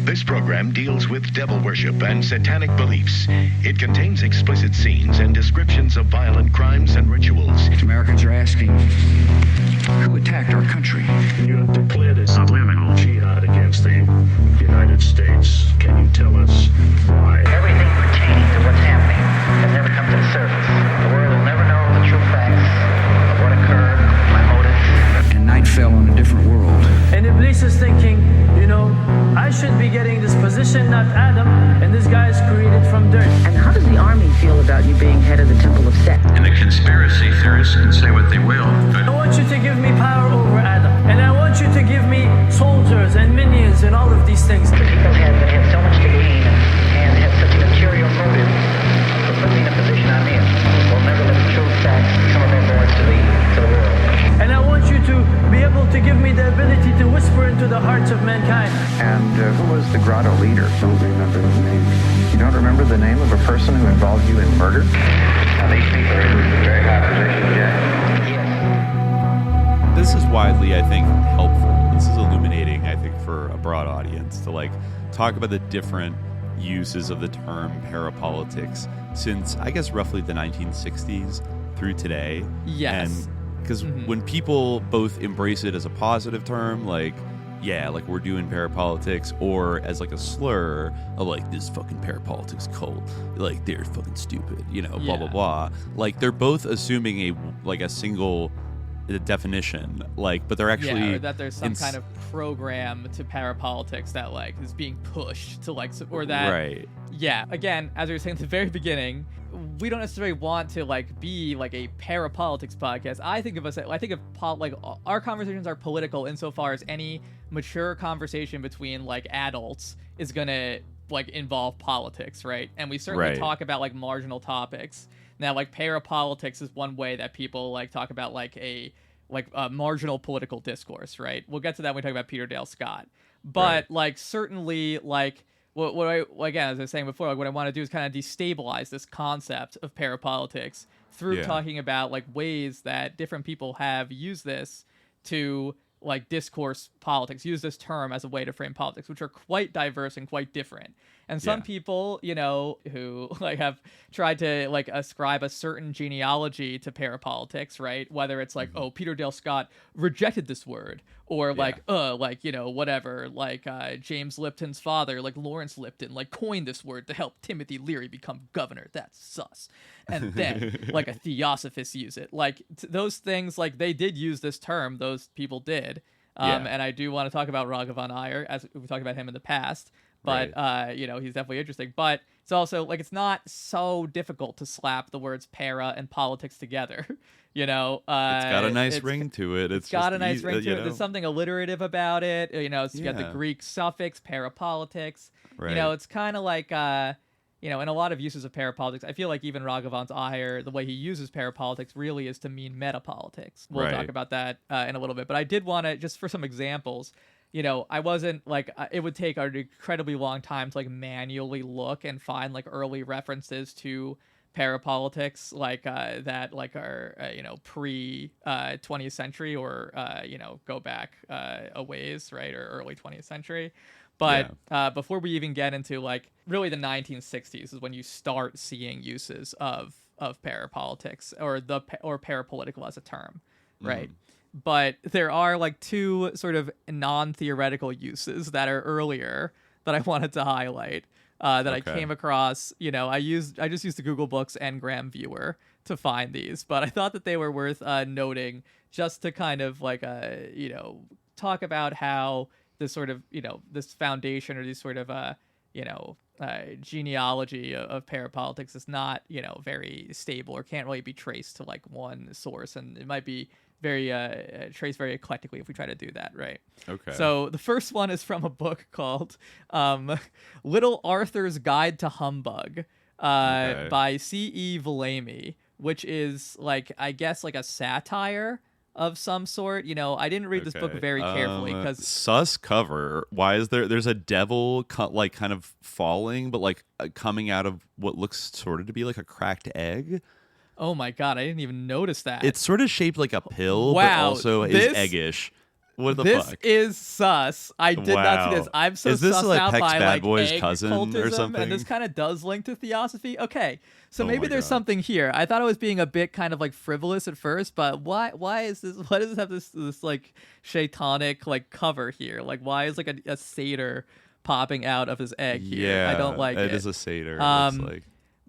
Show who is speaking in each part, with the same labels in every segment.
Speaker 1: This program deals with devil worship and satanic beliefs. It contains explicit scenes and descriptions of violent crimes and rituals.
Speaker 2: Americans are asking, who attacked our country?
Speaker 3: You have declared a subliminal jihad against the United States. Can you tell us why?
Speaker 4: Everything pertaining to what's happening has never come to the surface. The world will never know the true facts of what occurred, my motives.
Speaker 2: And night fell on a different world.
Speaker 5: And Iblis is thinking, I should be getting this position, not Adam, and this guy is created from dirt.
Speaker 6: And how does the army feel about you being head of the temple of Set?
Speaker 7: And the conspiracy theorists can say what they will, but
Speaker 5: I want you to give me power over Adam, and I want you to give me soldiers and minions and all of these things.
Speaker 4: The people have so much to gain and have such a material motive for putting me in a position I'm in. Will never let the true facts come aboard to the world.
Speaker 5: And I want you to be able to give me the ability to whisper into the hearts of mankind.
Speaker 8: And who was the grotto leader? Don't remember his name. You don't remember the name of a person who involved you in murder?
Speaker 7: now these people are in very high positions, yeah.
Speaker 9: This is widely, I think, helpful. This is illuminating, I think, for a broad audience to talk about the different uses of the term parapolitics since, I guess, roughly the 1960s through today.
Speaker 10: Yes.
Speaker 9: And because when people both embrace it as a positive term, we're doing parapolitics, or as a slur of this fucking parapolitics cult, they're fucking stupid, blah blah blah. They're both assuming a single definition, but they're actually
Speaker 10: or that there's some kind of program to parapolitics that is being pushed to or that
Speaker 9: right.
Speaker 10: Yeah, again, as we were saying at the very beginning, we don't necessarily want to be a parapolitics podcast. I think of our conversations are political insofar as any mature conversation between adults is gonna involve politics, right? And we certainly talk about marginal topics. Now, parapolitics is one way that people talk about a marginal political discourse, right? We'll get to that when we talk about Peter Dale Scott. But certainly what I, again, as I was saying before, what I want to do is kind of destabilize this concept of parapolitics through talking about ways that different people have used this to discourse politics, use this term as a way to frame politics, which are quite diverse and quite different. And some people, who have tried to ascribe a certain genealogy to parapolitics, right? Whether it's Peter Dale Scott rejected this word, or whatever, James Lipton's father, Lawrence Lipton, coined this word to help Timothy Leary become governor. That's sus. And then a Theosophist use it. Those things, they did use this term. Those people did. And I do want to talk about Raghavan Iyer, as we talked about him in the past. But, he's definitely interesting. But it's also, it's not so difficult to slap the words para and politics together, it's
Speaker 9: got a nice ring to it.
Speaker 10: It's got a nice ring to it. There's something alliterative about it. It's got the Greek suffix, parapolitics.
Speaker 9: Right.
Speaker 10: It's kind of in a lot of uses of parapolitics, I feel even Raghavan Iyer, the way he uses parapolitics really is to mean metapolitics. We'll talk about that in a little bit. But I did want to, just for some examples, I wasn't it would take an incredibly long time to manually look and find early references to parapolitics that are pre 20th century or go back a ways, right, or early 20th century. But before we even get into really the 1960s is when you start seeing uses of parapolitics or parapolitical as a term, right? But there are two sort of non-theoretical uses that are earlier that I wanted to highlight that I came across. I just used the Google Books Ngram viewer to find these, but I thought that they were worth noting just to kind of talk about how this sort of this foundation or these sort of genealogy of parapolitics is not very stable or can't really be traced to one source, and it might be very traced very eclectically if we try to do that, right?
Speaker 9: Okay.
Speaker 10: So the first one is from a book called Little Arthur's Guide to Humbug by C.E. Villamy, which is I guess a satire of some sort. I didn't read this book very carefully because
Speaker 9: sus cover. Why is there's a devil kind of falling, but coming out of what looks sort of to be a cracked egg?
Speaker 10: Oh my god, I didn't even notice that.
Speaker 9: It's sort of shaped like a pill,
Speaker 10: wow,
Speaker 9: but also is eggish. What the
Speaker 10: this
Speaker 9: fuck?
Speaker 10: is sus. I did not see this. I'm so
Speaker 9: Is this
Speaker 10: sussed
Speaker 9: like
Speaker 10: out
Speaker 9: Peck's
Speaker 10: by
Speaker 9: Bad
Speaker 10: like
Speaker 9: Boys
Speaker 10: egg
Speaker 9: cousin
Speaker 10: cultism,
Speaker 9: or something?
Speaker 10: and this kind of does link to Theosophy. Okay, so
Speaker 9: Oh
Speaker 10: maybe
Speaker 9: my
Speaker 10: there's
Speaker 9: God.
Speaker 10: something here. I thought I was being a bit kind of like frivolous at first, but why is this? Why does it have this like shaitanic like cover here? Like why is like a satyr popping out of his egg here?
Speaker 9: Yeah,
Speaker 10: I don't like it.
Speaker 9: It is a satyr. It looks like.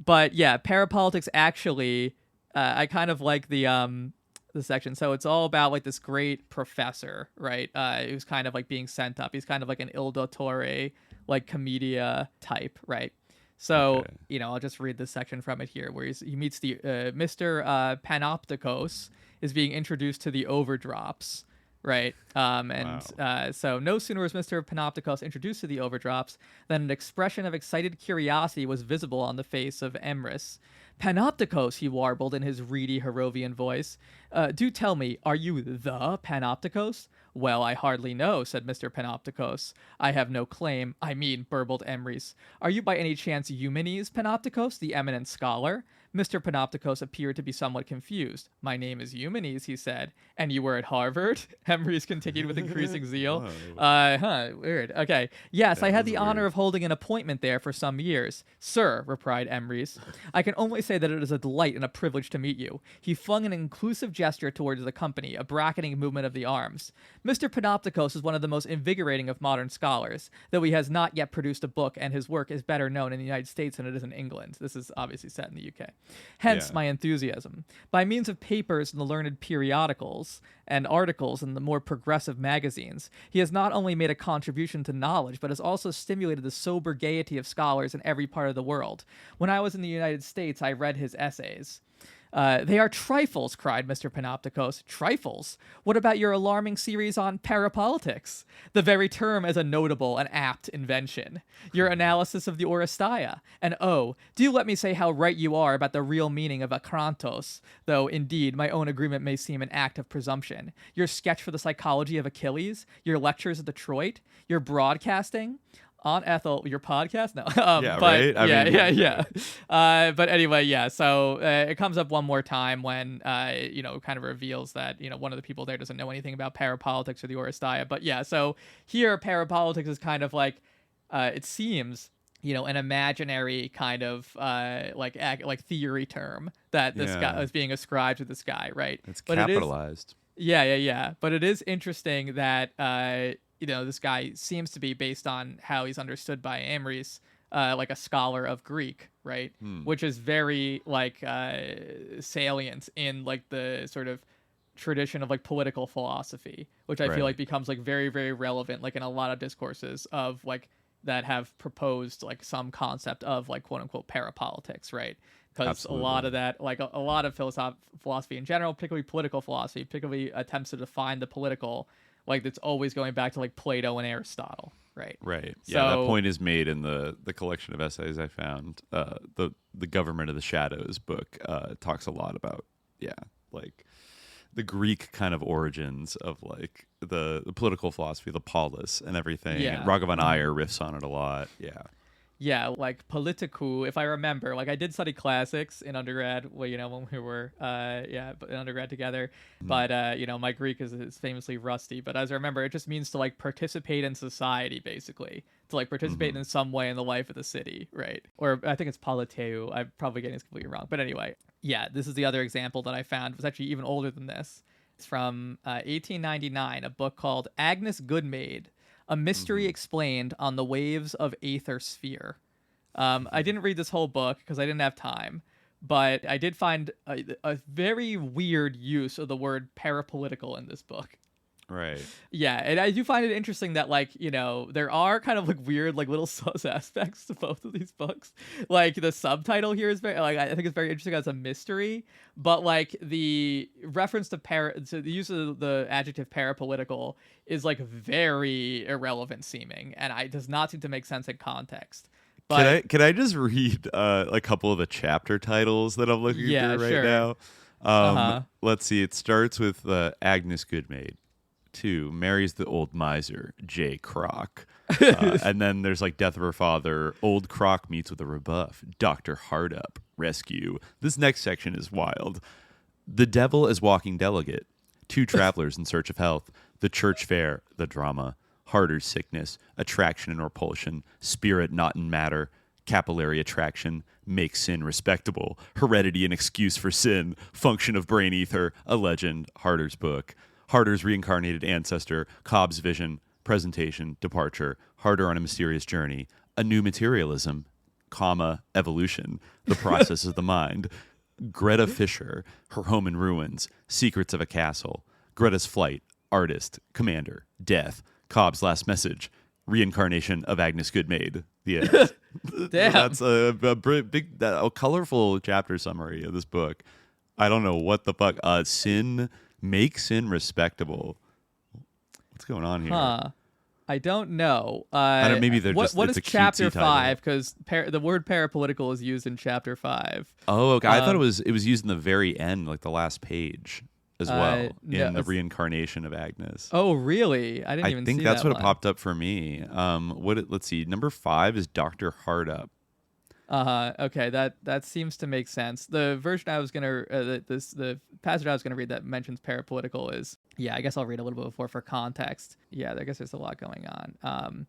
Speaker 10: But yeah, Parapolitics actually, I kind of like the section. So it's all about like this great professor, right? Who's kind of like being sent up. He's kind of like an Il Dottore, like commedia type, right? So,
Speaker 9: Okay.
Speaker 10: you know, I'll just read this section from it here, where he meets the Mr. Panopticos is being introduced to the overdrops, right? So no sooner was Mr. Panopticos introduced to the overdrops than an expression of excited curiosity was visible on the face of Emrys. Panopticos, he warbled in his reedy Harrovian voice. Do tell me, are you the Panopticos? Well, I hardly know, said Mr. Panopticos. I have no claim. I mean, burbled Emrys. Are you by any chance Eumenes Panopticos, the eminent scholar? Mr. Panopticos appeared to be somewhat confused. My name is Eumenes, he said. And you were at Harvard? Emrys continued with increasing zeal. Weird. Okay. Yes, I had the honor of holding an appointment there for some years. Sir, replied Emrys, I can only say that it is a delight and a privilege to meet you. He flung an inclusive gesture towards the company, a bracketing movement of the arms. Mr. Panopticos is one of the most invigorating of modern scholars, though he has not yet produced a book, and his work is better known in the United States than it is in England. This is obviously set in the UK. Hence my enthusiasm. By means of papers in the learned periodicals and articles in the more progressive magazines, he has not only made a contribution to knowledge, but has also stimulated the sober gaiety of scholars in every part of the world. When I was in the United States, I read his essays. They are trifles, cried Mr. Panopticos. Trifles? What about your alarming series on parapolitics? The very term is a notable and apt invention. Your analysis of the Oresteia. And oh, do let me say how right you are about the real meaning of akrantos, though, indeed, my own agreement may seem an act of presumption. Your sketch for the psychology of Achilles, your lectures at Detroit, your broadcasting... On Ethel, your podcast? No.
Speaker 9: Right?
Speaker 10: But anyway, so it comes up one more time when, kind of reveals that, one of the people there doesn't know anything about parapolitics or the Oresteia. But yeah, so here parapolitics is kind of like, it seems, an imaginary kind of like theory term that this guy is being ascribed to this guy, right?
Speaker 9: It's capitalized.
Speaker 10: But it is interesting that, this guy seems to be, based on how he's understood by Emrys, like a scholar of Greek, right? Which is very salient in like the sort of tradition of like political philosophy, which I feel like becomes like very, very relevant, like in a lot of discourses of like that have proposed like some concept of like quote unquote parapolitics, right? Because a lot of that, like a lot of philosophy in general, particularly political philosophy, particularly attempts to define the political, like it's always going back to like Plato and Aristotle, right?
Speaker 9: Right.
Speaker 10: So,
Speaker 9: yeah, that point is made in the collection of essays I found. The Government of the Shadows book talks a lot about like the Greek kind of origins of like the political philosophy, the polis and everything.
Speaker 10: Yeah.
Speaker 9: And Raghavan Iyer riffs on it a lot.
Speaker 10: Yeah, like politiku, if I remember, like I did study classics in undergrad, when we were, in undergrad together. But, my Greek is famously rusty. But as I remember, it just means to like participate in society, basically. To like participate in some way in the life of the city, right? Or I think it's politeu. I'm probably getting this completely wrong. But anyway, this is the other example that I found. It was actually even older than this. It's from 1899, a book called Agnes Goodmaid, A Mystery Explained on the Waves of Aether Sphere. I didn't read this whole book because I didn't have time, but I did find a very weird use of the word parapolitical in this book.
Speaker 9: Right.
Speaker 10: Yeah, and I do find it interesting that, like, there are kind of, like, weird, like, little sus aspects to both of these books. Like, the subtitle here is very, like, I think it's very interesting as a mystery, but, like, the reference to the use of the adjective parapolitical is, like, very irrelevant seeming, and it does not seem to make sense in context. But,
Speaker 9: can I just read a couple of the chapter titles that I'm looking through right now? Let's see. It starts with Agnes Goodmaid. 2, marries the old miser, J. Croc. And then there's like Death of her father, old Croc meets with a rebuff, Dr. Hardup, rescue. This next section is wild. The devil is walking delegate. 2 travelers in search of health. the church fair, the drama, Harder's sickness, attraction and repulsion, spirit not in matter, capillary attraction, make sin respectable, heredity an excuse for sin, function of brain ether, a legend, Harder's book, Harder's reincarnated ancestor, Cobb's vision, presentation, departure, Harder on a mysterious journey, a new materialism, comma, evolution, the process of the mind, Greta Fisher, her home in ruins, secrets of a castle, Greta's flight, artist, commander, death, Cobb's last message, reincarnation of Agnes Goodmaid. The end.
Speaker 10: Damn.
Speaker 9: That's a big, a colorful chapter summary of this book. I don't know what the fuck. Sin, make sin respectable. What's going on here?
Speaker 10: I don't know.
Speaker 9: Maybe they're just.
Speaker 10: What
Speaker 9: it's
Speaker 10: is
Speaker 9: a
Speaker 10: chapter
Speaker 9: cutesy title.
Speaker 10: 5? Because the word parapolitical is used in chapter 5.
Speaker 9: Oh, okay. I thought it was used in the very end, like the last page, as well, in the reincarnation of Agnes.
Speaker 10: Oh, really? I didn't even see that.
Speaker 9: I think that's what
Speaker 10: one.
Speaker 9: it popped up for me. Let's see. Number 5 is Dr. Hardup.
Speaker 10: Okay, that seems to make sense. The version I was gonna the passage I was gonna read that mentions parapolitical is, I guess I'll read a little bit before for context. Yeah, I guess there's a lot going on.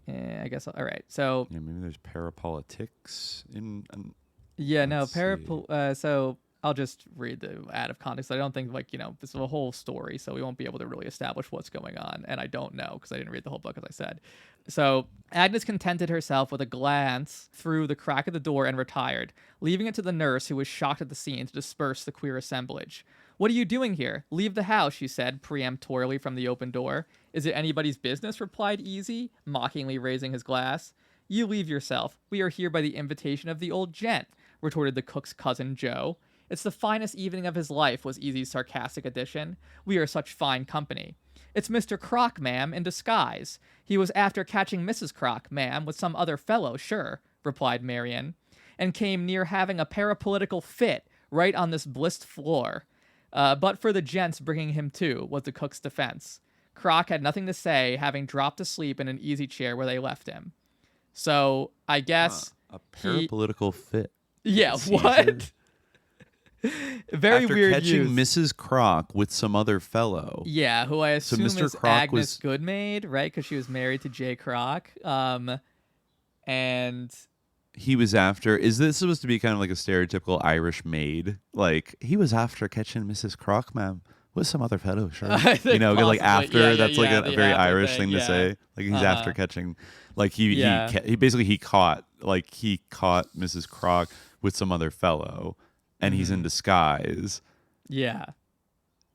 Speaker 10: I guess all right. So
Speaker 9: maybe there's parapolitics in.
Speaker 10: So I'll just read the out of context. I don't think this is a whole story, so we won't be able to really establish what's going on. And I don't know because I didn't read the whole book, as I said. So Agnes contented herself with a glance through the crack of the door and retired, leaving it to the nurse, who was shocked at the scene, to disperse the queer assemblage. "What are you doing here? Leave the house," she said peremptorily from the open door. "Is it anybody's business?" replied Easy, mockingly raising his glass. "You leave yourself. We are here by the invitation of the old gent," retorted the cook's cousin Joe. "It's the finest evening of his life," was Easy's sarcastic addition. "We are such fine company." "It's Mr. Croc, ma'am, in disguise. He was after catching Mrs. Croc, ma'am, with some other fellow, sure," replied Marian, "and came near having a parapolitical fit right on this blissed floor. But for the gents bringing him to," was the cook's defense. Croc had nothing to say, having dropped asleep in an easy chair where they left him. So, I guess...
Speaker 9: a parapolitical fit.
Speaker 10: Yeah, what? Very
Speaker 9: After
Speaker 10: weird
Speaker 9: catching
Speaker 10: use.
Speaker 9: Mrs. Croc with some other fellow.
Speaker 10: Yeah, who I assume
Speaker 9: Mr.
Speaker 10: is
Speaker 9: Croc
Speaker 10: Agnes Goodmaid, right? Because she was married to Jay Croc. And
Speaker 9: he was after. Is this supposed to be kind of like a stereotypical Irish maid? Like, he was after catching Mrs. Croc, ma'am, with some other fellow, sure.
Speaker 10: Possibly.
Speaker 9: Like after. That's like a
Speaker 10: the
Speaker 9: very
Speaker 10: after
Speaker 9: Irish thing to
Speaker 10: yeah.
Speaker 9: say. Like he's after catching. Like he caught Mrs. Croc with some other fellow. And he's in disguise.
Speaker 10: Yeah.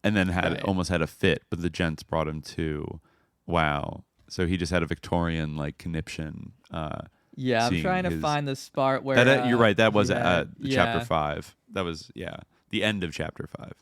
Speaker 9: And then almost had a fit, but the gents brought him to. Wow. So he just had a Victorian conniption.
Speaker 10: I'm trying to find the part where
Speaker 9: you're right. That was chapter 5. That was the end of chapter 5.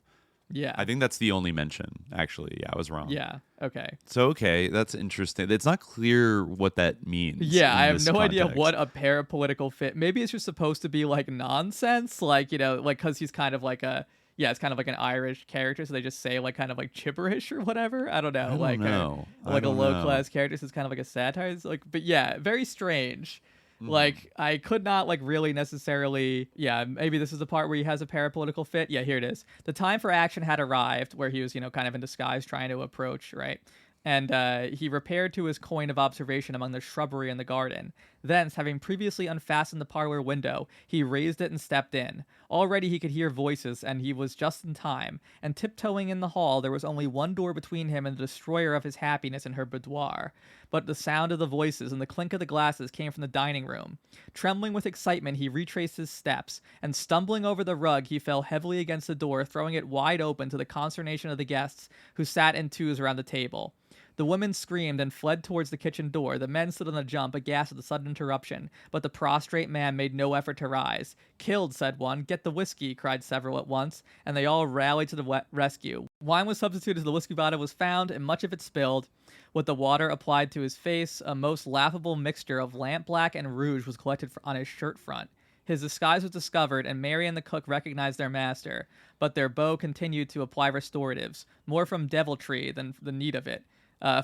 Speaker 10: Yeah.
Speaker 9: I think that's the only mention. Actually, I was wrong.
Speaker 10: Yeah. Okay.
Speaker 9: So that's interesting. It's not clear what that means.
Speaker 10: Yeah, I have no
Speaker 9: context.
Speaker 10: idea what a parapolitical fit. Maybe it's just supposed to be nonsense, because he's kind of it's kind of like an Irish character, so they just say kind of gibberish or whatever. I don't know.
Speaker 9: I don't know.
Speaker 10: A low class character, so it's kind of like a satire. It's but yeah, very strange. I could not really necessarily. Yeah, maybe this is the part where he has a parapolitical fit. Yeah, here it is. The time for action had arrived, where he was kind of in disguise trying to approach, right? And he repaired to his coign of observation among the shrubbery in the garden. Thence, having previously unfastened the parlor window, he raised it and stepped in. Already he could hear voices, and he was just in time. And tiptoeing in the hall, there was only one door between him and the destroyer of his happiness in her boudoir. But the sound of the voices and the clink of the glasses came from the dining room. Trembling with excitement, he retraced his steps, and stumbling over the rug, he fell heavily against the door, throwing it wide open to the consternation of the guests, who sat in twos around the table. The women screamed and fled towards the kitchen door. The men stood on the jump, aghast at the sudden interruption, but the prostrate man made no effort to rise. "Killed," said one. "Get the whiskey," cried several at once, and they all rallied to the rescue. Wine was substituted as the whiskey bottle was found, and much of it spilled. With the water applied to his face, a most laughable mixture of lampblack and rouge was collected on his shirt front. His disguise was discovered, and Mary and the cook recognized their master, but their beau continued to apply restoratives, more from deviltry than the need of it.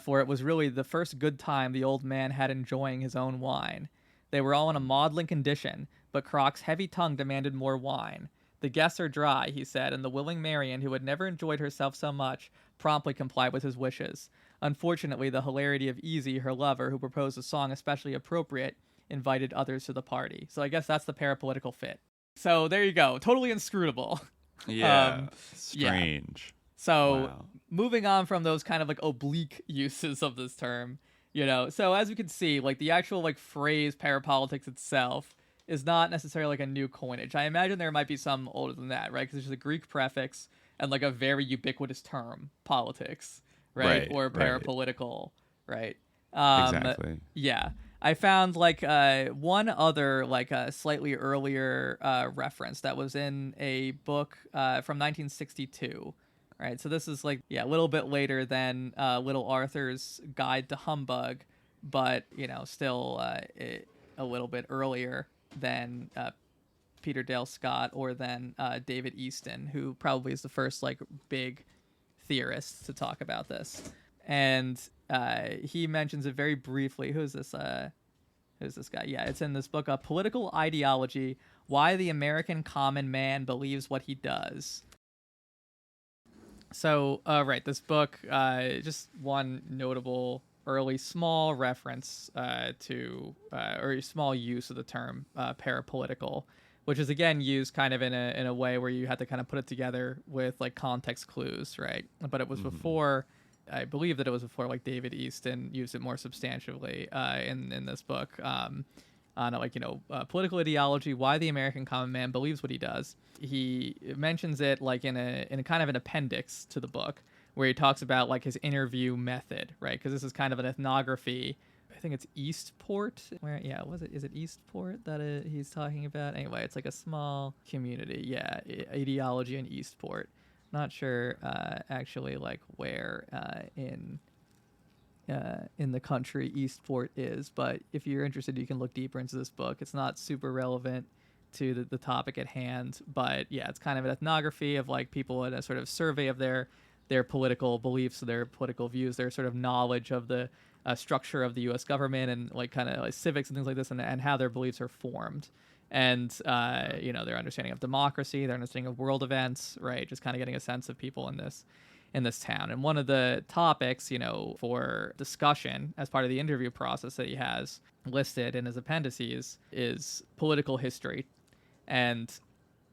Speaker 10: For it was really the first good time the old man had enjoying his own wine. They were all in a maudlin condition, but Croc's heavy tongue demanded more wine. "The guests are dry," he said, and the willing Marian, who had never enjoyed herself so much, promptly complied with his wishes. Unfortunately, the hilarity of Easy, her lover, who proposed a song especially appropriate, invited others to the party. So I guess that's the parapolitical fit. So there you go. Totally inscrutable.
Speaker 9: Yeah. Strange.
Speaker 10: Yeah. So
Speaker 9: Wow.
Speaker 10: moving on from those kind of like oblique uses of this term, so as we can see, like the actual like phrase parapolitics itself is not necessarily like a new coinage. I imagine there might be some older than that, right? Because there's just a Greek prefix and like a very ubiquitous term, politics, right? Or parapolitical, right?
Speaker 9: Exactly.
Speaker 10: Yeah. I found like one other like a slightly earlier reference that was in a book from 1962. Right, so this is like a little bit later than Little Arthur's Guide to Humbug, but still a little bit earlier than Peter Dale Scott or than David Easton, who probably is the first like big theorist to talk about this. And he mentions it very briefly. Who's this guy? Yeah, it's in this book, Political Ideology: Why the American Common Man Believes What He Does. So, this book, just one notable early small reference to, or small use of the term parapolitical, which is again used kind of in a way where you had to kind of put it together with like context clues, right? But it was before, I believe that it was before like David Easton used it more substantially in this book on political ideology: Why the American Common Man Believes What He Does. He mentions it like in a kind of an appendix to the book where he talks about like his interview method, right? Because this is kind of an ethnography. I think it's Eastport. Is it Eastport that he's talking about? Anyway, it's like a small community. Yeah, ideology in Eastport. Not sure actually like where in the country Eastport is, but if you're interested, you can look deeper into this book. It's not super relevant to the topic at hand, but yeah, it's kind of an ethnography of like people in a sort of survey of their political beliefs, their political views, their sort of knowledge of the structure of the U.S. government and like kind of like civics and things like this, and how their beliefs are formed. And their understanding of democracy, their understanding of world events, right? Just kind of getting a sense of people in this town. And one of the topics, for discussion as part of the interview process that he has listed in his appendices is political history. And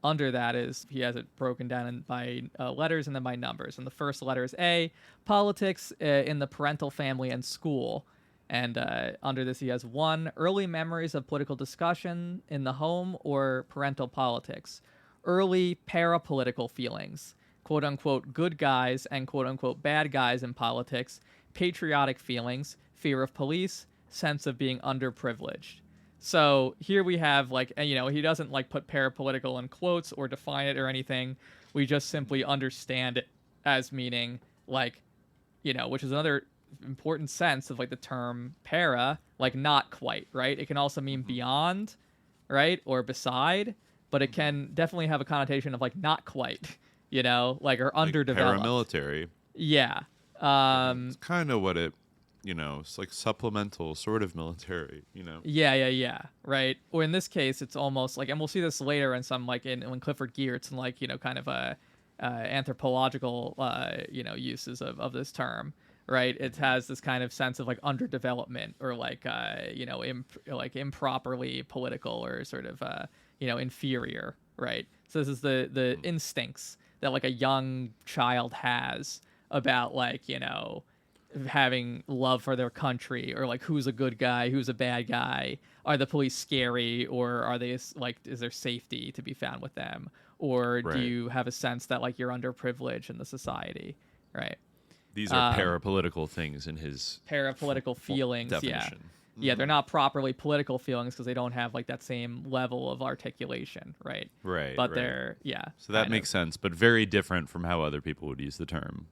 Speaker 10: under that he has it broken down by letters and then by numbers. And the first letter is A, politics in the parental family and school. And under this, he has 1, early memories of political discussion in the home or parental politics. Early parapolitical feelings, quote unquote good guys and quote unquote bad guys in politics, patriotic feelings, fear of police, sense of being underprivileged. So here we have like, he doesn't like put parapolitical in quotes or define it or anything. We just simply understand it as meaning like, which is another important sense of like the term para, like not quite, right? It can also mean beyond, right? Or beside, but it can definitely have a connotation of like not quite, like or underdeveloped.
Speaker 9: Paramilitary.
Speaker 10: Yeah.
Speaker 9: It's kind of what it, it's like supplemental sort of military,
Speaker 10: Yeah. Right. Or in this case, it's almost like, and we'll see this later in some like when Clifford Geertz and like, kind of a anthropological, uses of this term. Right, it has this kind of sense of like underdevelopment or like like improperly political or sort of inferior. Right, so this is the instincts that like a young child has about like having love for their country or like who's a good guy, who's a bad guy. Are the police scary or are they like is there safety to be found with them, or do you have a sense that like you're underprivileged in the society? Right.
Speaker 9: These are parapolitical things in his
Speaker 10: parapolitical feelings.
Speaker 9: Definition.
Speaker 10: Yeah, they're not properly political feelings because they don't have like that same level of articulation, right?
Speaker 9: Right.
Speaker 10: But they're
Speaker 9: So that makes sense, but very different from how other people would use the term.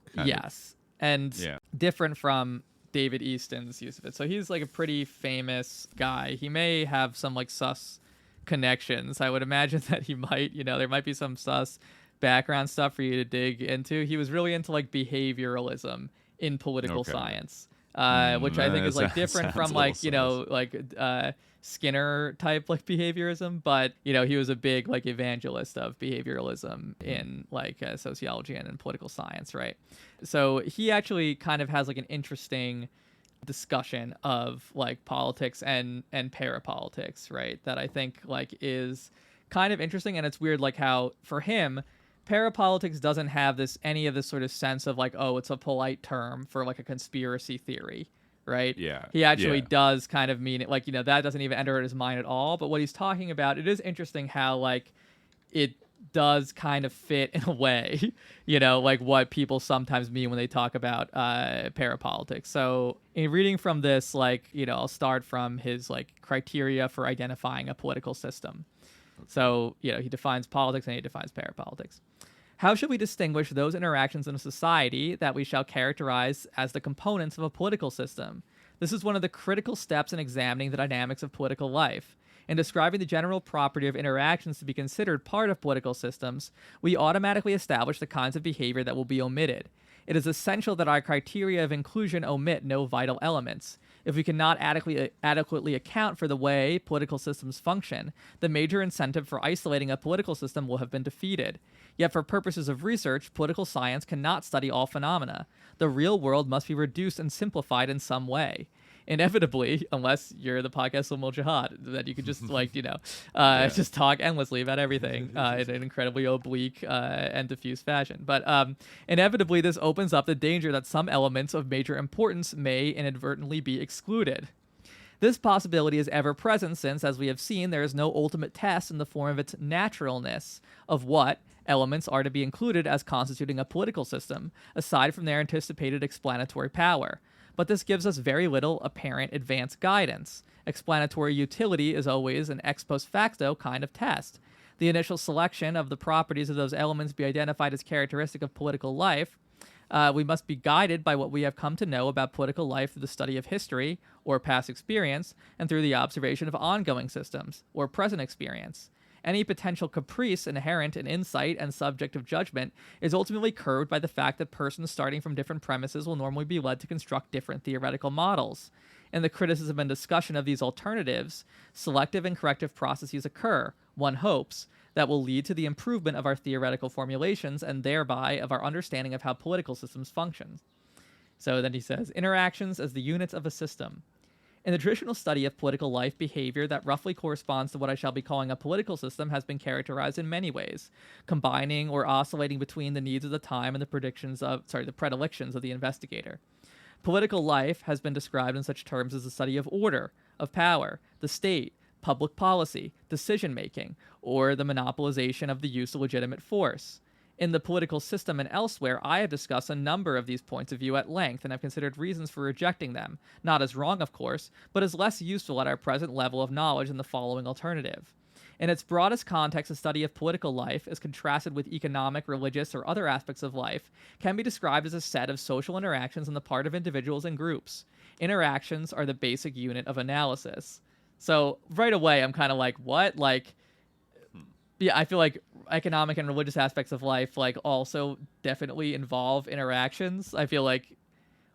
Speaker 10: And different from David Easton's use of it. So he's like a pretty famous guy. He may have some like sus connections. I would imagine that he might. There might be some sus background stuff for you to dig into. He was really into like behavioralism in political science. which I think is like different from like,
Speaker 9: sus.
Speaker 10: like Skinner type like behaviorism, but he was a big like evangelist of behavioralism in like sociology and in political science, right? So he actually kind of has like an interesting discussion of like politics and parapolitics, right? That I think like is kind of interesting, and it's weird like how for him parapolitics doesn't have any of this sort of sense of like, oh, it's a polite term for like a conspiracy theory, right?
Speaker 9: Yeah.
Speaker 10: He actually does kind of mean it, like, that doesn't even enter his mind at all. But what he's talking about, it is interesting how like it does kind of fit in a way, like what people sometimes mean when they talk about parapolitics. So in reading from this, like, I'll start from his like criteria for identifying a political system. So, he defines politics and he defines parapolitics. How should we distinguish those interactions in a society that we shall characterize as the components of a political system? This is one of the critical steps in examining the dynamics of political life. In describing the general property of interactions to be considered part of political systems, we automatically establish the kinds of behavior that will be omitted. It is essential that our criteria of inclusion omit no vital elements. If we cannot adequately account for the way political systems function, the major incentive for isolating a political system will have been defeated. Yet for purposes of research, political science cannot study all phenomena. The real world must be reduced and simplified in some way. Inevitably, unless you're the podcast Sulmul Jihad, that you could just like, just talk endlessly about everything in an incredibly oblique and diffuse fashion. But inevitably, this opens up the danger that some elements of major importance may inadvertently be excluded. This possibility is ever present since, as we have seen, there is no ultimate test in the form of its naturalness of what elements are to be included as constituting a political system, aside from their anticipated explanatory power. But this gives us very little apparent advanced guidance. Explanatory utility is always an ex post facto kind of test. The initial selection of the properties of those elements be identified as characteristic of political life. We must be guided by what we have come to know about political life through the study of history, or past experience, and through the observation of ongoing systems, or present experience. Any potential caprice inherent in insight and subject of judgment is ultimately curbed by the fact that persons starting from different premises will normally be led to construct different theoretical models. In the criticism and discussion of these alternatives, selective and corrective processes occur, one hopes, that will lead to the improvement of our theoretical formulations and thereby of our understanding of how political systems function. So then he says, interactions as the units of a system. In the traditional study of political life, behavior that roughly corresponds to what I shall be calling a political system has been characterized in many ways, combining or oscillating between the needs of the time and the predilections of the investigator. Political life has been described in such terms as the study of order, of power, the state, public policy, decision-making, or the monopolization of the use of legitimate force. In the political system and elsewhere, I have discussed a number of these points of view at length and have considered reasons for rejecting them, not as wrong, of course, but as less useful at our present level of knowledge in the following alternative. In its broadest context, the study of political life, as contrasted with economic, religious, or other aspects of life, can be described as a set of social interactions on the part of individuals and groups. Interactions are the basic unit of analysis. So right away, I'm kind of like, what? Like, yeah, I feel like economic and religious aspects of life like also definitely involve interactions. I feel like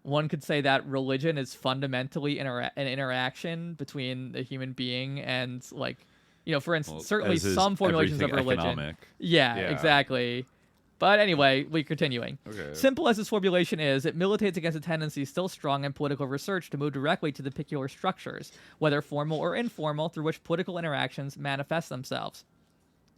Speaker 10: one could say that religion is fundamentally an interaction between the human being and, like, for instance, certainly some formulations of religion. Economic. Yeah, exactly. But anyway, we're continuing. Okay. Simple as this formulation is, it militates against a tendency still strong in political research to move directly to the peculiar structures, whether formal or informal, through which political interactions manifest themselves.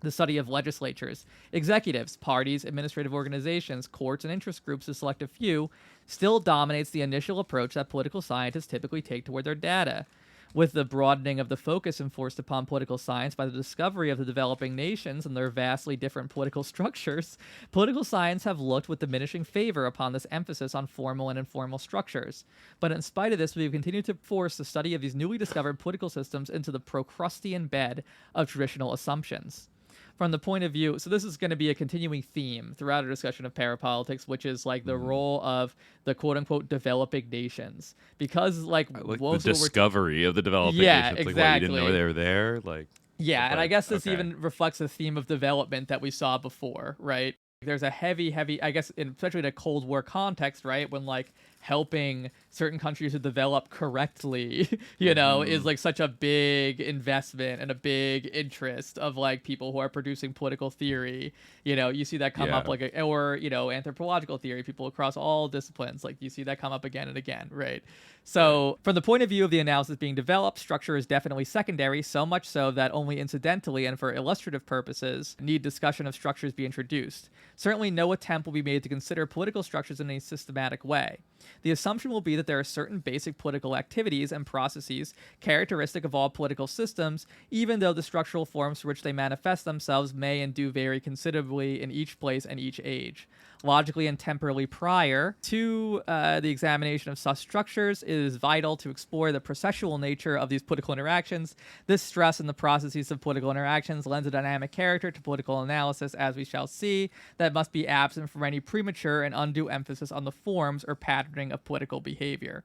Speaker 10: The study of legislatures, executives, parties, administrative organizations, courts, and interest groups, a selective few, still dominates the initial approach that political scientists typically take toward their data. With the broadening of the focus enforced upon political science by the discovery of the developing nations and their vastly different political structures, political science have looked with diminishing favor upon this emphasis on formal and informal structures. But in spite of this, we have continued to force the study of these newly discovered political systems into the Procrustean bed of traditional assumptions. From the point of view, so this is going to be a continuing theme throughout our discussion of parapolitics, which is like the role of the quote-unquote developing nations, because like
Speaker 9: the discovery of the developing nations,
Speaker 10: exactly.
Speaker 9: Like, what, you didn't know they were there, like
Speaker 10: and I guess this even reflects the theme of development that we saw before, right? There's a heavy, I guess, especially in a Cold War context, right, when like helping certain countries to develop correctly, is like such a big investment and a big interest of like people who are producing political theory. You see that come up or anthropological theory, people across all disciplines, like you see that come up again and again, right? So from the point of view of the analysis being developed, structure is definitely secondary, so much so that only incidentally and for illustrative purposes need discussion of structures be introduced. Certainly no attempt will be made to consider political structures in a systematic way. The assumption will be that there are certain basic political activities and processes characteristic of all political systems, even though the structural forms for which they manifest themselves may and do vary considerably in each place and each age. Logically and temporally prior to the examination of such structures, it is vital to explore the processual nature of these political interactions. This stress in the processes of political interactions lends a dynamic character to political analysis, as we shall see, that must be absent from any premature and undue emphasis on the forms or patterning of political behavior.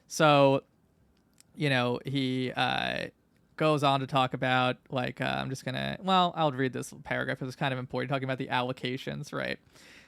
Speaker 10: So, he goes on to talk about, I'll read this paragraph because it's kind of important, talking about the allocations, right?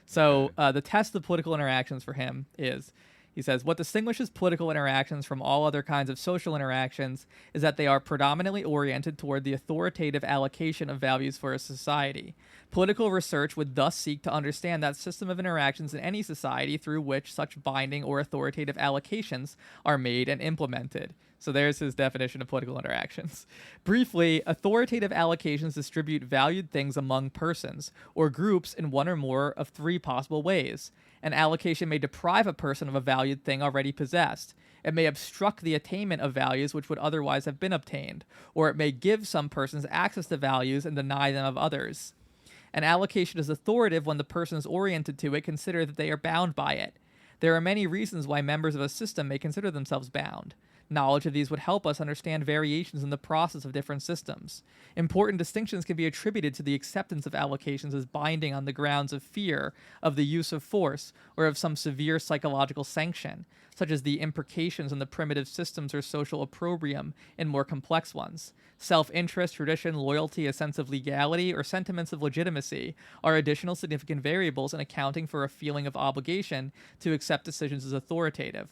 Speaker 10: So the test of political interactions for him is, he says, what distinguishes political interactions from all other kinds of social interactions is that they are predominantly oriented toward the authoritative allocation of values for a society. Political research would thus seek to understand that system of interactions in any society through which such binding or authoritative allocations are made and implemented. So there's his definition of political interactions. Briefly, authoritative allocations distribute valued things among persons or groups in one or more of three possible ways. An allocation may deprive a person of a valued thing already possessed. It may obstruct the attainment of values which would otherwise have been obtained, or it may give some persons access to values and deny them of others. An allocation is authoritative when the persons oriented to it consider that they are bound by it. There are many reasons why members of a system may consider themselves bound. Knowledge of these would help us understand variations in the process of different systems. Important distinctions can be attributed to the acceptance of allocations as binding on the grounds of fear, of the use of force, or of some severe psychological sanction, such as the imprecations in the primitive systems or social opprobrium in more complex ones. Self-interest, tradition, loyalty, a sense of legality, or sentiments of legitimacy are additional significant variables in accounting for a feeling of obligation to accept decisions as authoritative.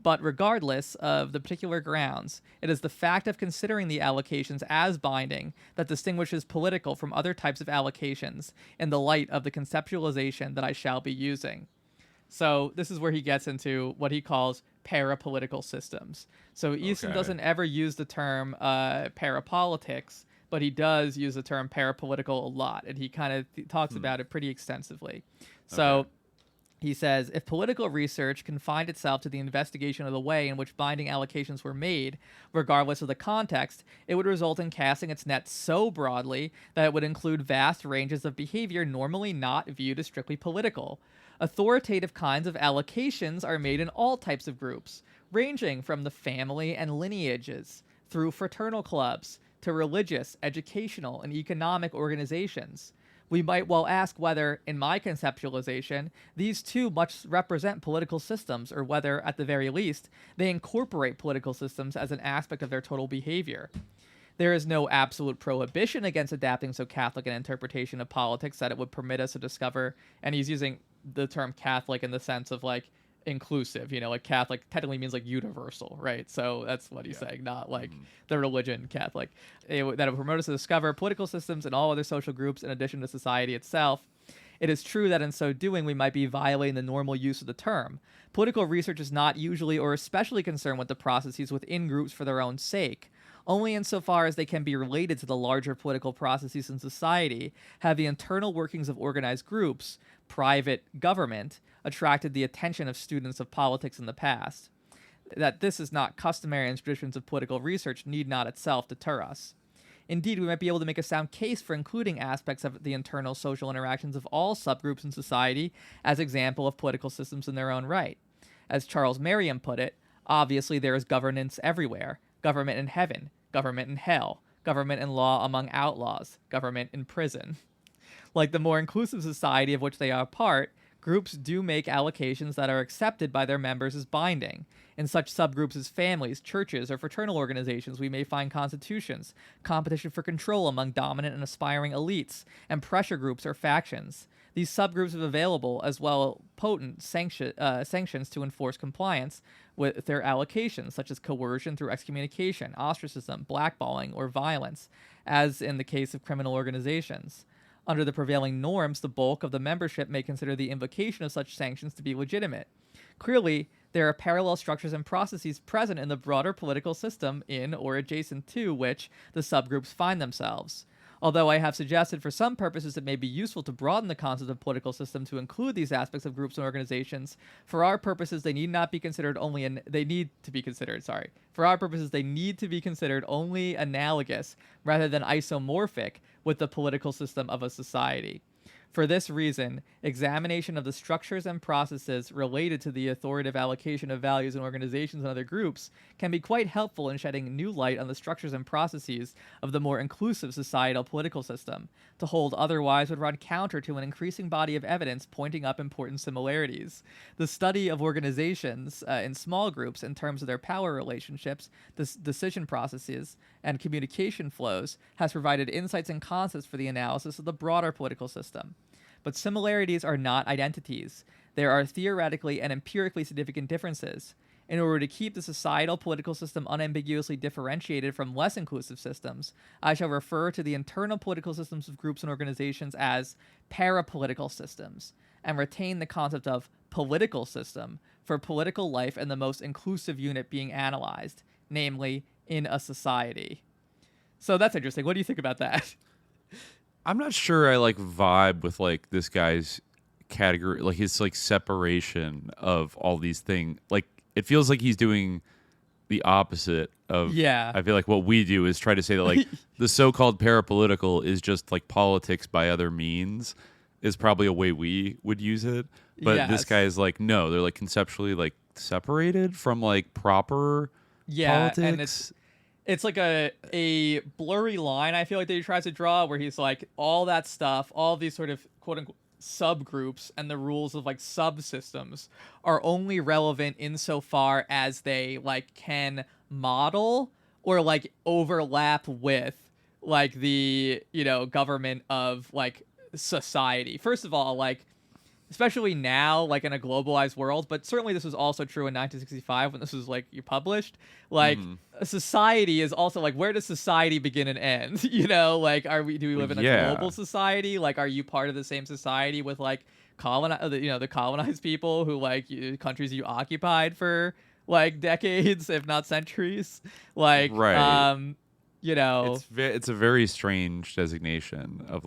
Speaker 10: But regardless of the particular grounds, it is the fact of considering the allocations as binding that distinguishes political from other types of allocations in the light of the conceptualization that I shall be using. So this is where he gets into what he calls parapolitical systems. So Easton doesn't ever use the term parapolitics, but he does use the term parapolitical a lot, and he kind of talks about it pretty extensively. So he says, if political research confined itself to the investigation of the way in which binding allocations were made, regardless of the context, it would result in casting its net so broadly that it would include vast ranges of behavior normally not viewed as strictly political. Authoritative kinds of allocations are made in all types of groups, ranging from the family and lineages, through fraternal clubs, to religious, educational, and economic organizations. We might well ask whether, in my conceptualization, these too much represent political systems, or whether, at the very least, they incorporate political systems as an aspect of their total behavior. There is no absolute prohibition against adapting so Catholic an interpretation of politics that it would permit us to discover, and he's using the term Catholic in the sense of, like, inclusive, like Catholic technically means like universal, right? So that's what he's saying, not like the religion Catholic. That it would promote us to discover political systems and all other social groups in addition to society itself. It is true that in so doing we might be violating the normal use of the term. Political research is not usually or especially concerned with the processes within groups for their own sake. Only insofar as they can be related to the larger political processes in society have the internal workings of organized groups, private government, attracted the attention of students of politics in the past. That this is not customary in traditions of political research need not itself deter us. Indeed, we might be able to make a sound case for including aspects of the internal social interactions of all subgroups in society as example of political systems in their own right. As Charles Merriam put it, obviously there is governance everywhere, government in heaven, government in hell, government and law among outlaws, government in prison. Like the more inclusive society of which they are a part, Groups do make allocations that are accepted by their members as binding. In such subgroups as families, churches, or fraternal organizations, we may find constitutions, competition for control among dominant and aspiring elites, and pressure groups or factions. These subgroups have available as well potent sanctions to enforce compliance with their allocations, such as coercion through excommunication, ostracism, blackballing, or violence, as in the case of criminal organizations. Under the prevailing norms, the bulk of the membership may consider the invocation of such sanctions to be legitimate. Clearly, there are parallel structures and processes present in the broader political system in or adjacent to which the subgroups find themselves. Although I have suggested for some purposes it may be useful to broaden the concept of political system to include these aspects of groups and organizations, for our purposes they need to be considered only analogous rather than isomorphic with the political system of a society. For this reason, examination of the structures and processes related to the authoritative allocation of values in organizations and other groups can be quite helpful in shedding new light on the structures and processes of the more inclusive societal political system. To hold otherwise would run counter to an increasing body of evidence pointing up important similarities. The study of organizations in small groups in terms of their power relationships, decision processes, and communication flows has provided insights and concepts for the analysis of the broader political system. But similarities are not identities. There are theoretically and empirically significant differences. In order to keep the societal political system unambiguously differentiated from less inclusive systems, I shall refer to the internal political systems of groups and organizations as parapolitical systems, and retain the concept of political system for political life and the most inclusive unit being analyzed, namely, in a society. So that's interesting. What do you think about that?
Speaker 9: I'm not sure I vibe with this guy's category, his separation of all these things. It feels like he's doing the opposite of.
Speaker 10: Yeah.
Speaker 9: I feel like what we do is try to say that the so-called parapolitical is just politics by other means is probably a way we would use it. But this guy is no, they're conceptually separated from proper politics.
Speaker 10: And it's a blurry line, I feel like, that he tries to draw, where he's all that stuff, all these sort of quote-unquote subgroups and the rules of subsystems are only relevant insofar as they can model or overlap with the government of society. First of all, especially now, in a globalized world, but certainly this was also true in 1965 when this was published. A society is also where does society begin and end? Do we live in a global society? Are you part of the same society with the colonized people who countries you occupied for decades, if not centuries?
Speaker 9: Right. It's a very strange designation of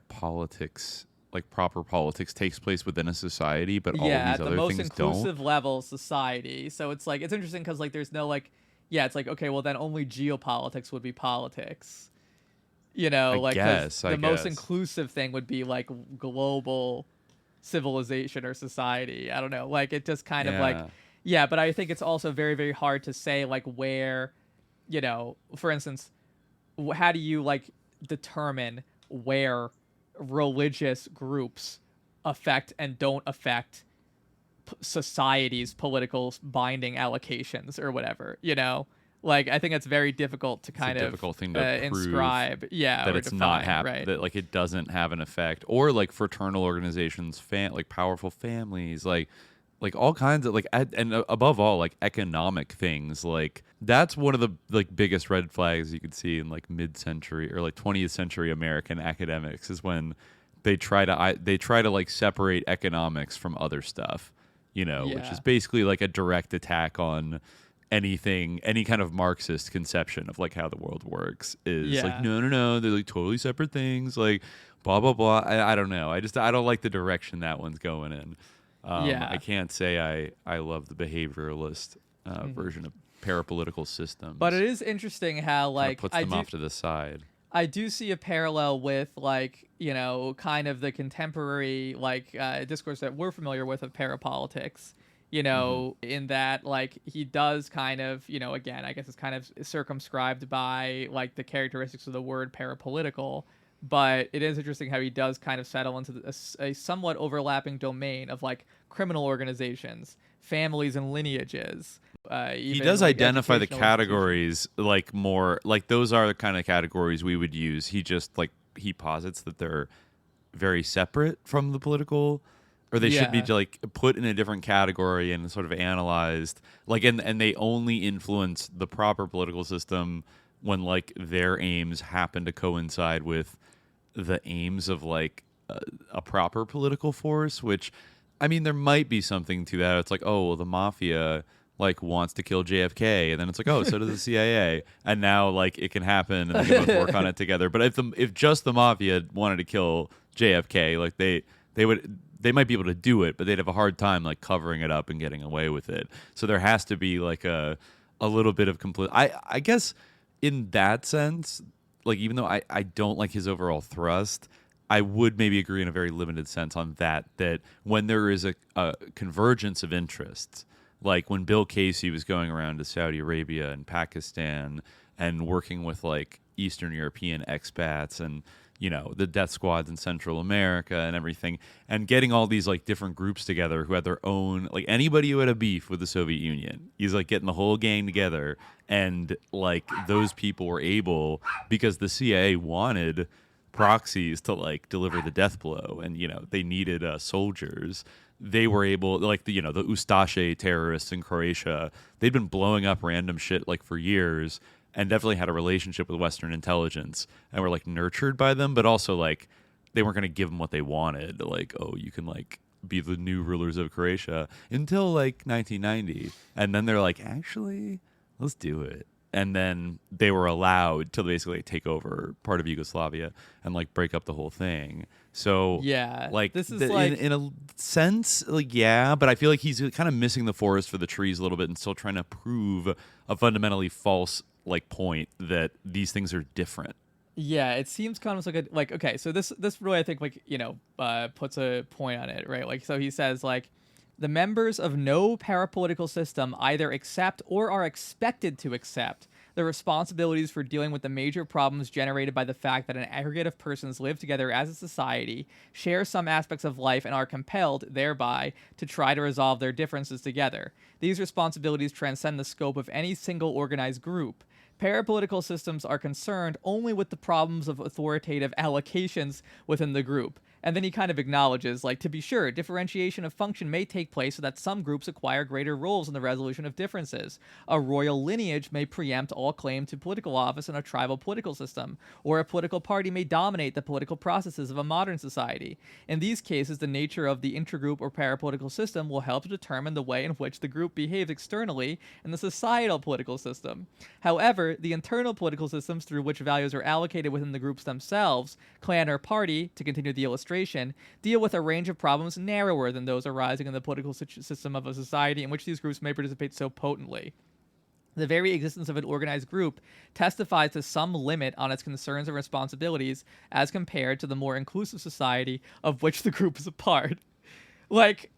Speaker 9: politics. Proper politics takes place within a society, but all these other things don't.
Speaker 10: Yeah, the most inclusive level society. So it's it's interesting because there's no okay, well then only geopolitics would be politics.
Speaker 9: I guess
Speaker 10: the most inclusive thing would be global civilization or society. I don't know. It just kind of but I think it's also very, very hard to say where, for instance, how do you determine where religious groups affect and don't affect society's political binding allocations or whatever, I think it's very difficult to kind of
Speaker 9: difficult thing to
Speaker 10: inscribe
Speaker 9: that it's define, not happening,
Speaker 10: right?
Speaker 9: That it doesn't have an effect, or fraternal organizations, powerful families, all kinds of and above all economic things. That's one of the biggest red flags you could see in mid-century or 20th century American academics is when they try to separate economics from other stuff, which is basically a direct attack on any kind of Marxist conception of how the world works. Is no, they're totally separate things, blah blah blah. I don't know. I don't like the direction that one's going in. I can't say I love the behavioralist version of parapolitical systems,
Speaker 10: but it is interesting how
Speaker 9: puts them off to the side.
Speaker 10: I do see a parallel with kind of the contemporary discourse that we're familiar with of parapolitics. In that he does kind of again I guess it's kind of circumscribed by the characteristics of the word parapolitical, but it is interesting how he does kind of settle into a somewhat overlapping domain of like criminal organizations, families and lineages.
Speaker 9: He does identify the categories like more like those are the kind of categories we would use. He just like he posits that they're very separate from the political, or they should be like put in a different category and sort of analyzed, like and they only influence the proper political system when like their aims happen to coincide with the aims of like a proper political force. Which, I mean, there might be something to that. It's like, oh, well, the mafia like wants to kill JFK, and then it's like, oh, so does the CIA, and now like it can happen, and they can both work on it together. But if just the mafia wanted to kill JFK, like they might be able to do it, but they'd have a hard time like covering it up and getting away with it. So there has to be like a little bit of complete. I guess in that sense, like even though I don't like his overall thrust, I would maybe agree in a very limited sense on that when there is a convergence of interests, like when Bill Casey was going around to Saudi Arabia and Pakistan and working with like Eastern European expats and, you know, the death squads in Central America and everything, and getting all these like different groups together who had their own, like anybody who had a beef with the Soviet Union, he's like getting the whole gang together, and like those people were able, because the CIA wanted proxies to like deliver the death blow, and you know they needed soldiers. They were able, like the Ustaše terrorists in Croatia, they'd been blowing up random shit like for years, and definitely had a relationship with Western intelligence, and were like nurtured by them, but also like they weren't going to give them what they wanted. Like, oh, you can like be the new rulers of Croatia until like 1990, and then they're like, actually, let's do it. And then they were allowed to basically take over part of Yugoslavia and like break up the whole thing. So
Speaker 10: yeah,
Speaker 9: like
Speaker 10: this is
Speaker 9: in a sense, like yeah, but I feel like he's kind of missing the forest for the trees a little bit and still trying to prove a fundamentally false like point that these things are different.
Speaker 10: Yeah, it seems kind of like okay, so this really I think like puts a point on it, right? Like so he says like the members of no parapolitical system either accept or are expected to accept the responsibilities for dealing with the major problems generated by the fact that an aggregate of persons live together as a society, share some aspects of life, and are compelled, thereby, to try to resolve their differences together. These responsibilities transcend the scope of any single organized group. Parapolitical systems are concerned only with the problems of authoritative allocations within the group. And then he kind of acknowledges, like, to be sure, differentiation of function may take place so that some groups acquire greater roles in the resolution of differences. A royal lineage may preempt all claim to political office in a tribal political system, or a political party may dominate the political processes of a modern society. In these cases, the nature of the intergroup or parapolitical system will help to determine the way in which the group behaves externally in the societal political system. However, the internal political systems through which values are allocated within the groups themselves, clan or party, to continue the illustration, deal with a range of problems narrower than those arising in the political system of a society in which these groups may participate so potently. The very existence of an organized group testifies to some limit on its concerns and responsibilities as compared to the more inclusive society of which the group is a part. Like,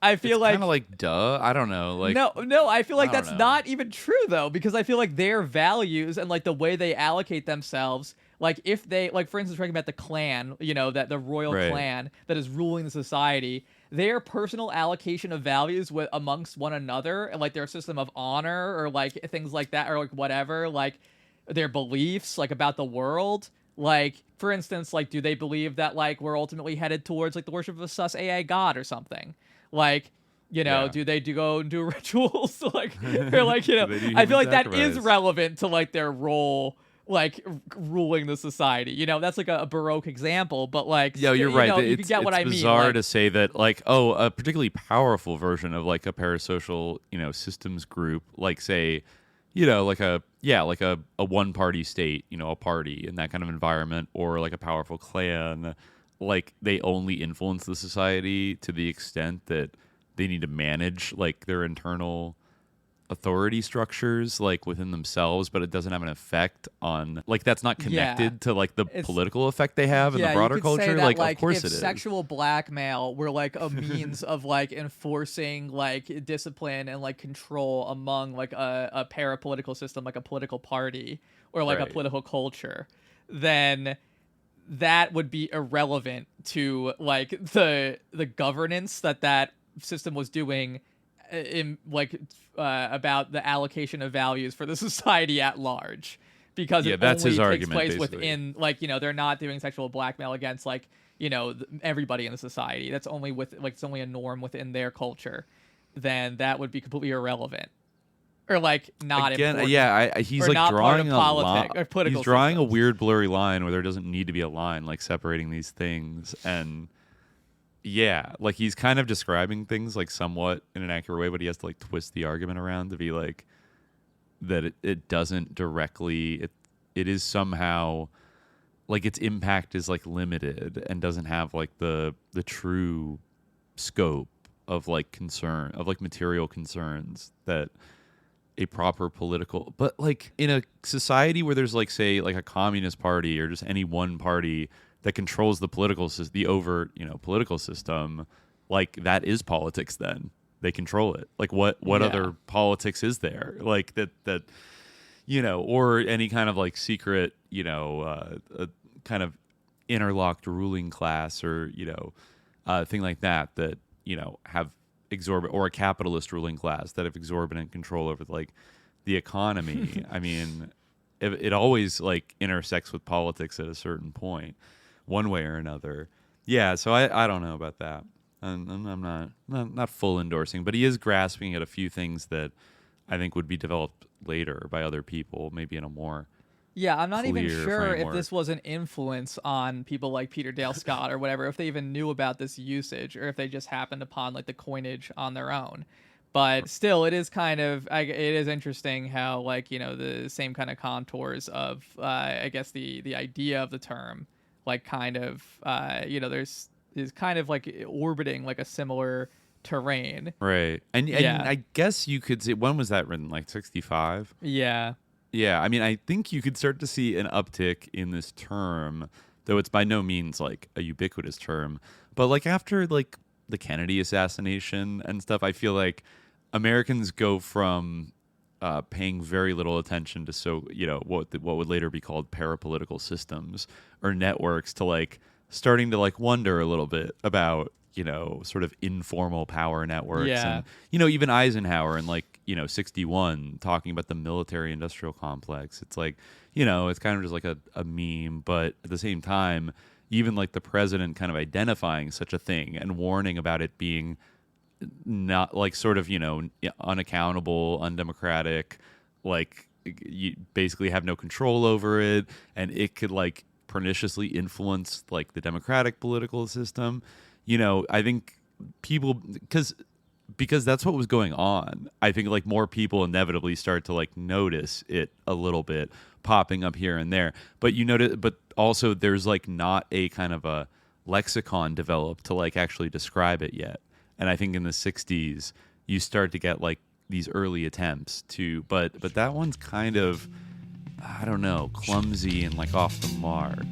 Speaker 10: I feel
Speaker 9: it's
Speaker 10: like
Speaker 9: kind of like duh. I don't know. Like
Speaker 10: no. I feel like that's
Speaker 9: know.
Speaker 10: not even true though, because I feel like their values and like the way they allocate themselves, like if they, like for instance, talking about the clan, that the royal clan that is ruling the society, their personal allocation of values amongst one another, and like their system of honor or like things like that, or like whatever, like their beliefs like about the world. Like, for instance, like, do they believe that like we're ultimately headed towards like the worship of a sus AI god or something? Like, do they go and do rituals? Like, or like, I feel like that is relevant to like their role, like ruling the society. That's like a Baroque example, but like,
Speaker 9: yeah, you're right.
Speaker 10: You get what I mean.
Speaker 9: It's bizarre to say that like, a particularly powerful version of like a parasocial, systems group, like say, like a one party state, a party in that kind of environment, or like a powerful clan. Like they only influence the society to the extent that they need to manage like their internal authority structures like within themselves, but it doesn't have an effect on like that's not connected to like the political effect they have in the broader culture.
Speaker 10: Say that,
Speaker 9: like of course
Speaker 10: if
Speaker 9: it is.
Speaker 10: Sexual blackmail were like a means of like enforcing like discipline and like control among like a parapolitical system, like a political party or like a political culture, then that would be irrelevant to like the governance that system was doing in about the allocation of values for the society at large, because it
Speaker 9: that's
Speaker 10: only
Speaker 9: his
Speaker 10: takes
Speaker 9: argument,
Speaker 10: place
Speaker 9: basically.
Speaker 10: within they're not doing sexual blackmail against everybody in the society. That's only it's only a norm within their culture. Then that would be completely irrelevant. Or not
Speaker 9: Again,
Speaker 10: important.
Speaker 9: yeah, he's
Speaker 10: or not
Speaker 9: drawing
Speaker 10: part of politics or political
Speaker 9: he's drawing
Speaker 10: systems.
Speaker 9: a weird blurry line where there doesn't need to be a line separating these things, and he's kind of describing things somewhat in an accurate way, but he has to twist the argument around to be that it doesn't directly it is somehow its impact is limited and doesn't have the true scope of concern of material concerns that a proper political, but in a society where there's say a communist party or just any one party that controls the political system, the overt political system, that is politics. Then they control it. What other politics is there that or any kind of secret kind of interlocked ruling class or thing like that have exorbitant, or a capitalist ruling class that have exorbitant control over the economy. I mean, it always intersects with politics at a certain point, one way or another. Yeah, so I don't know about that. I'm not full endorsing, but he is grasping at a few things that I think would be developed later by other people, maybe in a more
Speaker 10: I'm not even
Speaker 9: clear
Speaker 10: sure
Speaker 9: framework.
Speaker 10: if this was an influence on people like Peter Dale Scott or whatever, if they even knew about this usage, or if they just happened upon the coinage on their own. But still, it is kind of it is interesting how the same kind of contours of I guess the idea of the term kind of there's is kind of orbiting a similar terrain.
Speaker 9: Right. And I guess you could say, when was that written? 65?
Speaker 10: Yeah.
Speaker 9: Yeah, I mean, I think you could start to see an uptick in this term, though it's by no means a ubiquitous term. But after the Kennedy assassination and stuff, I feel Americans go from paying very little attention to what would later be called parapolitical systems or networks to starting to wonder a little bit about sort of informal power networks.
Speaker 10: Yeah.
Speaker 9: And even Eisenhower in 61 talking about the military industrial complex. It's it's kind of just a meme, but at the same time, even the president kind of identifying such a thing and warning about it being not sort of unaccountable, undemocratic, you basically have no control over it, and it could perniciously influence the democratic political system. I think people, because that's what was going on. I think more people inevitably start to notice it a little bit popping up here and there. But but also there's not a kind of a lexicon developed to actually describe it yet. And I think in the 60s you start to get these early attempts to, but that one's kind of, I don't know, clumsy and off the mark.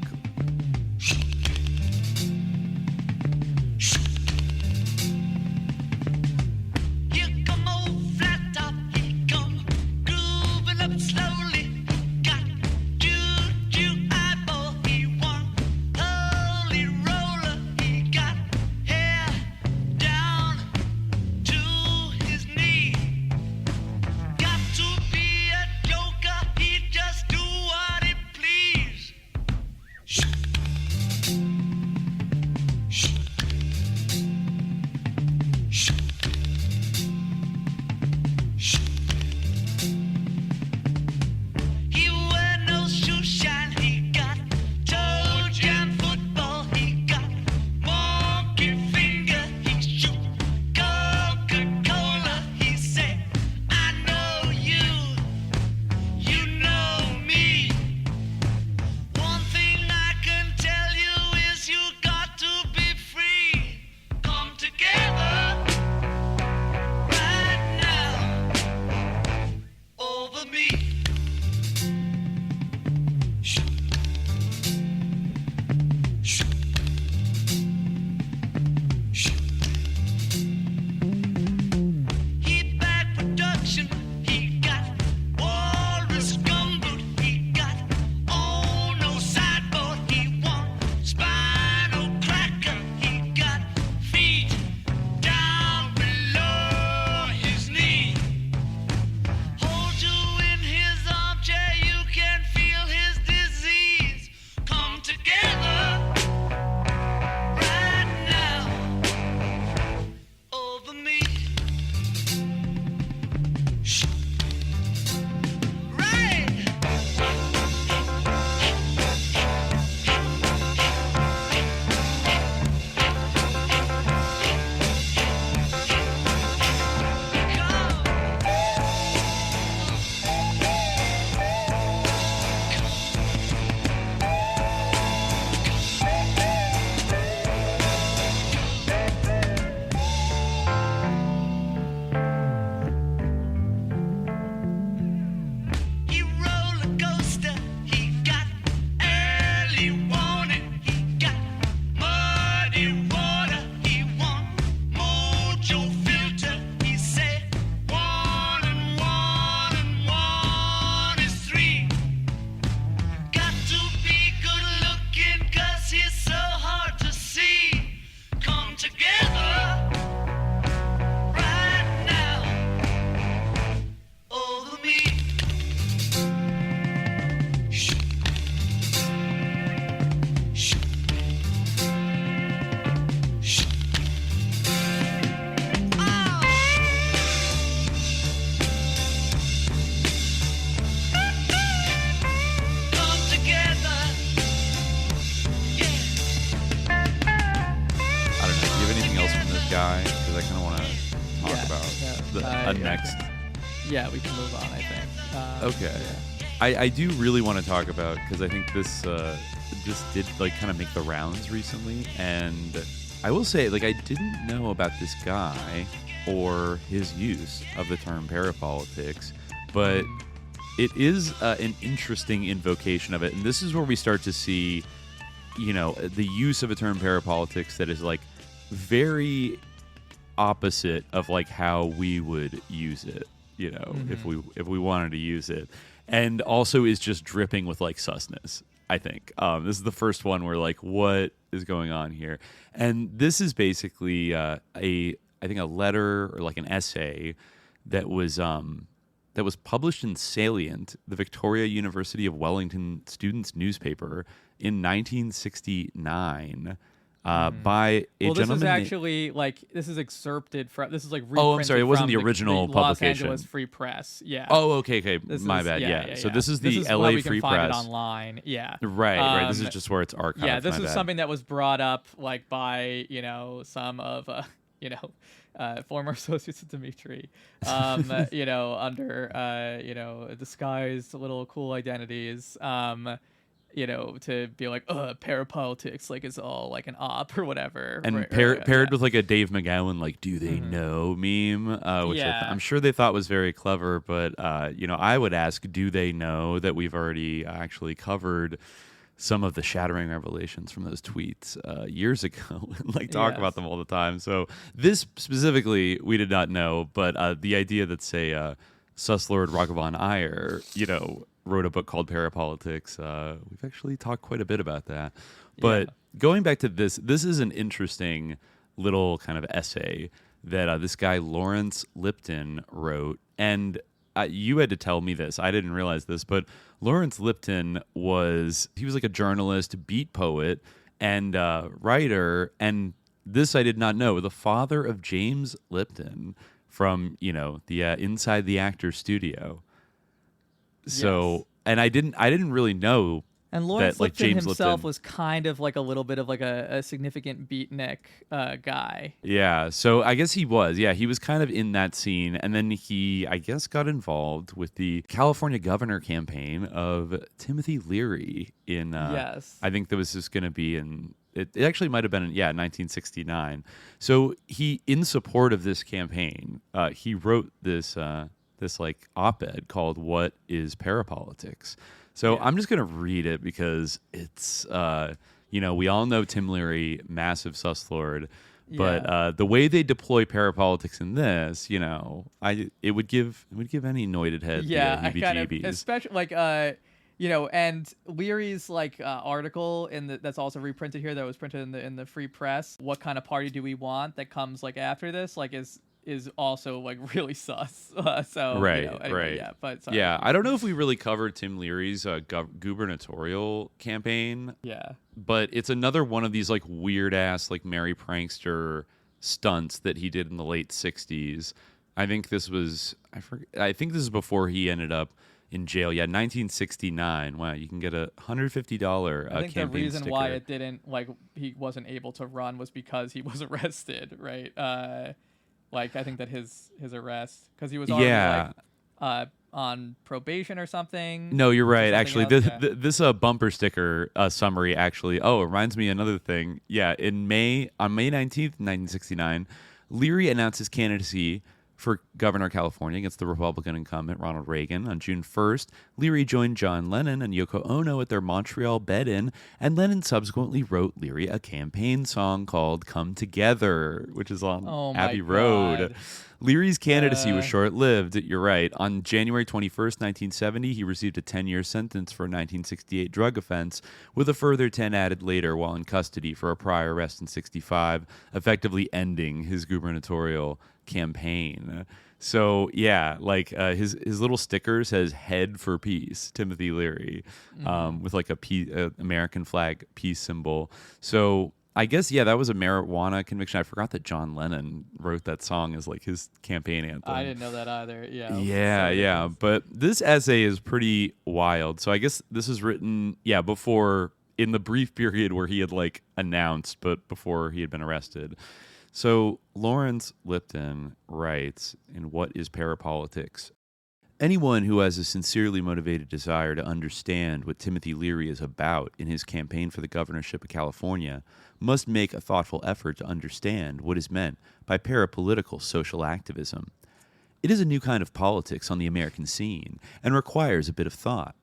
Speaker 9: a next.
Speaker 10: Yeah, we can move on, I think.
Speaker 9: Okay.
Speaker 10: Yeah.
Speaker 9: I do really want to talk about, because I think this did like kind of make the rounds recently, and I will say, like, I didn't know about this guy or his use of the term parapolitics, but it is an interesting invocation of it, and this is where we start to see, you know, the use of a term parapolitics that is like very opposite of like how we would use it, you know, if we wanted to use it, and also is just dripping with like susness. I think this is the first one where like, what is going on here? And this is basically I think a letter or like an essay that was published in Salient, the Victoria University of Wellington students' newspaper, in 1969. By a gentleman.
Speaker 10: This is actually this is excerpted from. This is like reprinted.
Speaker 9: Oh, I'm sorry. It wasn't
Speaker 10: from
Speaker 9: the original
Speaker 10: the
Speaker 9: publication.
Speaker 10: Los Angeles Free Press. Yeah.
Speaker 9: Oh, okay. My bad. Yeah. So this is the LA
Speaker 10: we
Speaker 9: Free
Speaker 10: can find
Speaker 9: Press.
Speaker 10: It online. Yeah.
Speaker 9: Right. This is just where it's archived.
Speaker 10: Yeah. This
Speaker 9: My
Speaker 10: is
Speaker 9: bad.
Speaker 10: something that was brought up like by some of former associates of Dimitri, under disguised little cool identities. To be like, parapolitics, like it's all like an op or whatever.
Speaker 9: And paired with like a Dave McGowan, like, do they know meme, which I'm sure they thought was very clever. But, I would ask, do they know that we've already actually covered some of the shattering revelations from those tweets years ago and like talk about them all the time. So this specifically, we did not know. But the idea that, say, Sus Lord Raghavan Iyer, wrote a book called Parapolitics. We've actually talked quite a bit about that. But going back to this is an interesting little kind of essay that this guy Lawrence Lipton wrote. And you had to tell me this. I didn't realize this, but Lawrence Lipton was like a journalist, beat poet, and writer. And this I did not know. The father of James Lipton from, the Inside the Actor Studio. So, and I didn't really know.
Speaker 10: And Lawrence
Speaker 9: that, like,
Speaker 10: Lipton
Speaker 9: James
Speaker 10: himself
Speaker 9: Lipton
Speaker 10: was kind of like a little bit of like a significant beatnik guy.
Speaker 9: Yeah, so I guess he was. Yeah, he was kind of in that scene. And then he, I guess, got involved with the California governor campaign of Timothy Leary in,
Speaker 10: yes.
Speaker 9: I think that was just going to be in, it actually might have been in, 1969. So he, in support of this campaign, he wrote this like op-ed called "What is Parapolitics?" So I'm just going to read it because it's, we all know Tim Leary, massive sus lord, but the way they deploy parapolitics in this, it would give any anointed head the heebie-jeebies.
Speaker 10: Especially like, and Leary's like article that's also reprinted here, that was printed in the Free Press. What kind of party do we want that comes like after this? Like is also like really sus. So
Speaker 9: right.
Speaker 10: Yeah, but sorry.
Speaker 9: Yeah, I don't know if we really covered Tim Leary's gubernatorial campaign.
Speaker 10: Yeah,
Speaker 9: but it's another one of these like weird ass like merry prankster stunts that he did in the late '60s. I think this was I think this is before he ended up in jail. Yeah, 1969. Wow, you can get a $150
Speaker 10: I think
Speaker 9: campaign
Speaker 10: the reason
Speaker 9: sticker.
Speaker 10: why it didn't he wasn't able to run was because he was arrested, right? I think that his arrest, because he was already on probation or something.
Speaker 9: No, you're right. Actually, this bumper sticker summary actually. Oh, it reminds me of another thing. Yeah, on May 19th, 1969, Leary announced his candidacy for governor of California against the Republican incumbent Ronald Reagan. On June 1st, Leary joined John Lennon and Yoko Ono at their Montreal bed-in, and Lennon subsequently wrote Leary a campaign song called Come Together, which is on Abbey Road. Leary's candidacy was short-lived, you're right. On January 21st, 1970, he received a 10-year sentence for a 1968 drug offense, with a further 10 added later while in custody for a prior arrest in 65, effectively ending his gubernatorial campaign. So his little sticker says "Head for Peace," Timothy Leary, with like a American flag peace symbol. So I guess that was a marijuana conviction. I forgot that John Lennon wrote that song as like his campaign anthem.
Speaker 10: I didn't know that either.
Speaker 9: Yeah. But this essay is pretty wild. So I guess this is written before, in the brief period where he had like announced, but before he had been arrested. So Lawrence Lipton writes in What is Parapolitics? Anyone who has a sincerely motivated desire to understand what Timothy Leary is about in his campaign for the governorship of California must make a thoughtful effort to understand what is meant by parapolitical social activism. It is a new kind of politics on the American scene and requires a bit of thought.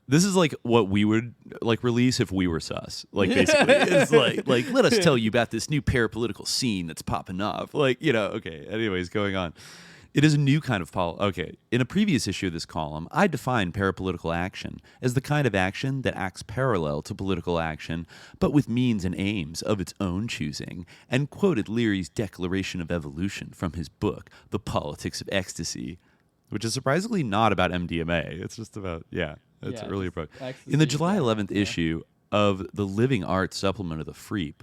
Speaker 9: This is like what we would like release if we were sus. Like basically, it's like let us tell you about this new parapolitical scene that's popping off. Like, you know, okay. Anyways, going on. It is a new kind of Okay, in a previous issue of this column, I defined parapolitical action as the kind of action that acts parallel to political action, but with means and aims of its own choosing, and quoted Leary's Declaration of Evolution from his book, The Politics of Ecstasy, which is surprisingly not about MDMA. It's just about, it's an earlier book. In the July 11th issue of the Living Arts supplement of the Freep,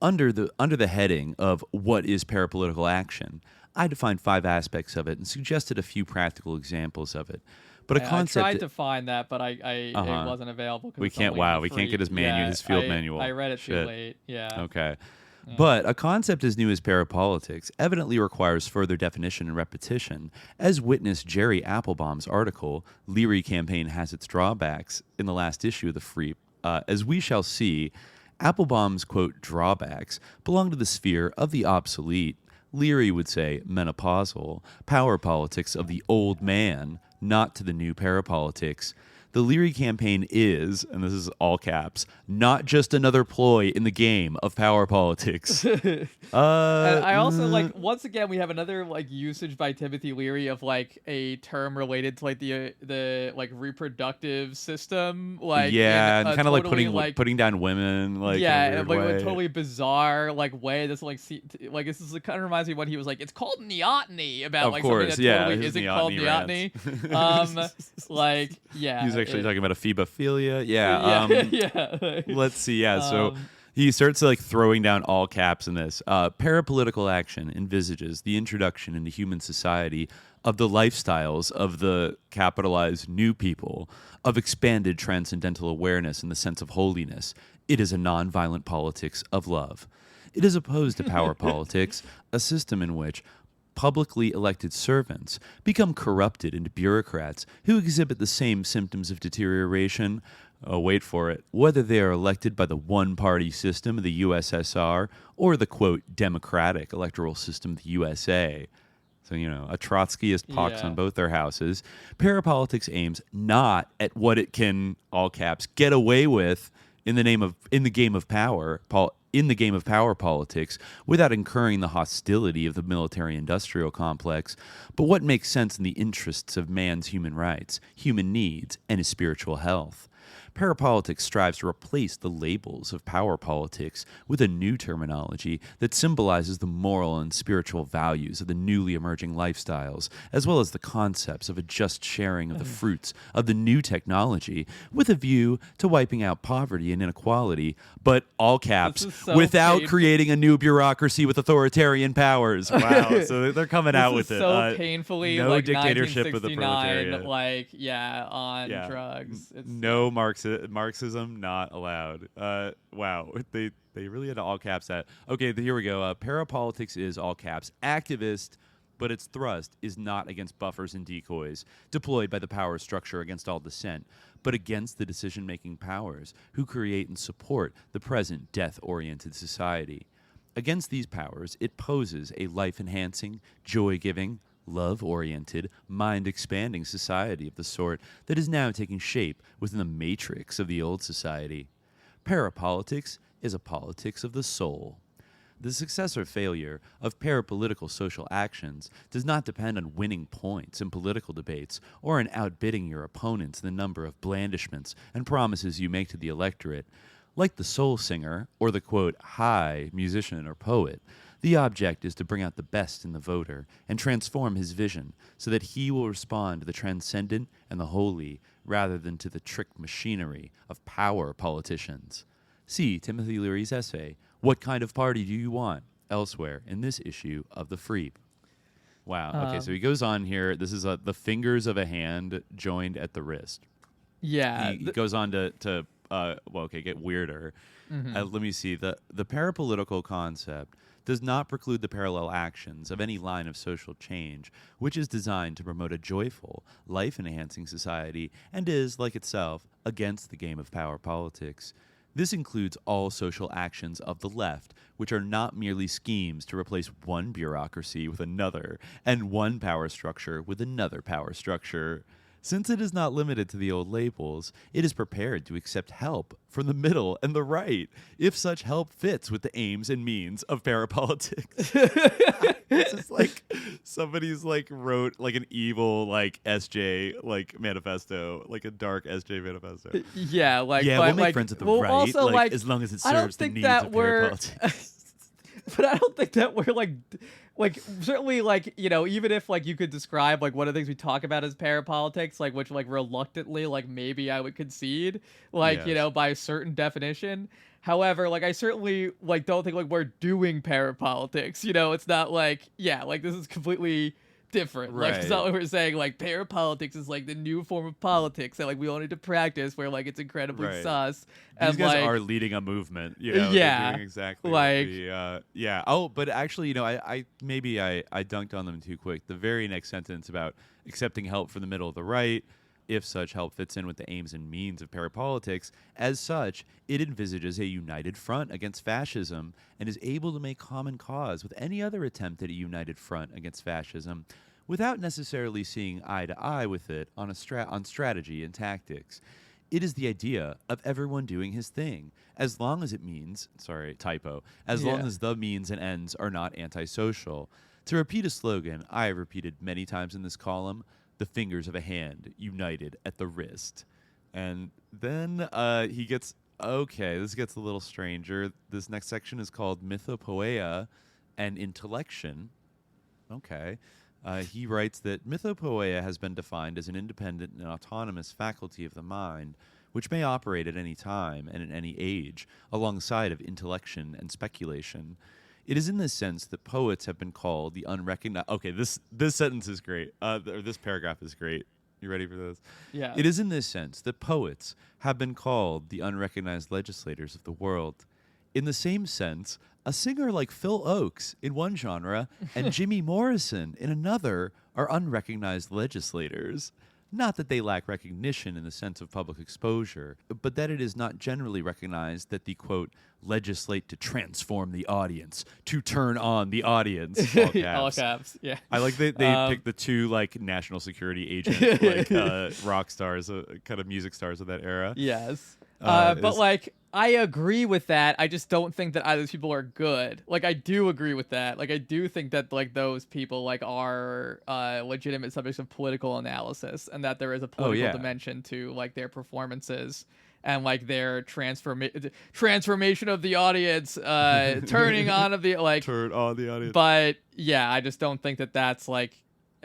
Speaker 9: under the heading of What is Parapolitical Action, I defined 5 aspects of it and suggested a few practical examples of it. But
Speaker 10: I tried to find that, but it wasn't available.
Speaker 9: We can't. Wow, we can't get his his field manual.
Speaker 10: I read it too late. Yeah.
Speaker 9: Okay. Yeah. But a concept as new as parapolitics evidently requires further definition and repetition, as witness Jerry Applebaum's article, Leary Campaign Has Its Drawbacks, in the last issue of the Freep. As we shall see, Applebaum's, quote, drawbacks belong to the sphere of the obsolete, Leary would say menopausal, power politics of the old man, not to the new parapolitics. The Leary campaign is, and this is all caps, not just another ploy in the game of power politics.
Speaker 10: And I also once again we have another usage by Timothy Leary of a term related to the reproductive system,
Speaker 9: and kind of putting down women, in a
Speaker 10: a totally bizarre way. This this is kind of reminds me of when he was it's called neoteny about
Speaker 9: something
Speaker 10: that totally isn't called neoteny.
Speaker 9: He's actually talking about ephebophilia. Let's see. So he starts throwing down all caps in this. Parapolitical action envisages the introduction into human society of the lifestyles of the capitalized new people, of expanded transcendental awareness in the sense of holiness. It is a nonviolent politics of love. It is opposed to power politics, a system in which publicly elected servants become corrupted into bureaucrats who exhibit the same symptoms of deterioration. Oh, wait for it. Whether they are elected by the one-party system of the USSR or the, quote, democratic electoral system of the USA. So, a Trotskyist pox on both their houses. Parapolitics aims not at what it can, all caps, get away with in the game of power politics without incurring the hostility of the military-industrial complex, but what makes sense in the interests of man's human rights, human needs, and his spiritual health. Parapolitics strives to replace the labels of power politics with a new terminology that symbolizes the moral and spiritual values of the newly emerging lifestyles, as well as the concepts of a just sharing of the fruits of the new technology, with a view to wiping out poverty and inequality, but all caps, without creating a new bureaucracy with authoritarian powers. Wow, so they're coming out with it.
Speaker 10: So painfully,
Speaker 9: no dictatorship of the proletariat.
Speaker 10: On drugs. It's
Speaker 9: no Marxism not allowed. Wow, they really had to all caps that. Okay, here we go. Parapolitics is all caps activist, but its thrust is not against buffers and decoys deployed by the power structure against all dissent, but against the decision-making powers who create and support the present death-oriented society. Against these powers, it poses a life-enhancing, joy-giving, love-oriented, mind-expanding society of the sort that is now taking shape within the matrix of the old society. Parapolitics is a politics of the soul. The success or failure of parapolitical social actions does not depend on winning points in political debates or on outbidding your opponents in the number of blandishments and promises you make to the electorate. Like the soul singer or the, quote, high musician or poet, the object is to bring out the best in the voter and transform his vision so that he will respond to the transcendent and the holy rather than to the trick machinery of power politicians. See Timothy Leary's essay, What Kind of Party Do You Want? Elsewhere in this issue of the Freep. Wow. Okay, so he goes on here. This is the fingers of a hand joined at the wrist.
Speaker 10: Yeah.
Speaker 9: He goes on to get weirder. Let me see. The parapolitical concept does not preclude the parallel actions of any line of social change, which is designed to promote a joyful, life-enhancing society and is, like itself, against the game of power politics. This includes all social actions of the left, which are not merely schemes to replace one bureaucracy with another and one power structure with another power structure. Since it is not limited to the old labels, it is prepared to accept help from the middle and the right, if such help fits with the aims and means of parapolitics. It's just like somebody's like wrote like an evil like SJ like manifesto, like a dark SJ manifesto.
Speaker 10: Yeah, like
Speaker 9: we'll make friends with the right,
Speaker 10: also,
Speaker 9: like as long as it serves the needs of parapolitics.
Speaker 10: But I don't think that we're like certainly like, you know, even if like you could describe like one of the things we talk about as parapolitics, like which like reluctantly like maybe I would concede like, you know, by a certain definition. However, like I certainly like don't think like we're doing parapolitics, you know. It's not like like this is completely different. Like it's not like we're saying like parapolitics is like the new form of politics that like we all need to practice where like it's incredibly sus.
Speaker 9: These guys are leading a movement, you know. They're doing exactly
Speaker 10: like
Speaker 9: Oh, but actually, you know, I dunked on them too quick. The very next sentence about accepting help from the middle of the right, if such help fits in with the aims and means of parapolitics, as such, it envisages a united front against fascism and is able to make common cause with any other attempt at a united front against fascism without necessarily seeing eye to eye with it on strategy and tactics. It is the idea of everyone doing his thing, as long as it means, as long as the means and ends are not antisocial. To repeat a slogan I have repeated many times in this column, the fingers of a hand united at the wrist. And then he gets, this gets a little stranger. This next section is called Mythopoeia and Intellection. Okay. He writes that mythopoeia has been defined as an independent and autonomous faculty of the mind, which may operate at any time and in any age, alongside of intellection and speculation. It is in this sense that poets have been called the unrecognized... Okay, this sentence is great. Or this paragraph is great. You ready for this?
Speaker 10: Yeah.
Speaker 9: It is in this sense that poets have been called the unrecognized legislators of the world. In the same sense, a singer like Phil Oakes in one genre and Jimmy Morrison in another are unrecognized legislators. Not that they lack recognition in the sense of public exposure, but that it is not generally recognized that the, quote, legislate to transform the audience, to turn on the audience, all caps.
Speaker 10: All caps, yeah.
Speaker 9: I like they picked the two, like, national security agents, like, rock stars, kind of music stars of that era.
Speaker 10: Yes. But, like, I agree with that. I just don't think that either of those people are good. Like, I do agree with that. Like, I do think that, like, those people, like, are legitimate subjects of political analysis and that there is a political dimension to, like, their performances and, like, their transformation of the audience, turning on of the, like...
Speaker 9: Turn on the audience.
Speaker 10: But, yeah, I just don't think that that's, like...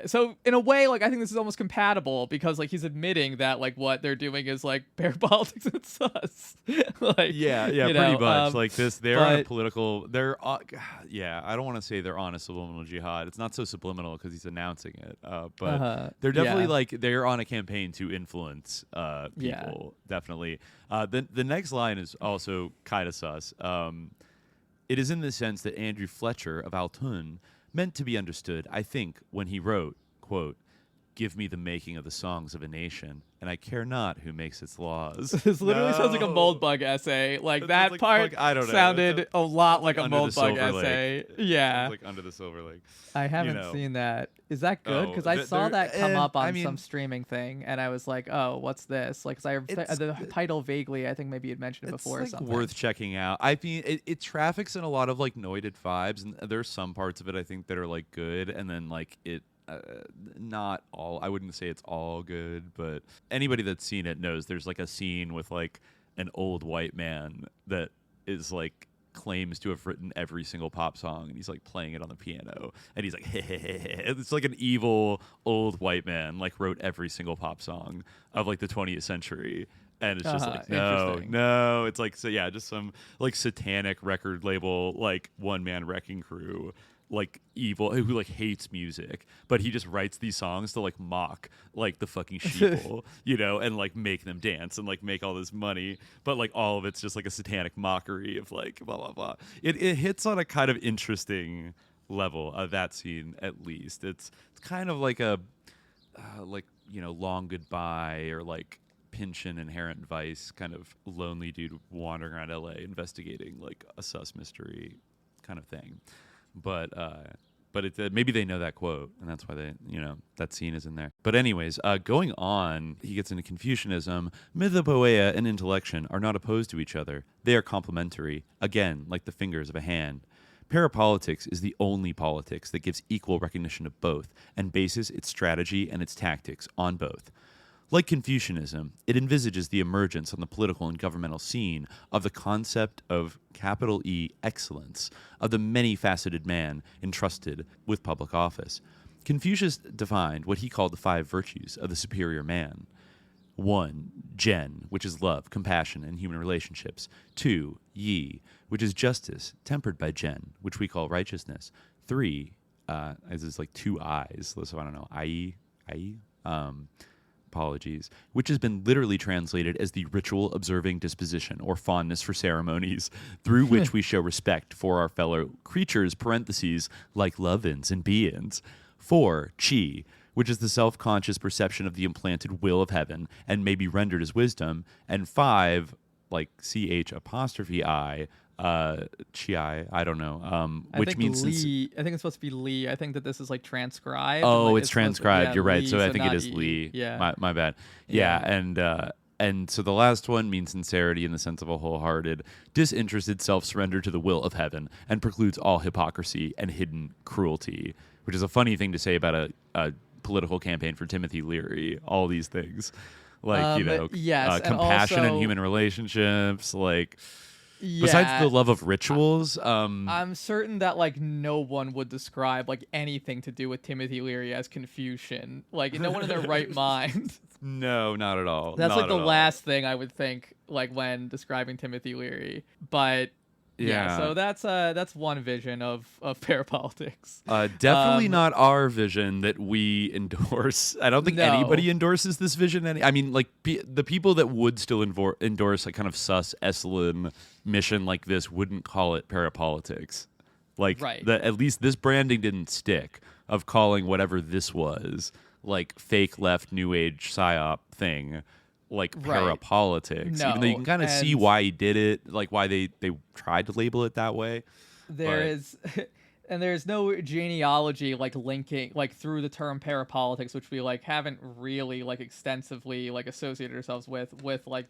Speaker 10: So in a way, like I think this is almost compatible because like he's admitting that like what they're doing is like parapolitics and sus. Like
Speaker 9: pretty much like this. They're on a political. I don't want to say they're on a subliminal jihad. It's not so subliminal because he's announcing it. But they're definitely like they're on a campaign to influence people. Definitely. The next line is also kind of sus. It is in the sense that Andrew Fletcher of Autun meant to be understood, I think, when he wrote, quote, "Give me the making of the songs of a nation, and I care not who makes its laws."
Speaker 10: This literally sounds like a Moldbug essay. Like that like, part sounded a lot like a Moldbug essay. Yeah.
Speaker 9: Like Under the Silver Lake.
Speaker 10: I haven't seen that. Is that good? Because I saw that come up on some streaming thing, and I was like, "Oh, what's this?" Like, because the title vaguely, I think maybe you'd mentioned it before.
Speaker 9: It's
Speaker 10: or something.
Speaker 9: Worth checking out. I mean, it traffics in a lot of like noited vibes, and there's some parts of it I think that are like good, and then like it. Not all. I wouldn't say it's all good, but anybody that's seen it knows there's like a scene with like an old white man that is like claims to have written every single pop song, and he's like playing it on the piano, and he's like, it's like an evil old white man like wrote every single pop song of like the 20th century. And it's just like, no. It's like, just some like satanic record label, like one man wrecking crew like evil, who like hates music, but he just writes these songs to like mock like the fucking sheeple, and like make them dance and like make all this money, but like all of it's just like a satanic mockery of like blah blah blah. It hits on a kind of interesting level of that scene. At least it's kind of like a Long Goodbye or like Pynchon Inherent Vice, kind of lonely dude wandering around LA investigating like a sus mystery kind of thing. But maybe they know that quote, and that's why they, that scene is in there. But anyways, going on, he gets into Confucianism. Mythopoeia and intellection are not opposed to each other. They are complementary, again, like the fingers of a hand. Parapolitics is the only politics that gives equal recognition of both and bases its strategy and its tactics on both. Like Confucianism, it envisages the emergence on the political and governmental scene of the concept of capital E excellence, of the many-faceted man entrusted with public office. Confucius defined what he called the 5 virtues of the superior man. 1, Gen, which is love, compassion, and human relationships. 2, Yi, which is justice, tempered by Gen, which we call righteousness. 3, as is like 2 I's, so I don't know, Apologies, which has been literally translated as the ritual observing disposition or fondness for ceremonies through which we show respect for our fellow creatures, parentheses, like lovins and beings. 4, Chi, which is the self-conscious perception of the implanted will of heaven and may be rendered as wisdom. And 5, like CH'I, Chi, I don't know, which means
Speaker 10: Li. I think it's supposed to be Li. I think that this is like transcribed.
Speaker 9: Oh,
Speaker 10: like,
Speaker 9: it's transcribed. You're right.
Speaker 10: Li,
Speaker 9: So I think it is
Speaker 10: E.
Speaker 9: Li.
Speaker 10: Yeah.
Speaker 9: My bad. Yeah. And so the last one means sincerity in the sense of a wholehearted, disinterested self-surrender to the will of heaven and precludes all hypocrisy and hidden cruelty, which is a funny thing to say about a political campaign for Timothy Leary. All these things, like
Speaker 10: yes,
Speaker 9: compassion and human relationships, like. Yeah. Besides the love of rituals,
Speaker 10: I'm certain that like no one would describe like anything to do with Timothy Leary as Confucian. Like no one in their right mind.
Speaker 9: No, not at all.
Speaker 10: That's
Speaker 9: not
Speaker 10: like the last thing I would think like when describing Timothy Leary. But yeah, so that's one vision of parapolitics.
Speaker 9: Definitely not our vision that we endorse. I don't think anybody endorses this vision. I mean, like the people that would still endorse a kind of sus Esalen mission like this wouldn't call it parapolitics. Like at least this branding didn't stick of calling whatever this was like fake left new age psyop thing. Like parapolitics, even though you can kind of see why he did it, like why they tried to label it that way.
Speaker 10: There's no genealogy like linking like through the term parapolitics, which we like haven't really like extensively like associated ourselves with like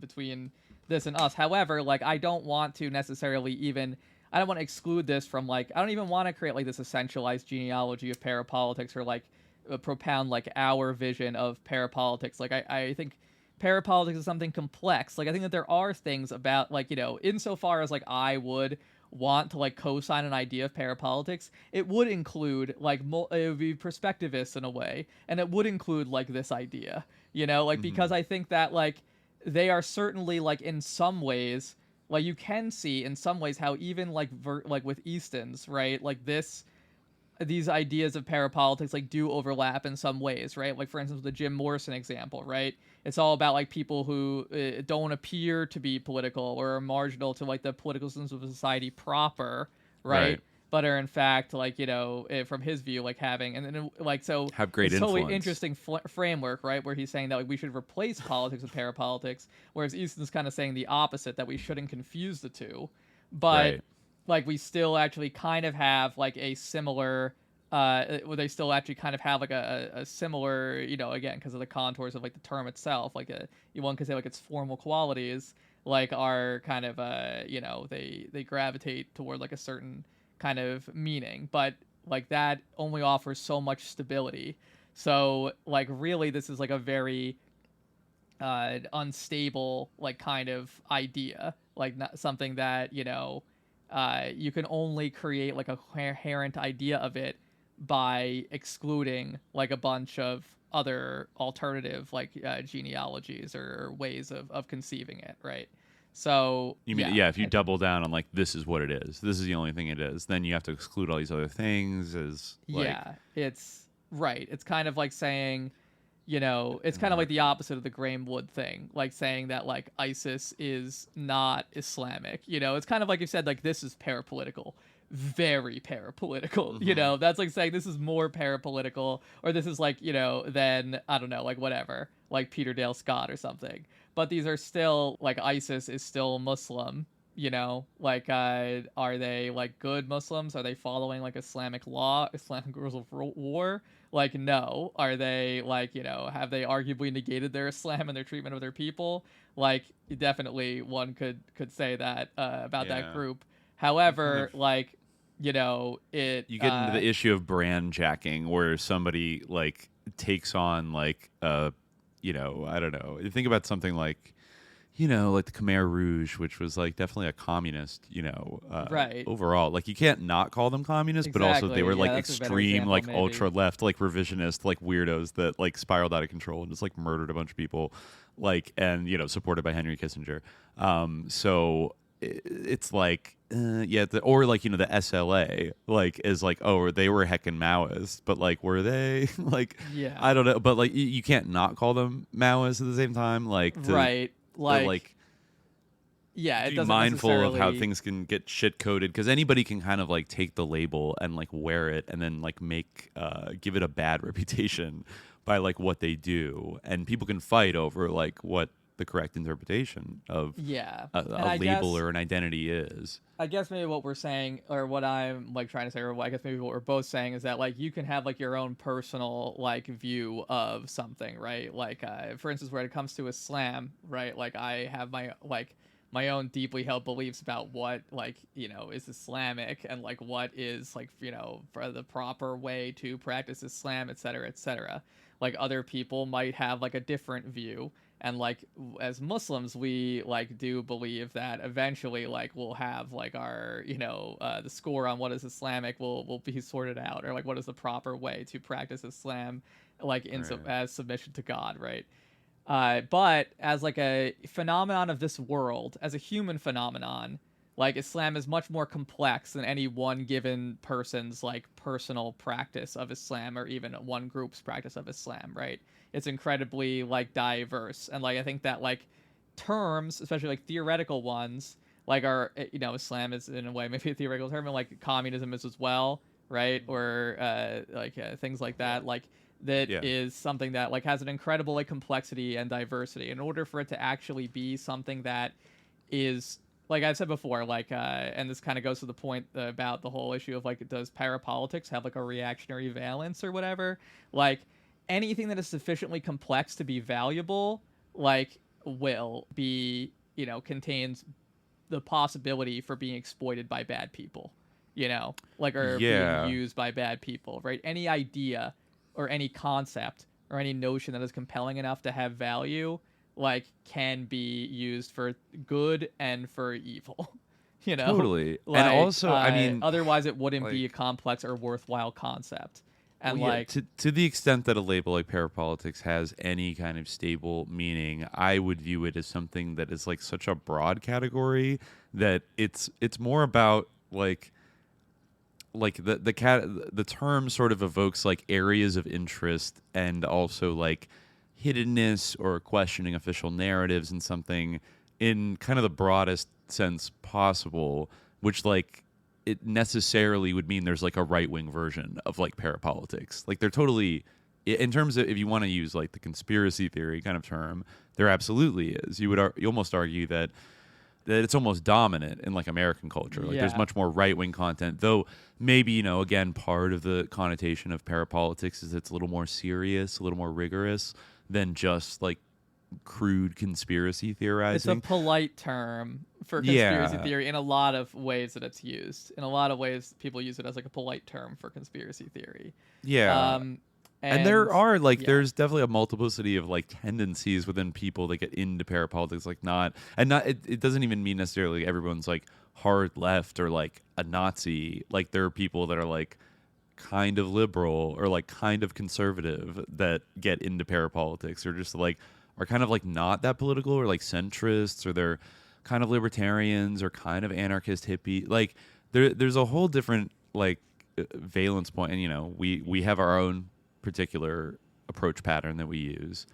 Speaker 10: between this and us. However, like I don't want to necessarily I don't want to exclude this from like I don't even want to create like this essentialized genealogy of parapolitics or like propound like our vision of parapolitics. Like I think parapolitics is something complex. Like I think that there are things about like insofar as like I would want to like co-sign an idea of parapolitics, it would include like it would be perspectivist in a way, and it would include like this idea, because I think that like they are certainly like in some ways like you can see in some ways how even like like with Easton's right like these ideas of parapolitics like do overlap in some ways, right? Like for instance, the Jim Morrison example, right? It's all about like people who don't appear to be political or are marginal to like the political systems of society proper, right? But are in fact like from his view like having and then like so
Speaker 9: have great
Speaker 10: it's
Speaker 9: influence.
Speaker 10: Totally interesting framework, right? Where he's saying that like we should replace politics with parapolitics, whereas Easton's kind of saying the opposite, that we shouldn't confuse the two, but. Like we still actually kind of have like a similar they still actually kind of have like a similar again because of the contours of like the term itself, like one could say like its formal qualities like are kind of they gravitate toward like a certain kind of meaning, but like that only offers so much stability. So like really this is like a very unstable like kind of idea, like not something that you can only create like a coherent idea of it by excluding like a bunch of other alternative like genealogies or ways of conceiving it, right? So
Speaker 9: you mean if you double down on like this is what it is, this is the only thing it is, then you have to exclude all these other things as like,
Speaker 10: it's right. It's kind of like saying, it's kind of like the opposite of the Graham Wood thing, like saying that like ISIS is not Islamic. It's kind of like you said, like this is parapolitical, very parapolitical. That's like saying this is more parapolitical, or this is like than I don't know, like whatever, like Peter Dale Scott or something. But these are still like ISIS is still Muslim. Like are they like good Muslims? Are they following like Islamic law, Islamic rules of war? Like no. Are they like have they arguably negated their Islam and their treatment of their people? Like definitely one could say that about that group. However, like you get into the issue of brand jacking, where somebody like takes on like I don't know. You think about something like like the Khmer Rouge, which was like definitely a communist, right.
Speaker 9: Overall. Like you can't not call them communists, but also they were like extreme, like ultra left, like revisionist, like weirdos that like spiraled out of control and just like murdered a bunch of people, like, and supported by Henry Kissinger. So it's like or like the SLA like is like, oh, they were heckin' Maoists, but like were they like I don't know, but like you can't not call them Maoists at the same time, like
Speaker 10: right. Like it
Speaker 9: be mindful of how things can get shit coded, because anybody can kind of like take the label and like wear it and then like give it a bad reputation by like what they do, and people can fight over like what the correct interpretation of a label or an identity is.
Speaker 10: I guess maybe what we're saying, or what I'm like trying to say, or I guess maybe what we're both saying, is that like you can have like your own personal like view of something, right? Like for instance, when it comes to Islam, right? Like I have my own deeply held beliefs about what like is Islamic, and like what is like for the proper way to practice Islam, etc., etc. Like other people might have like a different view. And like as Muslims, we like do believe that eventually like we'll have like our the score on what is Islamic will be sorted out, or like what is the proper way to practice Islam, like as submission to God, right? But as like a phenomenon of this world, as a human phenomenon, like Islam is much more complex than any one given person's like personal practice of Islam, or even one group's practice of Islam, right? It's incredibly like diverse, and like I think that like terms, especially like theoretical ones, like are Islam is in a way maybe a theoretical term, and like communism is as well, right? Or things like that, like that is something that like has an incredible like complexity and diversity. In order for it to actually be something that is, like I've said before, like and this kind of goes to the point about the whole issue of like, does parapolitics have like a reactionary valence or whatever? Like anything that is sufficiently complex to be valuable, like will be, contains the possibility for being exploited by bad people, like, or being used by bad people, right? Any idea or any concept or any notion that is compelling enough to have value, like, can be used for good and for evil,
Speaker 9: Totally.
Speaker 10: Like,
Speaker 9: and also, I mean,
Speaker 10: otherwise it wouldn't be a complex or worthwhile concept. And
Speaker 9: to the extent that a label like parapolitics has any kind of stable meaning, I would view it as something that is like such a broad category that it's more about like the term sort of evokes like areas of interest and also like hiddenness or questioning official narratives and something in kind of the broadest sense possible, which like it necessarily would mean there's like a right-wing version of like parapolitics. Like they're totally, in terms of, if you want to use like the conspiracy theory kind of term, there absolutely is. You almost argue that it's almost dominant in like American culture. Like there's much more right-wing content, though maybe, again, part of the connotation of parapolitics is it's a little more serious, a little more rigorous than just like crude conspiracy theorizing.
Speaker 10: It's a polite term for conspiracy theory in a lot of ways that it's used. In a lot of ways, people use it as like a polite term for conspiracy theory.
Speaker 9: Yeah. And there are like there's definitely a multiplicity of like tendencies within people that get into parapolitics, like it doesn't even mean necessarily everyone's like hard left or like a Nazi. Like there are people that are like kind of liberal or like kind of conservative that get into parapolitics, or just like are kind of like not that political, or like centrists, or they're kind of libertarians or kind of anarchist hippie. Like there's a whole different like valence point, and we have our own particular approach pattern that we use,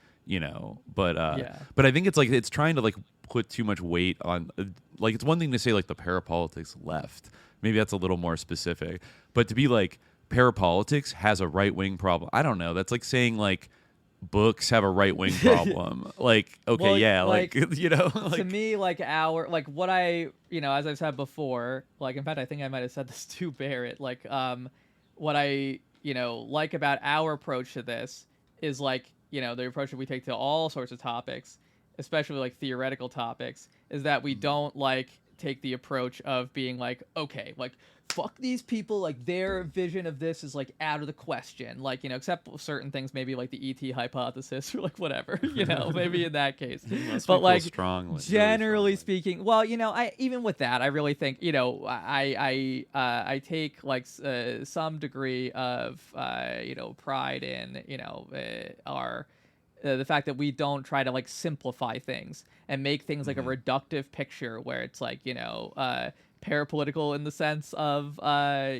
Speaker 9: but I think it's like it's trying to like put too much weight on like, it's one thing to say like the parapolitics left, maybe that's a little more specific, but to be like parapolitics has a right-wing problem, I don't know, that's like saying like books have a right-wing problem. Like, okay, well, yeah, like
Speaker 10: to me, like what I, as I've said before, like in fact I think I might have said this to Barrett, like what I like about our approach to this is like, the approach that we take to all sorts of topics, especially like theoretical topics, is that we don't like take the approach of being like, okay, like fuck these people, like their vision of this is like out of the question, like, except certain things, maybe like the ET hypothesis or like whatever, maybe in that case. But like generally really speaking, well, I even with that, I really think, I take like some degree of pride in our the fact that we don't try to like simplify things and make things like a reductive picture where it's like, parapolitical in the sense of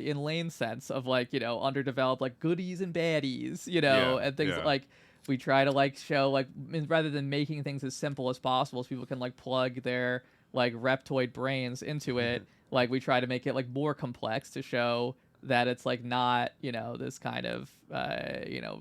Speaker 10: in Lane's sense of like, underdeveloped like goodies and baddies, and things like we try to like show like, rather than making things as simple as possible so people can like plug their like reptoid brains into it, like we try to make it like more complex to show that it's like not, this kind of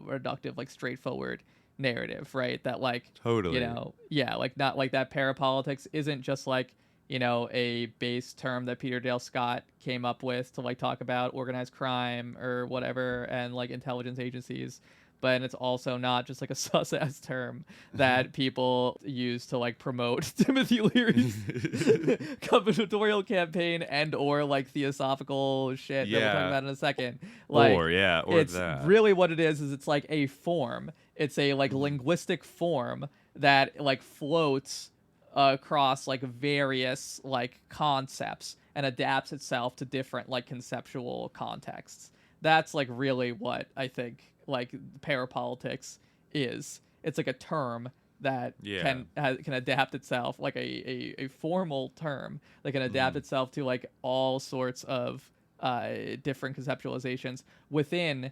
Speaker 10: reductive, like straightforward narrative, right? That like totally, like not like that parapolitics isn't just like, a base term that Peter Dale Scott came up with to like talk about organized crime or whatever and like intelligence agencies, but it's also not just like a sus-ass term that people use to like promote Timothy Leary's gubernatorial campaign and or like theosophical shit that we'll talk about in a second. Like,
Speaker 9: or
Speaker 10: it's
Speaker 9: that.
Speaker 10: Really what it is it's like a form. It's a like linguistic form that like floats across like various like concepts and adapts itself to different like conceptual contexts. That's like really what I think like parapolitics is. It's like a term that can adapt itself, like a formal term that can adapt itself to like all sorts of different conceptualizations within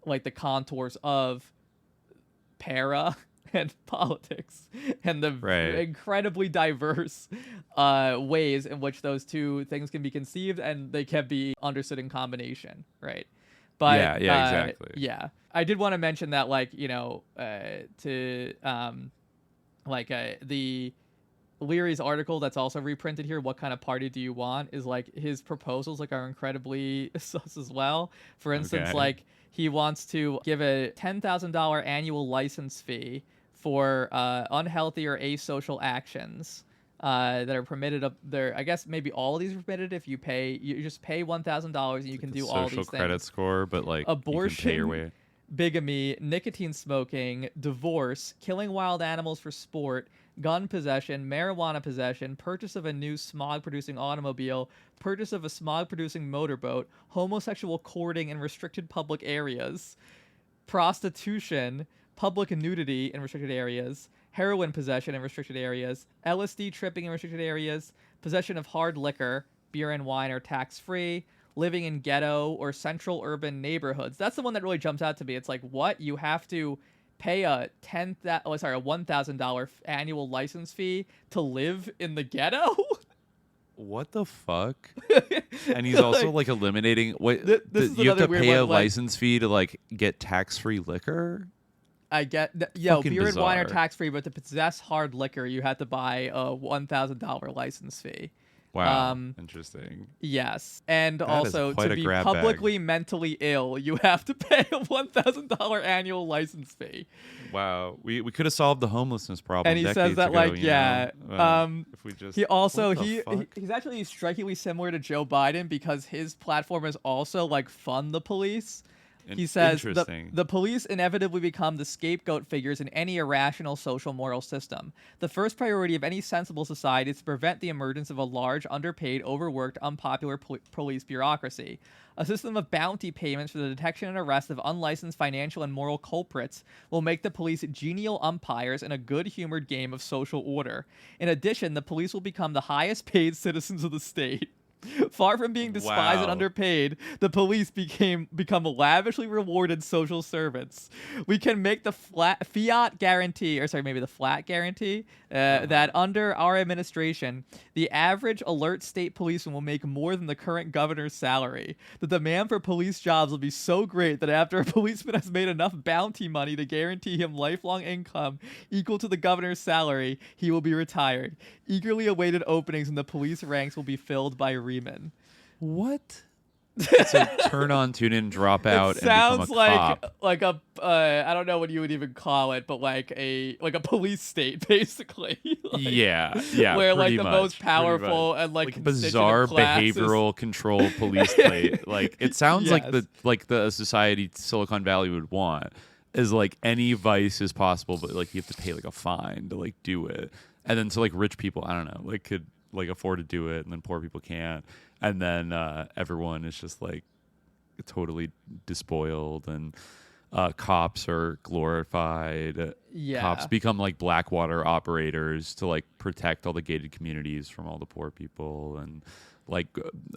Speaker 10: like the contours of para and politics and the incredibly diverse ways in which those two things can be conceived and they can be understood in combination, right? But
Speaker 9: exactly.
Speaker 10: I did want to mention that, like, the Leary's article that's also reprinted here, What Kind of Party Do You Want, is like his proposals like are incredibly sus as well. For instance, like he wants to give a $10,000 annual license fee for unhealthy or asocial actions that are permitted up there. I guess maybe all of these are permitted if you just pay $1,000 and you can do all these things.
Speaker 9: Social credit score, but like
Speaker 10: abortion,
Speaker 9: you can pay your way.
Speaker 10: Bigamy, nicotine smoking, divorce, killing wild animals for sport, gun possession, marijuana possession, purchase of a new smog-producing automobile, purchase of a smog-producing motorboat, homosexual courting in restricted public areas, prostitution, public nudity in restricted areas, heroin possession in restricted areas, LSD tripping in restricted areas, possession of hard liquor, beer and wine are tax-free, living in ghetto or central urban neighborhoods. That's the one that really jumps out to me. It's like, what? You have to pay a $1,000 annual license fee to live in the ghetto?
Speaker 9: What the fuck? And he's also like eliminating what you have to pay a license fee to like get tax-free liquor?
Speaker 10: I get beer and wine are tax-free, but to possess hard liquor, you have to buy a $1,000 license fee.
Speaker 9: Wow, interesting.
Speaker 10: Yes, and that also to be publicly mentally ill, you have to pay a $1,000 annual license fee.
Speaker 9: Wow, we could have solved the homelessness problem.
Speaker 10: And he says that
Speaker 9: ago,
Speaker 10: if we just he's actually strikingly similar to Joe Biden because his platform is also like fund the police. He says
Speaker 9: Interesting.
Speaker 10: the police inevitably become the scapegoat figures in any irrational social moral system. The first priority of any sensible society is to prevent the emergence of a large, underpaid, overworked, unpopular police bureaucracy. A system of bounty payments for the detection and arrest of unlicensed financial and moral culprits will make the police genial umpires in a good-humored game of social order. In addition, the police will become the highest paid citizens of the state. Far from being despised and underpaid, the police become lavishly rewarded social servants. We can make the flat guarantee that under our administration, the average alert state policeman will make more than the current governor's salary. The demand for police jobs will be so great that after a policeman has made enough bounty money to guarantee him lifelong income equal to the governor's salary, he will be retired. Eagerly awaited openings in the police ranks will be filled by Riemann.
Speaker 9: What? So turn on, tune in, drop out,
Speaker 10: it
Speaker 9: and become
Speaker 10: sounds
Speaker 9: a
Speaker 10: like
Speaker 9: cop.
Speaker 10: like a I don't know what you would even call it, but like a police state basically.
Speaker 9: Yeah,
Speaker 10: where like the
Speaker 9: much,
Speaker 10: most powerful and like
Speaker 9: bizarre behavioral control police state. Like it sounds
Speaker 10: Yes.
Speaker 9: like the society Silicon Valley would want is like any vice is possible, but like you have to pay like a fine to like do it. And then so like rich people, I don't know, like could like afford to do it, and then poor people can't. And then everyone is just like totally despoiled, and cops are glorified.
Speaker 10: Yeah.
Speaker 9: Cops become like Blackwater operators to like protect all the gated communities from all the poor people, and like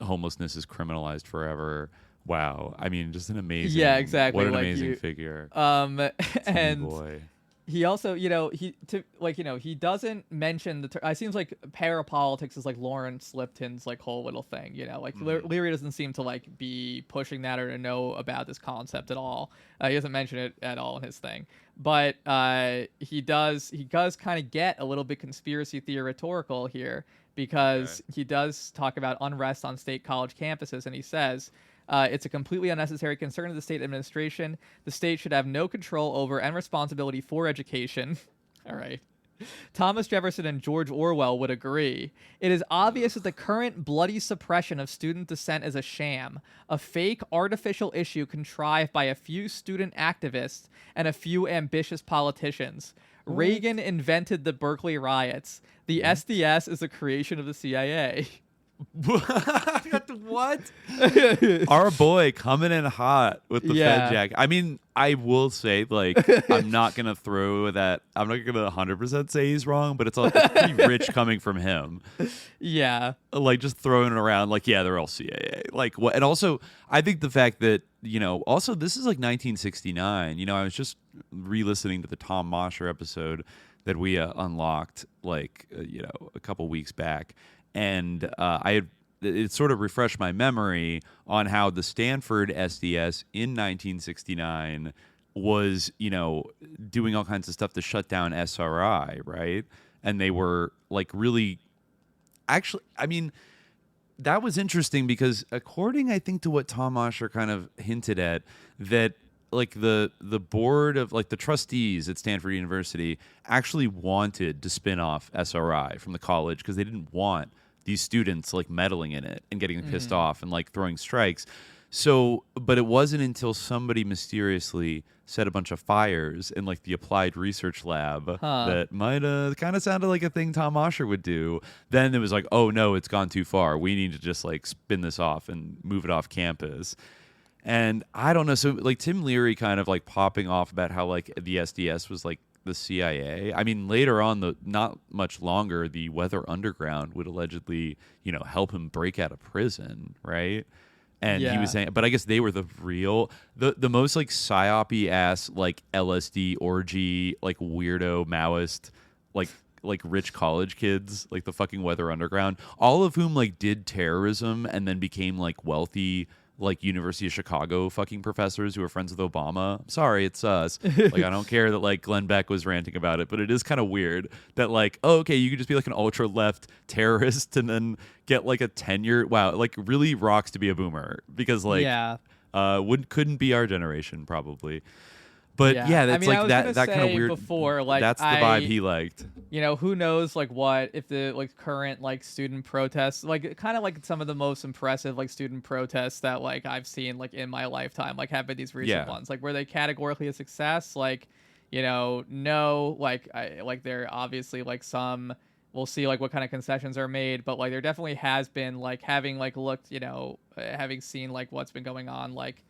Speaker 9: homelessness is criminalized forever. Wow. I mean, just an amazing.
Speaker 10: Yeah, exactly.
Speaker 9: What an
Speaker 10: like
Speaker 9: amazing figure.
Speaker 10: And
Speaker 9: boy.
Speaker 10: he also, he doesn't mention it seems like parapolitics is like Lawrence Lipton's like whole little thing, like Leary doesn't seem to like be pushing that or to know about this concept at all. He doesn't mention it at all in his thing, but he does kind of get a little bit conspiracy theoretical here, because he does talk about unrest on state college campuses, and he says, it's a completely unnecessary concern of the state administration. The state should have no control over and responsibility for education. All right. Thomas Jefferson and George Orwell would agree. It is obvious that the current bloody suppression of student dissent is a sham, a fake, artificial issue contrived by a few student activists and a few ambitious politicians. Reagan invented the Berkeley riots. The SDS is a creation of the CIA.
Speaker 9: What? Our boy coming in hot with the Fed jack. I mean, I will say, like, I'm not gonna 100% say he's wrong, but it's like pretty rich coming from him.
Speaker 10: Yeah,
Speaker 9: like just throwing it around, like, yeah, they're all CIA. Like what? And also, I think the fact that also this is like 1969. I was just re-listening to the Tom Mosher episode that we unlocked, like, a couple weeks back. And it sort of refreshed my memory on how the Stanford SDS in 1969 was, doing all kinds of stuff to shut down SRI, right? And they were like really, actually, I mean, that was interesting because according, I think, to what Tom Mosher kind of hinted at, that like the board of like the trustees at Stanford University actually wanted to spin off SRI from the college because they didn't want these students like meddling in it and getting pissed off and like throwing strikes. So, but it wasn't until somebody mysteriously set a bunch of fires in like the applied research lab that might kind of sounded like a thing Tom Mosher would do. Then it was like, oh no, it's gone too far. We need to just like spin this off and move it off campus. And I don't know. So like Tim Leary kind of like popping off about how like the SDS was like the CIA. I mean, later on, not much longer, the Weather Underground would allegedly, help him break out of prison, right? And he was saying, but I guess they were the most like psyop-y ass like LSD orgy, like weirdo Maoist, like rich college kids, like the fucking Weather Underground, all of whom like did terrorism and then became like wealthy, like University of Chicago fucking professors who are friends with Obama. Sorry, it's us. Like, I don't care that like Glenn Beck was ranting about it, but it is kind of weird that like, oh, okay, you could just be like an ultra left terrorist and then get like a tenure. Wow, like really rocks to be a boomer, because like couldn't be our generation probably. But
Speaker 10: Yeah.
Speaker 9: that's
Speaker 10: I mean, I
Speaker 9: like
Speaker 10: was
Speaker 9: that
Speaker 10: gonna
Speaker 9: that kind of
Speaker 10: say
Speaker 9: weird.
Speaker 10: before, like,
Speaker 9: that's the vibe he liked.
Speaker 10: Who knows, like, what if the like current like student protests, like, kind of like some of the most impressive like student protests that like I've seen like in my lifetime, like have been these recent ones, like were they categorically a success? Like, no, like there obviously like some. We'll see like what kind of concessions are made, but like there definitely has been like having like looked, having seen like what's been going on like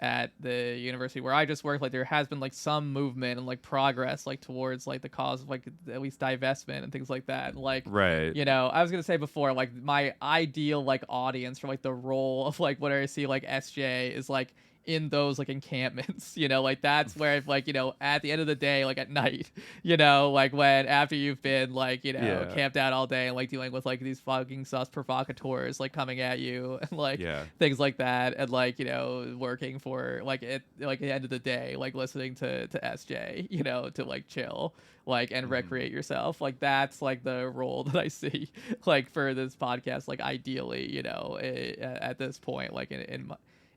Speaker 10: at the university where I just worked, like there has been like some movement and like progress like towards like the cause of like at least divestment and things like that. Like,
Speaker 9: right.
Speaker 10: I was gonna say before, like my ideal like audience for like the role of like what I see like SJ is like in those like encampments, like that's where like at the end of the day, like at night, like when after you've been like camped out all day and like dealing with like these fucking sus provocateurs like coming at you and like things like that, and like working for like at the end of the day like listening to SJ to like chill like and recreate yourself, like that's like the role that I see like for this podcast, like ideally at this point like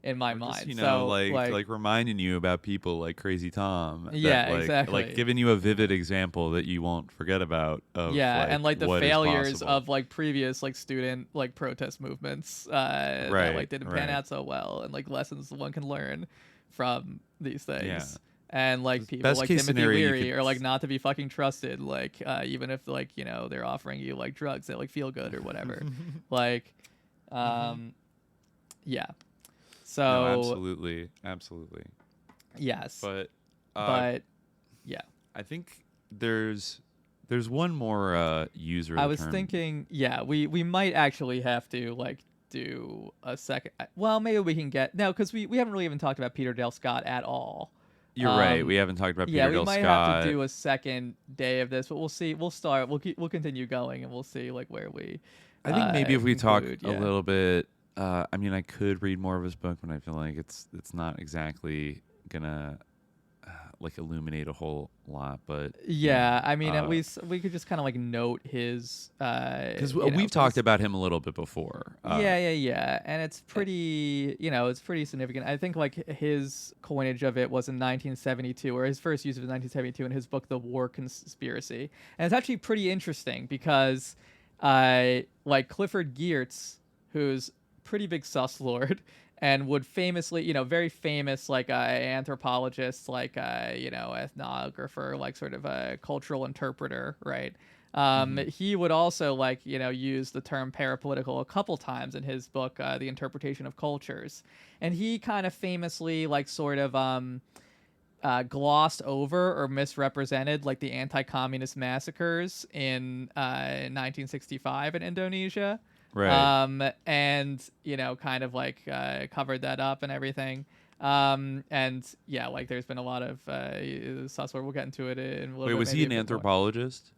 Speaker 10: in my mind,
Speaker 9: just,
Speaker 10: so
Speaker 9: like reminding you about people like Crazy Tom.
Speaker 10: Exactly.
Speaker 9: Like giving you a vivid example that you won't forget about.
Speaker 10: And like the failures of like previous like student like protest movements that like didn't pan out so well, and like lessons one can learn from these things. Yeah. And like people like Dimitri Leary are like not to be fucking trusted. Like even if like they're offering you like drugs that like feel good or whatever. like, yeah. So
Speaker 9: no, absolutely.
Speaker 10: Yes.
Speaker 9: But
Speaker 10: yeah.
Speaker 9: I think there's one more user.
Speaker 10: I was thinking, we might actually have to like do a second. Well, maybe we can get because we haven't really even talked about Peter Dale Scott at all.
Speaker 9: You're right. We haven't talked about Peter Dale Scott.
Speaker 10: Yeah, we might have to do a second day of this, but we'll see. We'll start. We'll continue going, and we'll see like where we.
Speaker 9: I think maybe if we talk a little bit. I mean, I could read more of his book, but I feel like it's not exactly gonna like illuminate a whole lot. But
Speaker 10: I mean, at least we could just kind of like note his
Speaker 9: because we've talked about him a little bit before.
Speaker 10: And it's pretty, it's pretty significant. I think like his coinage of it was in 1972, or his first use of it in 1972 in his book The War Conspiracy, and it's actually pretty interesting because like Clifford Geertz, who's pretty big sus lord and would famously very famous like anthropologist, like ethnographer, like sort of a cultural interpreter, right? He would also like use the term parapolitical a couple times in his book The Interpretation of Cultures, and he kind of famously like sort of glossed over or misrepresented like the anti-communist massacres in 1965 in Indonesia.
Speaker 9: Right.
Speaker 10: And kind of like covered that up and everything. And like there's been a lot of sus. We'll get into it in a little bit.
Speaker 9: Wait, was he an anthropologist?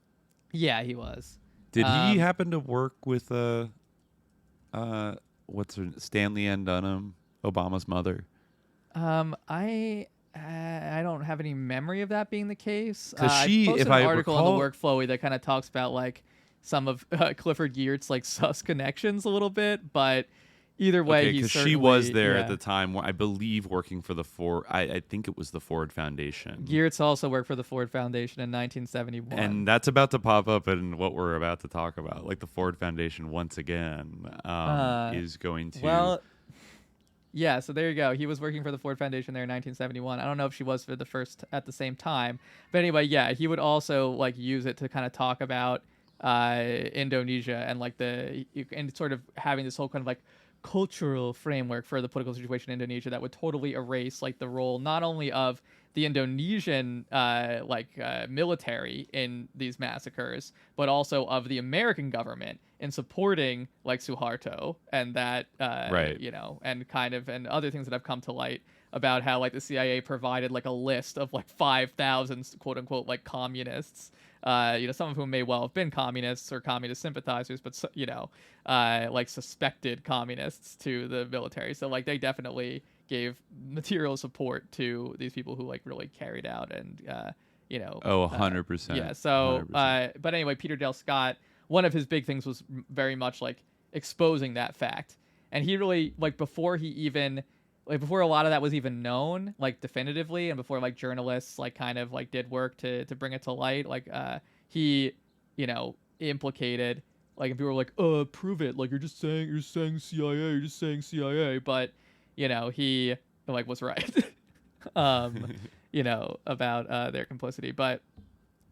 Speaker 10: Yeah, he was.
Speaker 9: Did he happen to work with what's her Stanley Ann Dunham, Obama's mother?
Speaker 10: I don't have any memory of that being the case.
Speaker 9: Because
Speaker 10: I posted an article on the Workflowy that kind of talks about like some of Clifford Geertz like sus connections a little bit, but either way,
Speaker 9: because she was there at the time, I believe, working for the Ford. I think it was the Ford Foundation.
Speaker 10: Geertz also worked for the Ford Foundation in 1971,
Speaker 9: and that's about to pop up in what we're about to talk about. Like the Ford Foundation once again is going to.
Speaker 10: Well, yeah. So there you go. He was working for the Ford Foundation there in 1971. I don't know if she was for the first at the same time, but anyway, yeah, he would also like use it to kind of talk about Indonesia and like and sort of having this whole kind of like cultural framework for the political situation in Indonesia that would totally erase like the role not only of the Indonesian military in these massacres, but also of the American government in supporting like Suharto and that and kind of and other things that have come to light about how like the CIA provided like a list of like 5,000 quote unquote like communists, some of whom may well have been communists or communist sympathizers, but like suspected communists to the military. So like they definitely gave material support to these people who like really carried out and
Speaker 9: 100%.
Speaker 10: Yeah. So
Speaker 9: 100%.
Speaker 10: But anyway, Peter Dale Scott, one of his big things was very much like exposing that fact, and he really like before he even like before a lot of that was even known, like definitively, and before like journalists like kind of like did work to bring it to light, like he, you know, implicated, like if people were like, prove it, like you're saying CIA, but you know, he like was right, you know, about their complicity. But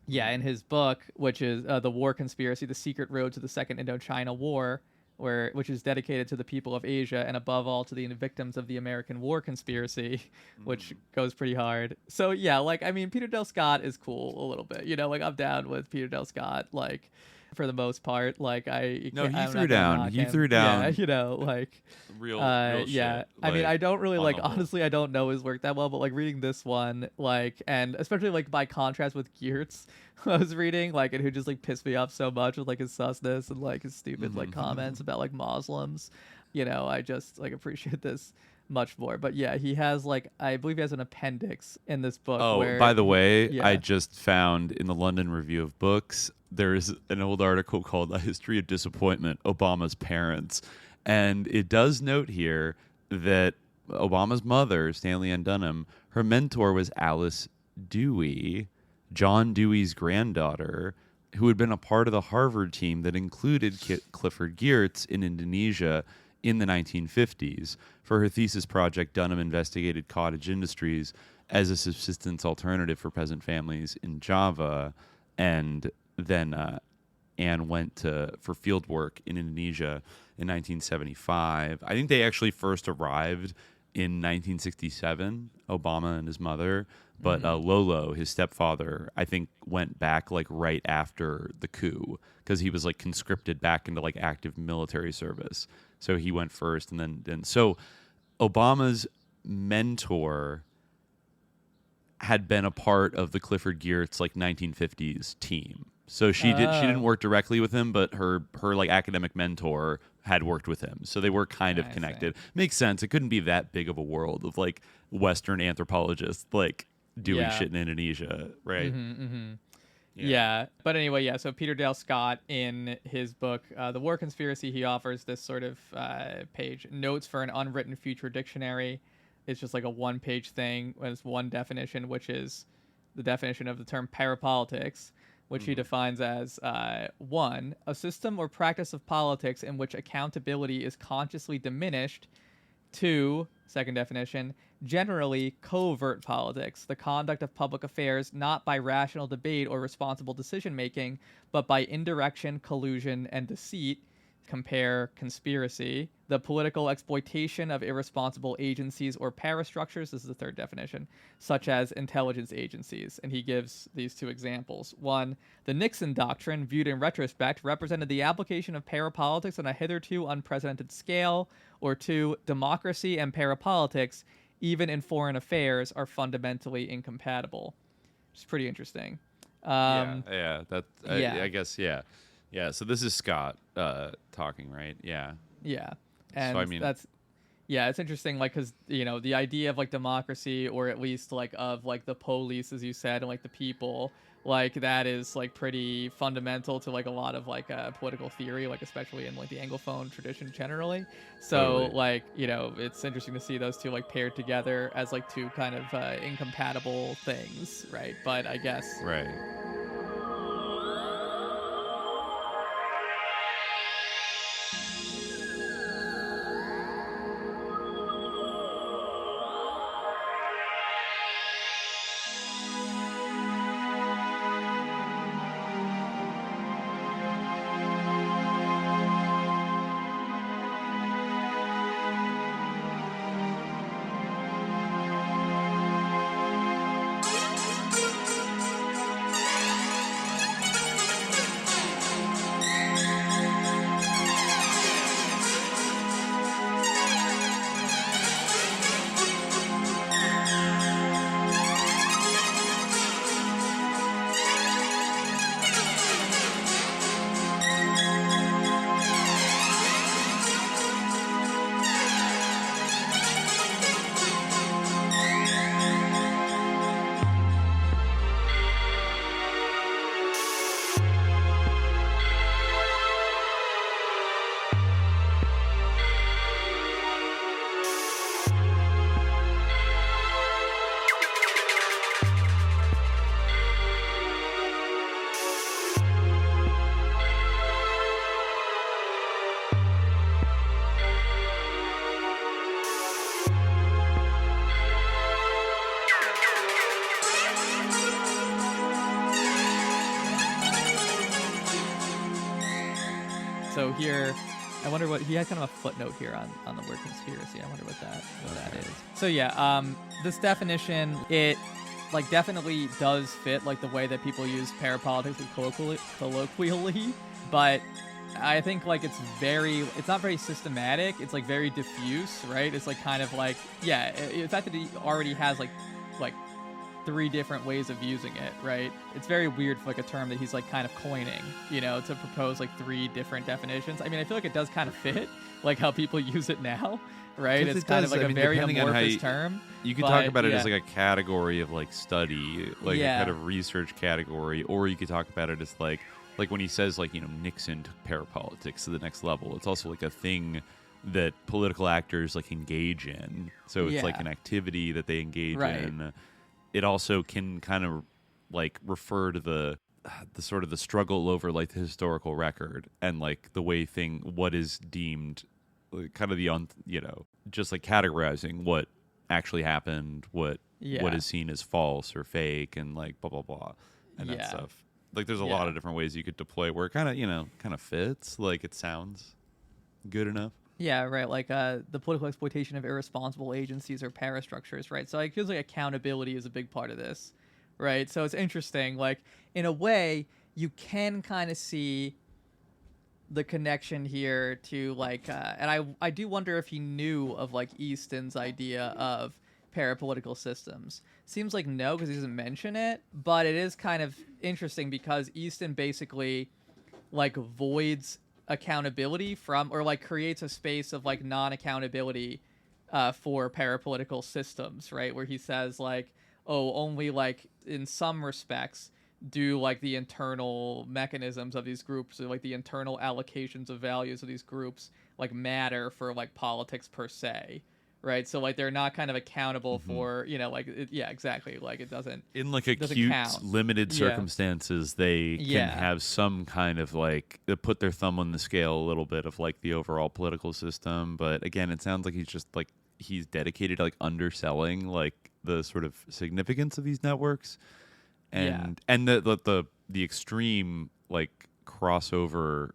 Speaker 10: yeah, in his book, which is The War Conspiracy: The Secret Road to the Second Indochina War, which is dedicated to the people of Asia and above all to the victims of the American War Conspiracy, which goes pretty hard. So yeah, like I mean, Peter Dale Scott is cool a little bit, you know, like I'm down with Peter Dale Scott, like for the most part. Like he threw down, yeah, you know, like
Speaker 9: real
Speaker 10: yeah.
Speaker 9: shit,
Speaker 10: I mean, I don't really like
Speaker 9: honorable.
Speaker 10: honestly, I don't know his work that well, but like reading this one, like, and especially like by contrast with Geertz, I was reading, like, and who just like pissed me off so much with like his susness and like his stupid like comments about like Muslims, you know, I just like appreciate this much more. But yeah, he has like, I believe he has an appendix in this book.
Speaker 9: Oh,
Speaker 10: where,
Speaker 9: by the way,
Speaker 10: yeah.
Speaker 9: I just found in the London Review of Books, there's an old article called A History of Disappointment, Obama's Parents. And it does note here that Obama's mother, Stanley Ann Dunham, her mentor was Alice Dewey, John Dewey's granddaughter, who had been a part of the Harvard team that included Clifford Geertz in Indonesia in the 1950s. For her thesis project, Dunham investigated cottage industries as a subsistence alternative for peasant families in Java, and then Anne went for field work in Indonesia in 1975. I think they actually first arrived in 1967, Obama and his mother, but Lolo, his stepfather, I think went back like right after the coup because he was like conscripted back into like active military service. So he went first, and then so Obama's mentor had been a part of the Clifford Geertz like 1950s team. So she didn't work directly with him, but her like academic mentor had worked with him. So they were kind of connected. Makes sense. It couldn't be that big of a world of like Western anthropologists like doing shit in Indonesia, right?
Speaker 10: Yeah. But anyway, yeah, so Peter Dale Scott, in his book, The War Conspiracy, he offers this sort of page, Notes for an Unwritten Future Dictionary. It's just like a one-page thing. It's one definition, which is the definition of the term parapolitics, which he defines as 1, a system or practice of politics in which accountability is consciously diminished. 2, second definition, generally covert politics, the conduct of public affairs not by rational debate or responsible decision-making, but by indirection, collusion, and deceit. Compare conspiracy, the political exploitation of irresponsible agencies or parastructures, this is the third definition, such as intelligence agencies. And he gives these two examples. 1, the Nixon Doctrine, viewed in retrospect, represented the application of parapolitics on a hitherto unprecedented scale. Or 2, democracy and parapolitics, even in foreign affairs, are fundamentally incompatible. Which is pretty interesting.
Speaker 9: I guess, yeah. Yeah, so this is Scott talking, right? Yeah.
Speaker 10: Yeah. And
Speaker 9: so, I mean,
Speaker 10: it's interesting, like, because, you know, the idea of, like, democracy, or at least, like, of, like, the police, as you said, and, like, the people, like, that is, like, pretty fundamental to, like, a lot of, like, political theory, like, especially in, like, the Anglophone tradition generally. So,
Speaker 9: Totally.
Speaker 10: like, you know, it's interesting to see those two, like, paired together as, like, two kind of incompatible things, right? But I guess...
Speaker 9: Right.
Speaker 10: So here, I wonder what he had kind of a footnote here on the word conspiracy. I wonder what that is. So yeah, this definition, it like definitely does fit like the way that people use parapolitics colloquially, but I think like it's not very systematic. It's like very diffuse, right? It's like kind of like, yeah, the fact that he already has like 3 different ways of using it, right? It's very weird for like a term that he's like kind of coining, you know, to propose like 3 different definitions. I mean, I feel like it does kind of fit like how people use it now, right? It's kind of like a very amorphous term.
Speaker 9: You could talk about it as like a category of like study, like a kind of research category, or you could talk about it as like when he says like, you know, Nixon took parapolitics to the next level. It's also like a thing that political actors like engage in. So it's like an activity that they engage in. It also can kind of like refer to the sort of the struggle over like the historical record and like the way what is deemed kind of you know, just like categorizing what actually happened, what is seen as false or fake, and like blah blah blah and that stuff. Like there's a lot of different ways you could deploy it where it kind of, you know, kind of fits, like it sounds good enough.
Speaker 10: Yeah, right. Like the political exploitation of irresponsible agencies or parastructures, right? So it feels like accountability is a big part of this, right? So it's interesting. Like in a way, you can kind of see the connection here to like, and I do wonder if he knew of like Easton's idea of parapolitical systems. Seems like no, because he doesn't mention it, but it is kind of interesting because Easton basically like voids accountability from, or like creates a space of like non-accountability for parapolitical systems, right? Where he says like, oh, only like in some respects do like the internal mechanisms of these groups, or like the internal allocations of values of these groups like matter for like politics per se, right? So like they're not kind of accountable for, you know, like exactly, like it doesn't,
Speaker 9: in like acute limited circumstances they can have some kind of like put their thumb on the scale a little bit of like the overall political system. But again, it sounds like he's just like he's dedicated to like underselling like the sort of significance of these networks and the extreme like crossover,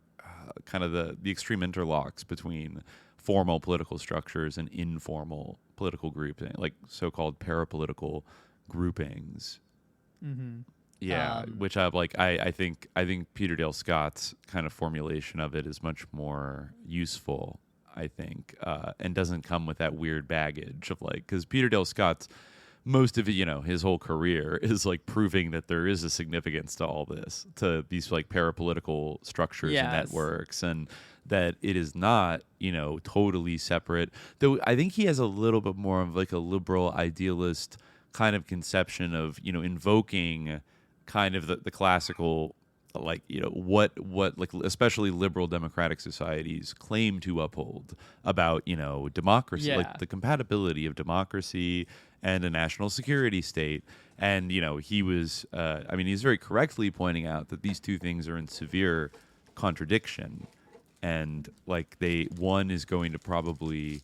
Speaker 9: kind of the extreme interlocks between formal political structures and informal political grouping, like so-called parapolitical groupings. Which I think Peter Dale Scott's kind of formulation of it is much more useful, I think, and doesn't come with that weird baggage of like, because Peter Dale Scott's most of it, you know, his whole career is like proving that there is a significance to all this, to these like parapolitical structures and networks, and that it is not, you know, totally separate. Though I think he has a little bit more of like a liberal idealist kind of conception of, you know, invoking kind of the classical, like, you know, what like especially liberal democratic societies claim to uphold about, you know, democracy, like the compatibility of democracy and a national security state. And, you know, he was, I mean, he's very correctly pointing out that these two things are in severe contradiction. And like one is going to probably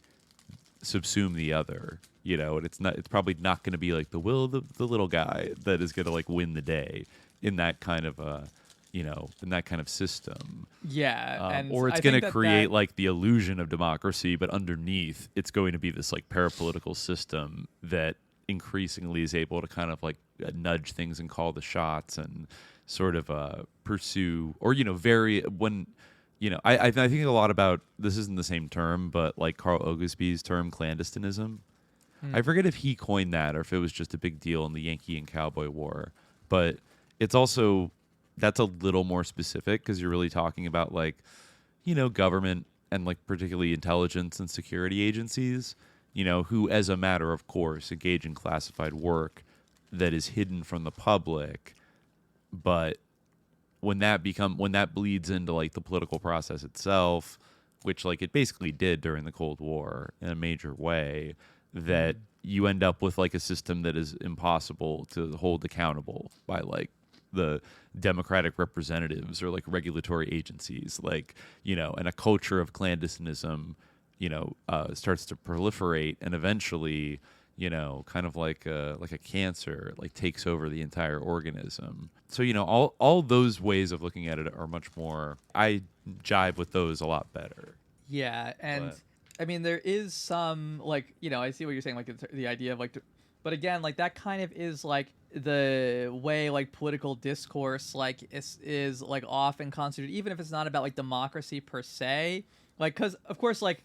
Speaker 9: subsume the other, you know, and it's probably not going to be like the will of the little guy that is going to like win the day in that kind of you know, in that kind of system.
Speaker 10: And
Speaker 9: or it's going to create like the illusion of democracy, but underneath it's going to be this like parapolitical system that increasingly is able to kind of like nudge things and call the shots and sort of pursue, or, you know, you know, I think a lot about, this isn't the same term, but like Carl Oglesby's term clandestinism. I forget if he coined that or if it was just a big deal in the Yankee and Cowboy War, but it's also, that's a little more specific because you're really talking about like, you know, government and like particularly intelligence and security agencies, you know, who as a matter of course engage in classified work that is hidden from the public. But when that bleeds into like the political process itself, which like it basically did during the Cold War in a major way, that you end up with like a system that is impossible to hold accountable by like the democratic representatives or like regulatory agencies, like, you know, and a culture of clandestinism, you know, starts to proliferate and eventually, you know, kind of like a cancer, like takes over the entire organism. So, you know, all those ways of looking at it are much more, I jive with those a lot better.
Speaker 10: Yeah, and I mean there is some like I see what you're saying, like the idea of like, but again like that kind of is like the way like political discourse like is like often constituted, even if it's not about like democracy per se, like because of course like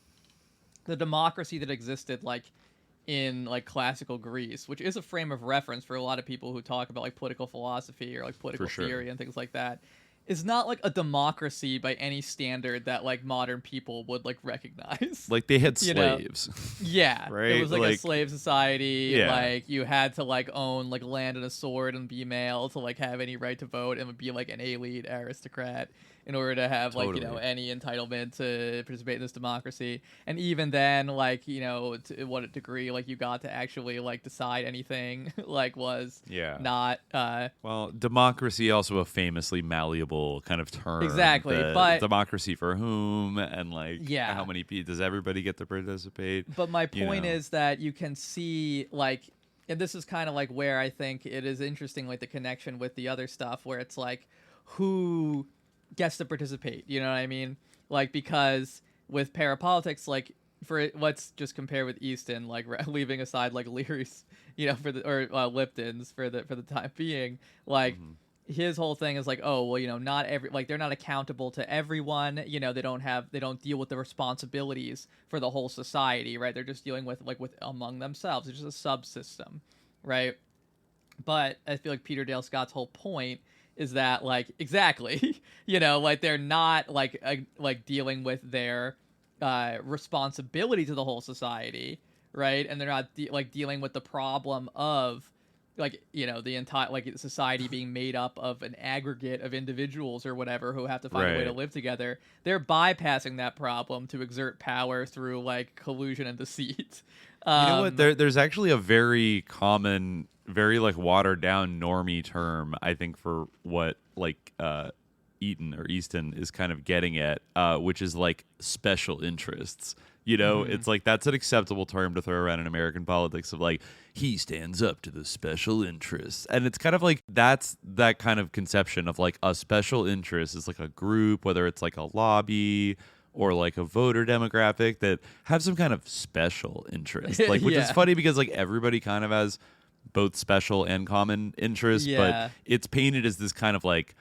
Speaker 10: the democracy that existed like in like classical Greece, which is a frame of reference for a lot of people who talk about like political philosophy or like political theory and things like that, is not like a democracy by any standard that like modern people would like recognize.
Speaker 9: Like they had slaves.
Speaker 10: Yeah.
Speaker 9: Right?
Speaker 10: It was like a slave society.
Speaker 9: Yeah.
Speaker 10: Like you had to like own like land and a sword and be male to like have any right to vote and would be like an elite aristocrat in order to have like any entitlement to participate in this democracy. And even then like to what degree like you got to actually like decide anything like was not
Speaker 9: well, democracy also a famously malleable kind of term.
Speaker 10: Exactly, but
Speaker 9: democracy for whom, and like how many people does everybody get to participate?
Speaker 10: But my point is that you can see like, and this is kind of like where I think it is interesting, like the connection with the other stuff where it's like who gets to participate, you know what I mean? Like because with parapolitics, like let's just compare with Easton, like leaving aside like Leary's, for the or Lipton's for the time being, like his whole thing is like, oh well, not they're not accountable to everyone, they don't deal with the responsibilities for the whole society, right? They're just dealing with among themselves. It's just a subsystem, right? But I feel like Peter Dale Scott's whole point is that like exactly like they're not like dealing with their responsibility to the whole society, right? And they're not dealing with the problem of the entire society being made up of an aggregate of individuals or whatever who have to find a way to live together. They're bypassing that problem to exert power through like collusion and deceit.
Speaker 9: You know what? There's actually a very common, very like watered down normie term, I think, for what like Easton is kind of getting at, which is like special interests. It's like that's an acceptable term to throw around in American politics of like he stands up to the special interests, and it's kind of like that's that kind of conception of like a special interest is like a group, whether it's like a lobby or like a voter demographic that have some kind of special interest, like which is funny because like everybody kind of has both special and common interests, but it's painted as this kind of like,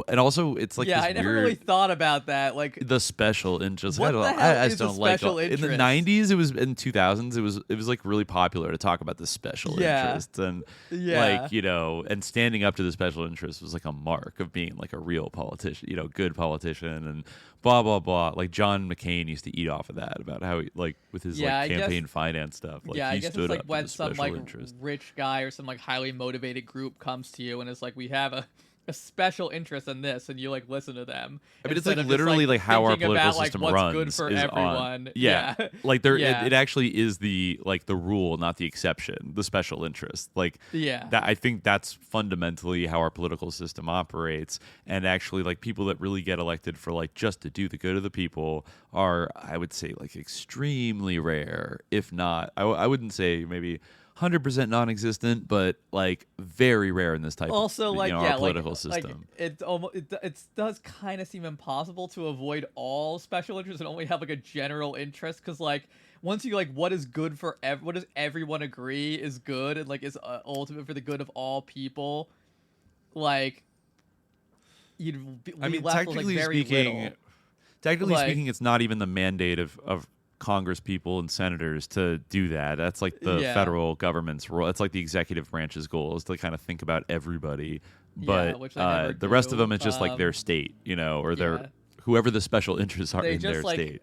Speaker 9: and also it's like this
Speaker 10: I never really thought about that, like
Speaker 9: the special interest.
Speaker 10: What the hell is a special interest?
Speaker 9: In the 90s, it was in 2000s, it was like really popular to talk about the special interests, and like and standing up to the special interest was like a mark of being like a real politician, good politician, and blah blah blah. Like John McCain used to eat off of that about how he like with his like campaign finance stuff. Like
Speaker 10: I
Speaker 9: he
Speaker 10: guess
Speaker 9: stood
Speaker 10: it's like
Speaker 9: up
Speaker 10: when
Speaker 9: to the
Speaker 10: some
Speaker 9: special
Speaker 10: like
Speaker 9: interest.
Speaker 10: rich guy or some like highly motivated group comes to you and it's like, we have a special interest in this, and you like listen to them.
Speaker 9: I mean, it's like literally like how our political system
Speaker 10: what's
Speaker 9: runs
Speaker 10: good for
Speaker 9: is
Speaker 10: everyone.
Speaker 9: on. Like there, it actually is the like the rule, not the exception. The special interest, like that. I think that's fundamentally how our political system operates. And actually, like people that really get elected for like just to do the good of the people are, I would say, like extremely rare, if not, I wouldn't say maybe 100% non-existent, but like very rare in this type
Speaker 10: also
Speaker 9: of
Speaker 10: like
Speaker 9: our political system.
Speaker 10: It does kind of seem impossible to avoid all special interests and only have like a general interest, because like once you like what is good for what does everyone agree is good and like is ultimate for the good of all people, like you'd be left with, like, very little.
Speaker 9: Technically speaking, it's not even the mandate of Congress people and senators to do that. That's like the federal government's role. It's like the executive branch's goal is to kind of think about everybody, but the rest of them is just like their state, or their whoever the special interests are in their state.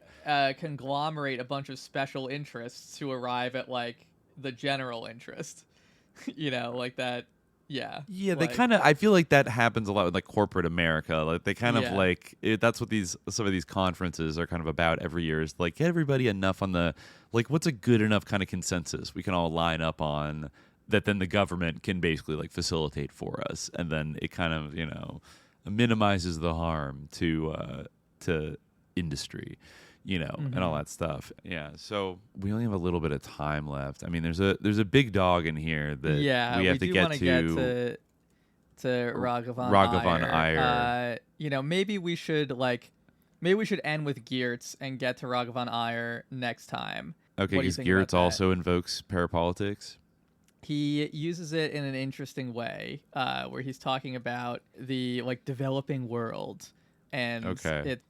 Speaker 10: Conglomerate a bunch of special interests to arrive at like the general interest, like that.
Speaker 9: They kind of, I feel like that happens a lot with like corporate America. Like they kind of like that's what some of these conferences are kind of about every year, is like get everybody enough on the like what's a good enough kind of consensus we can all line up on that then the government can basically like facilitate for us, and then it kind of minimizes the harm to industry. And all that stuff. So we only have a little bit of time left. I mean, there's a big dog in here that we have to get to
Speaker 10: Raghavan
Speaker 9: Iyer.
Speaker 10: Maybe we should like maybe we should end with Geertz and get to Raghavan Iyer next time.
Speaker 9: Okay,
Speaker 10: What do you
Speaker 9: because
Speaker 10: think about
Speaker 9: Geertz
Speaker 10: that?
Speaker 9: also invokes parapolitics.
Speaker 10: He uses it in an interesting way, where he's talking about the developing world, and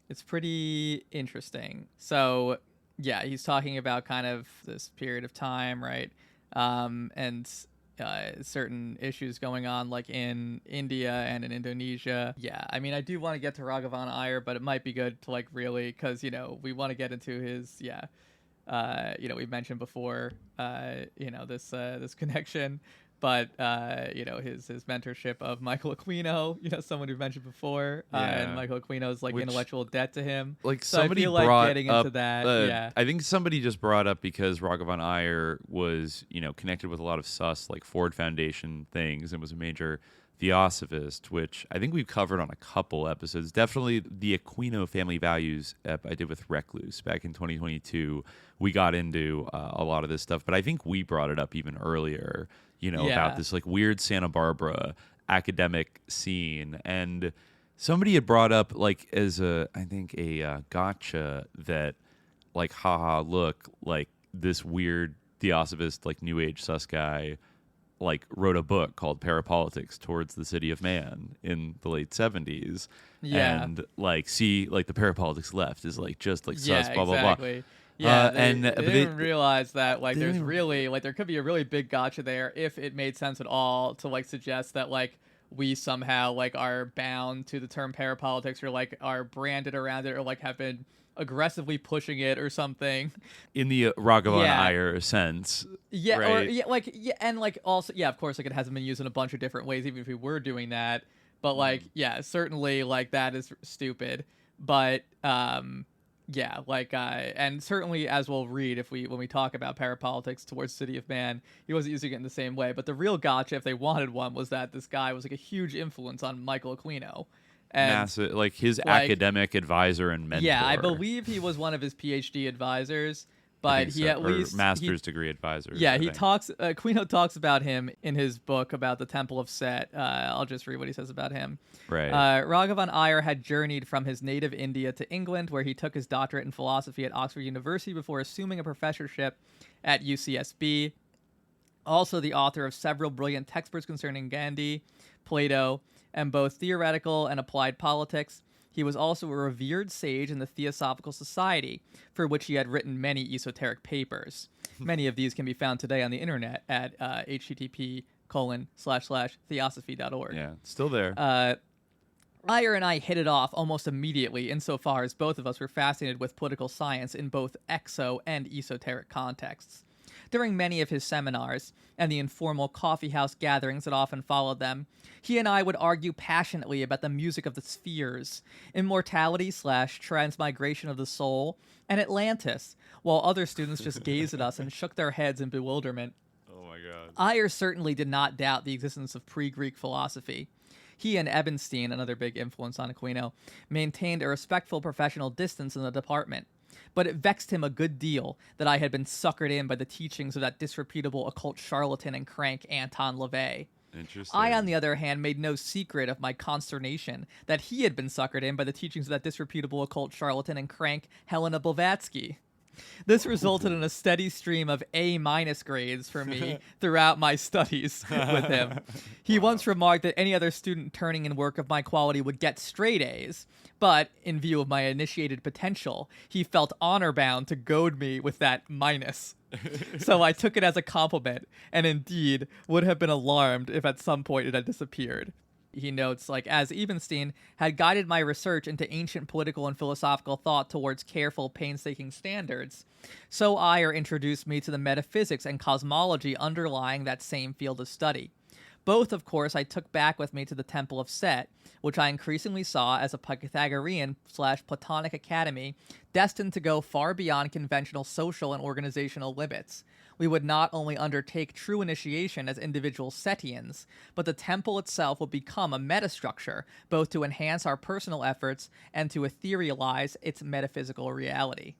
Speaker 10: it's pretty interesting. So yeah, he's talking about kind of this period of time, right? And certain issues going on like in India and in Indonesia. Yeah, I mean, I do want to get to Raghavan Iyer, but it might be good to really, because we want to get into his we mentioned before this connection, but his mentorship of Michael Aquino, someone we've mentioned before, and Michael Aquino's intellectual debt to him. So
Speaker 9: Somebody
Speaker 10: I feel
Speaker 9: brought
Speaker 10: getting
Speaker 9: up,
Speaker 10: into that.
Speaker 9: I think somebody just brought up, because Raghavan Iyer was connected with a lot of sus Ford Foundation things and was a major Theosophist, which I think we've covered on a couple episodes. Definitely the Aquino family values ep I did with Recluse back in 2022. We got into a lot of this stuff, but I think we brought it up even earlier, about this weird Santa Barbara academic scene. And somebody had brought up as a gotcha that haha, look, this weird Theosophist, New Age sus guy wrote a book called Parapolitics Towards the City of Man in the late 70s.
Speaker 10: Yeah.
Speaker 9: And see, the Parapolitics left is just sus, blah, blah,
Speaker 10: exactly.
Speaker 9: blah.
Speaker 10: Yeah, they
Speaker 9: but
Speaker 10: didn't realize that there's really there could be a really big gotcha there if it made sense at all to suggest that we somehow are bound to the term parapolitics, or are branded around it, or have been aggressively pushing it or something
Speaker 9: in the Raghavan Iyer sense.
Speaker 10: Yeah,
Speaker 9: right?
Speaker 10: or and also of course it hasn't been used in a bunch of different ways, even if we were doing that. But certainly that is stupid. But and certainly, as we'll read when we talk about parapolitics towards City of Man, he wasn't using it in the same way. But the real gotcha, if they wanted one, was that this guy was a huge influence on Michael Aquino. And,
Speaker 9: massive, his academic advisor and mentor.
Speaker 10: Yeah, I believe he was one of his PhD advisors, but he at least
Speaker 9: master's degree advisor.
Speaker 10: Yeah, Aquino talks about him in his book about the Temple of Set. I'll just read what he says about him.
Speaker 9: Right.
Speaker 10: Raghavan Iyer had journeyed from his native India to England, where he took his doctorate in philosophy at Oxford University before assuming a professorship at UCSB. Also the author of several brilliant textbooks concerning Gandhi, Plato, and both theoretical and applied politics. He was also a revered sage in the Theosophical Society, for which he had written many esoteric papers. Many of these can be found today on the internet at http://theosophy.org.
Speaker 9: Yeah, still there.
Speaker 10: Iyer and I hit it off almost immediately, insofar as both of us were fascinated with political science in both exo and esoteric contexts. During many of his seminars, and the informal coffeehouse gatherings that often followed them, he and I would argue passionately about the music of the spheres, immortality/transmigration of the soul, and Atlantis, while other students just gazed at us and shook their heads in bewilderment.
Speaker 9: Oh my God.
Speaker 10: Iyer certainly did not doubt the existence of pre-Greek philosophy. He and Ebenstein, another big influence on Aquino, maintained a respectful professional distance in the department. But it vexed him a good deal that I had been suckered in by the teachings of that disreputable occult charlatan and crank Anton LaVey.
Speaker 9: Interesting.
Speaker 10: I, on the other hand, made no secret of my consternation that he had been suckered in by the teachings of that disreputable occult charlatan and crank Helena Blavatsky. This resulted in a steady stream of A- grades for me throughout my studies with him. He once remarked that any other student turning in work of my quality would get straight A's, but in view of my initiated potential, he felt honor-bound to goad me with that minus. So I took it as a compliment, and indeed would have been alarmed if at some point it had disappeared. He notes, as Ebenstein had guided my research into ancient political and philosophical thought towards careful, painstaking standards, so Iyer introduced me to the metaphysics and cosmology underlying that same field of study. Both, of course, I took back with me to the Temple of Set, which I increasingly saw as a Pythagorean/Platonic academy destined to go far beyond conventional social and organizational limits. We would not only undertake true initiation as individual Setians, but the temple itself would become a metastructure, both to enhance our personal efforts and to etherealize its metaphysical reality.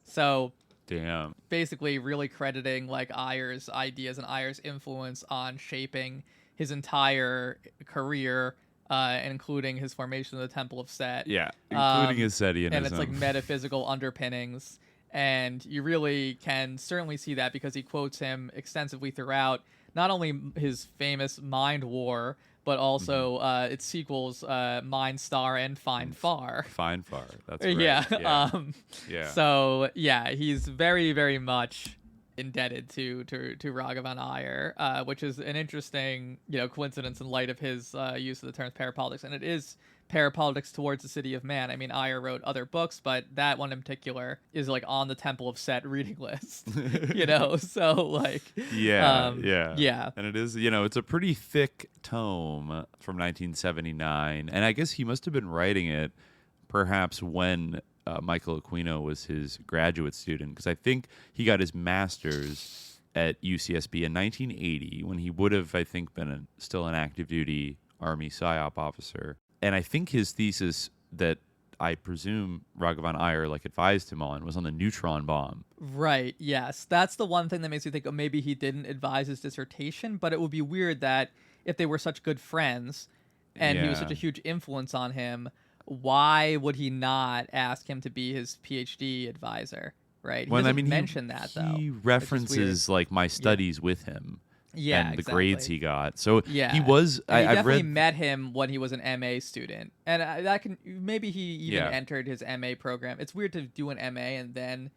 Speaker 10: So,
Speaker 9: damn.
Speaker 10: Basically really crediting Iyer's ideas and Iyer's influence on shaping his entire career including his formation of the Temple of Set.
Speaker 9: Yeah, including his Setianism.
Speaker 10: And it's like metaphysical underpinnings. And you really can certainly see that because he quotes him extensively throughout not only his famous Mind War, but also its sequels, Mind Star and Find Far.
Speaker 9: Find Far, that's right.
Speaker 10: Yeah.
Speaker 9: Yeah.
Speaker 10: So, yeah, he's very, very much indebted to Raghavan Iyer, which is an interesting, coincidence in light of his use of the term parapolitics. And it is parapolitics towards the city of man. I mean, Iyer wrote other books, but that one in particular is like on the Temple of Set reading list, so like,
Speaker 9: yeah.
Speaker 10: And
Speaker 9: it is, it's a pretty thick tome from 1979. And I guess he must have been writing it perhaps when Michael Aquino was his graduate student, because I think he got his master's at UCSB in 1980 when he would have, I think, been still an active duty Army PSYOP officer. And I think his thesis that I presume Raghavan Iyer advised him on was on the neutron bomb.
Speaker 10: Right, yes. That's the one thing that makes me think maybe he didn't advise his dissertation, but it would be weird that if they were such good friends and he was such a huge influence on him, why would he not ask him to be his PhD advisor, right? He doesn't mention that, though.
Speaker 9: He references my studies with him.
Speaker 10: Yeah,
Speaker 9: and the grades he got. So
Speaker 10: yeah,
Speaker 9: he was.
Speaker 10: I definitely met him when he was an MA student, and that can maybe he even entered his MA program. It's weird to do an MA and then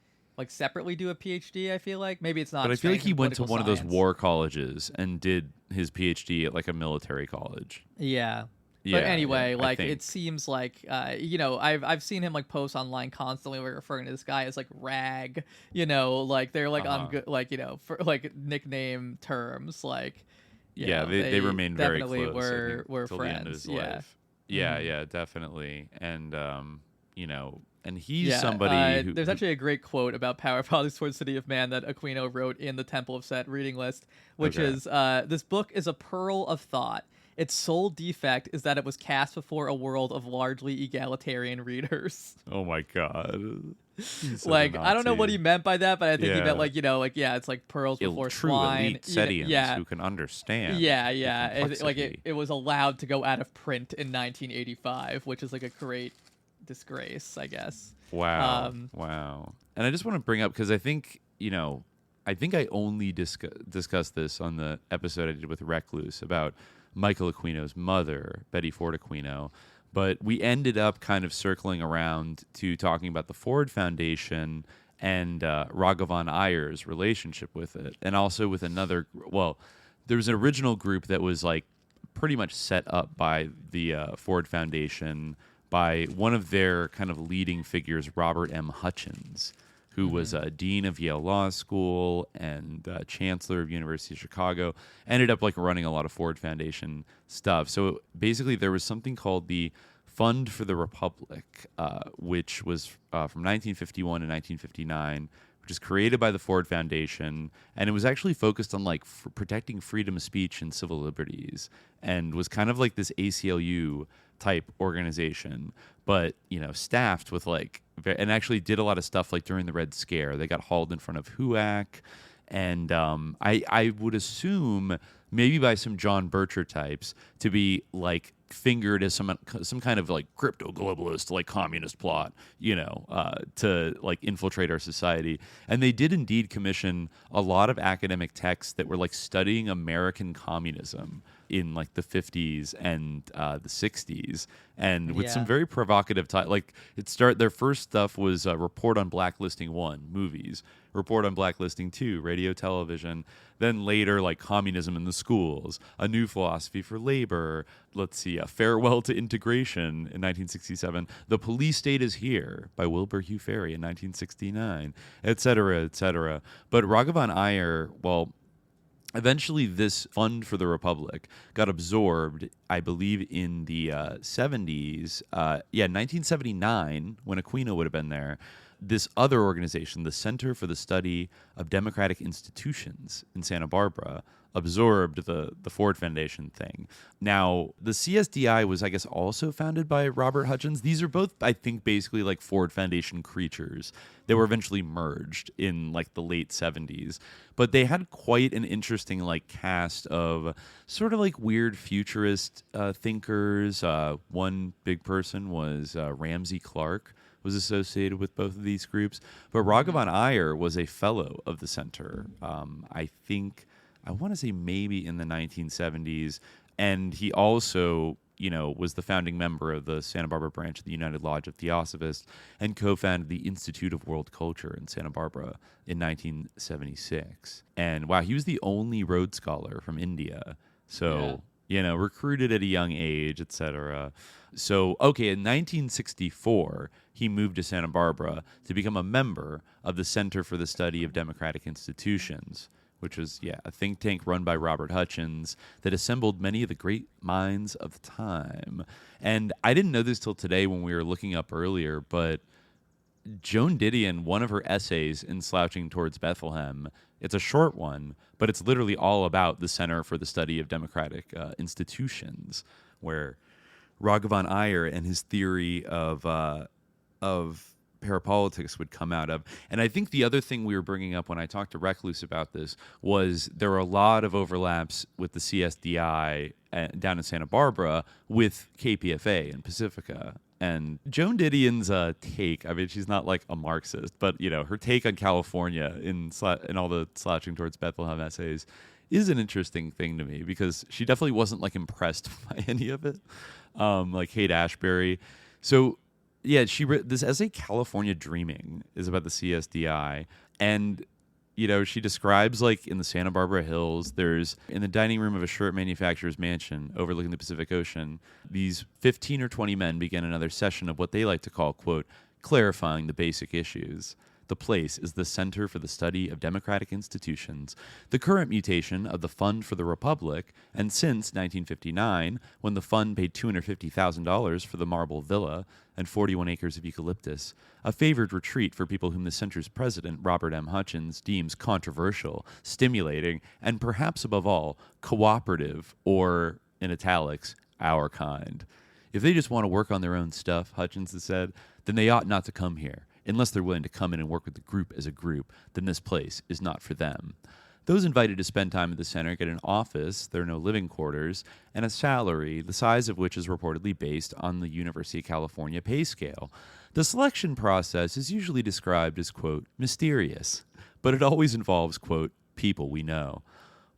Speaker 10: separately do a PhD. I feel like maybe it's not.
Speaker 9: But I feel like he went to one of those war colleges and did his PhD at a military college.
Speaker 10: Yeah. But anyway, it seems like, I've seen him post online constantly referring to this guy as Rag, they're on good, for nickname terms,
Speaker 9: they remained very
Speaker 10: definitely
Speaker 9: close.
Speaker 10: were
Speaker 9: till
Speaker 10: friends.
Speaker 9: The end of his
Speaker 10: Yeah.
Speaker 9: life. Yeah, definitely. And, and he's somebody who...
Speaker 10: There's actually a great quote about power politics towards the city of man that Aquino wrote in the Temple of Set reading list, which is, this book is a pearl of thought. Its sole defect is that it was cast before a world of largely egalitarian readers.
Speaker 9: Oh my God.
Speaker 10: I don't know what he meant by that, but I think he meant it's pearls before swine.
Speaker 9: Elite Setians who can understand.
Speaker 10: It was allowed to go out of print in 1985, which is a great disgrace, I guess.
Speaker 9: Wow. Wow. And I just want to bring up, because I think, I only discussed this on the episode I did with Recluse about Michael Aquino's mother, Betty Ford Aquino, but we ended up kind of circling around to talking about the Ford Foundation and Raghavan Iyer's relationship with it, and also with another. Well, there was an original group that was pretty much set up by the Ford Foundation by one of their kind of leading figures, Robert M. Hutchins, who was dean of Yale Law School and chancellor of University of Chicago, ended up running a lot of Ford Foundation stuff. So basically there was something called the Fund for the Republic, which was from 1951 to 1959, which is created by the Ford Foundation, and it was actually focused on protecting freedom of speech and civil liberties, and was kind of this ACLU type organization, but staffed with and actually did a lot of stuff during the Red Scare. They got hauled in front of HUAC, and I would assume maybe by some John Bircher types to be fingered as some kind of crypto globalist communist plot, to infiltrate our society. And they did indeed commission a lot of academic texts that were studying American communism in the 50s and the 60s, and with some very provocative their first stuff was Report on Blacklisting 1, movies, Report on Blacklisting 2, radio, television, then later communism in the schools, A New Philosophy for Labor, let's see, A Farewell to Integration in 1967, The Police State is Here by Wilbur Hugh Ferry in 1969, etc., etc. But Raghavan Iyer, eventually this Fund for the Republic got absorbed, I believe, in the 70s. 1979, when Aquino would have been there, this other organization, the Center for the Study of Democratic Institutions in Santa Barbara, absorbed the Ford Foundation thing. Now, the CSDI was, I guess, also founded by Robert Hutchins. These are both, I think, basically like Ford Foundation creatures. They were eventually merged in like the late 70s. But they had quite an interesting like cast of sort of like weird futurist thinkers. One big person was Ramsey Clark, was associated with both of these groups. But Raghavan Iyer was a fellow of the center, I want to say maybe in the 1970s. And he also, was the founding member of the Santa Barbara branch of the United Lodge of Theosophists and co-founded the Institute of World Culture in Santa Barbara in 1976. And wow, he was the only Rhodes Scholar from India. So, recruited at a young age, etc. So, okay, in 1964, he moved to Santa Barbara to become a member of the Center for the Study of Democratic Institutions, which was, a think tank run by Robert Hutchins that assembled many of the great minds of the time. And I didn't know this till today when we were looking up earlier, but Joan Didion, one of her essays in Slouching Towards Bethlehem, it's a short one, but it's literally all about the Center for the Study of Democratic Institutions, where Raghavan Iyer and his theory of parapolitics would come out of. And I think the other thing we were bringing up when I talked to Recluse about this was there are a lot of overlaps with the CSDI down in Santa Barbara with KPFA and Pacifica. And Joan Didion's take, I mean, she's not like a Marxist, but, her take on California in all the Slouching Towards Bethlehem essays is an interesting thing to me, because she definitely wasn't like impressed by any of it, like Haight-Ashbury. So, yeah, she wrote this essay, California Dreaming, is about the CSDI. And, she describes, like, in the Santa Barbara Hills, there's, in the dining room of a shirt manufacturer's mansion overlooking the Pacific Ocean, these 15 or 20 men begin another session of what they like to call, quote, clarifying the basic issues. The place is the Center for the Study of Democratic Institutions, the current mutation of the Fund for the Republic, and since 1959, when the fund paid $250,000 for the marble villa and 41 acres of eucalyptus, a favored retreat for people whom the center's president, Robert M. Hutchins, deems controversial, stimulating, and perhaps above all, cooperative, or, in italics, our kind. If they just want to work on their own stuff, Hutchins has said, then they ought not to come here. Unless they're willing to come in and work with the group as a group, then this place is not for them. Those invited to spend time at the center get an office, there are no living quarters, and a salary, the size of which is reportedly based on the University of California pay scale. The selection process is usually described as, quote, mysterious, but it always involves, quote, people we know.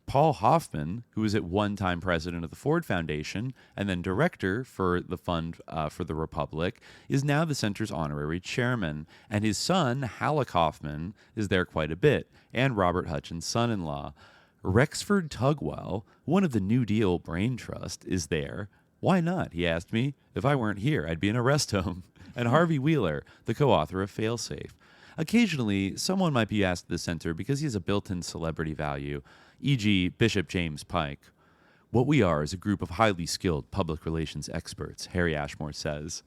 Speaker 9: Paul Hoffman, who was at one time president of the Ford Foundation and then director for the Fund for the Republic, is now the center's honorary chairman, and his son, Halleck Hoffman, is there quite a bit, and Robert Hutchins' son-in-law. Rexford Tugwell, one of the New Deal Brain Trust, is there. Why not, he asked me. If I weren't here, I'd be in a rest home. And Harvey Wheeler, the co-author of Failsafe. Occasionally, someone might be asked at the center because he has a built-in celebrity value, e.g. Bishop James Pike. What we are is a group of highly skilled public relations experts, Harry Ashmore says.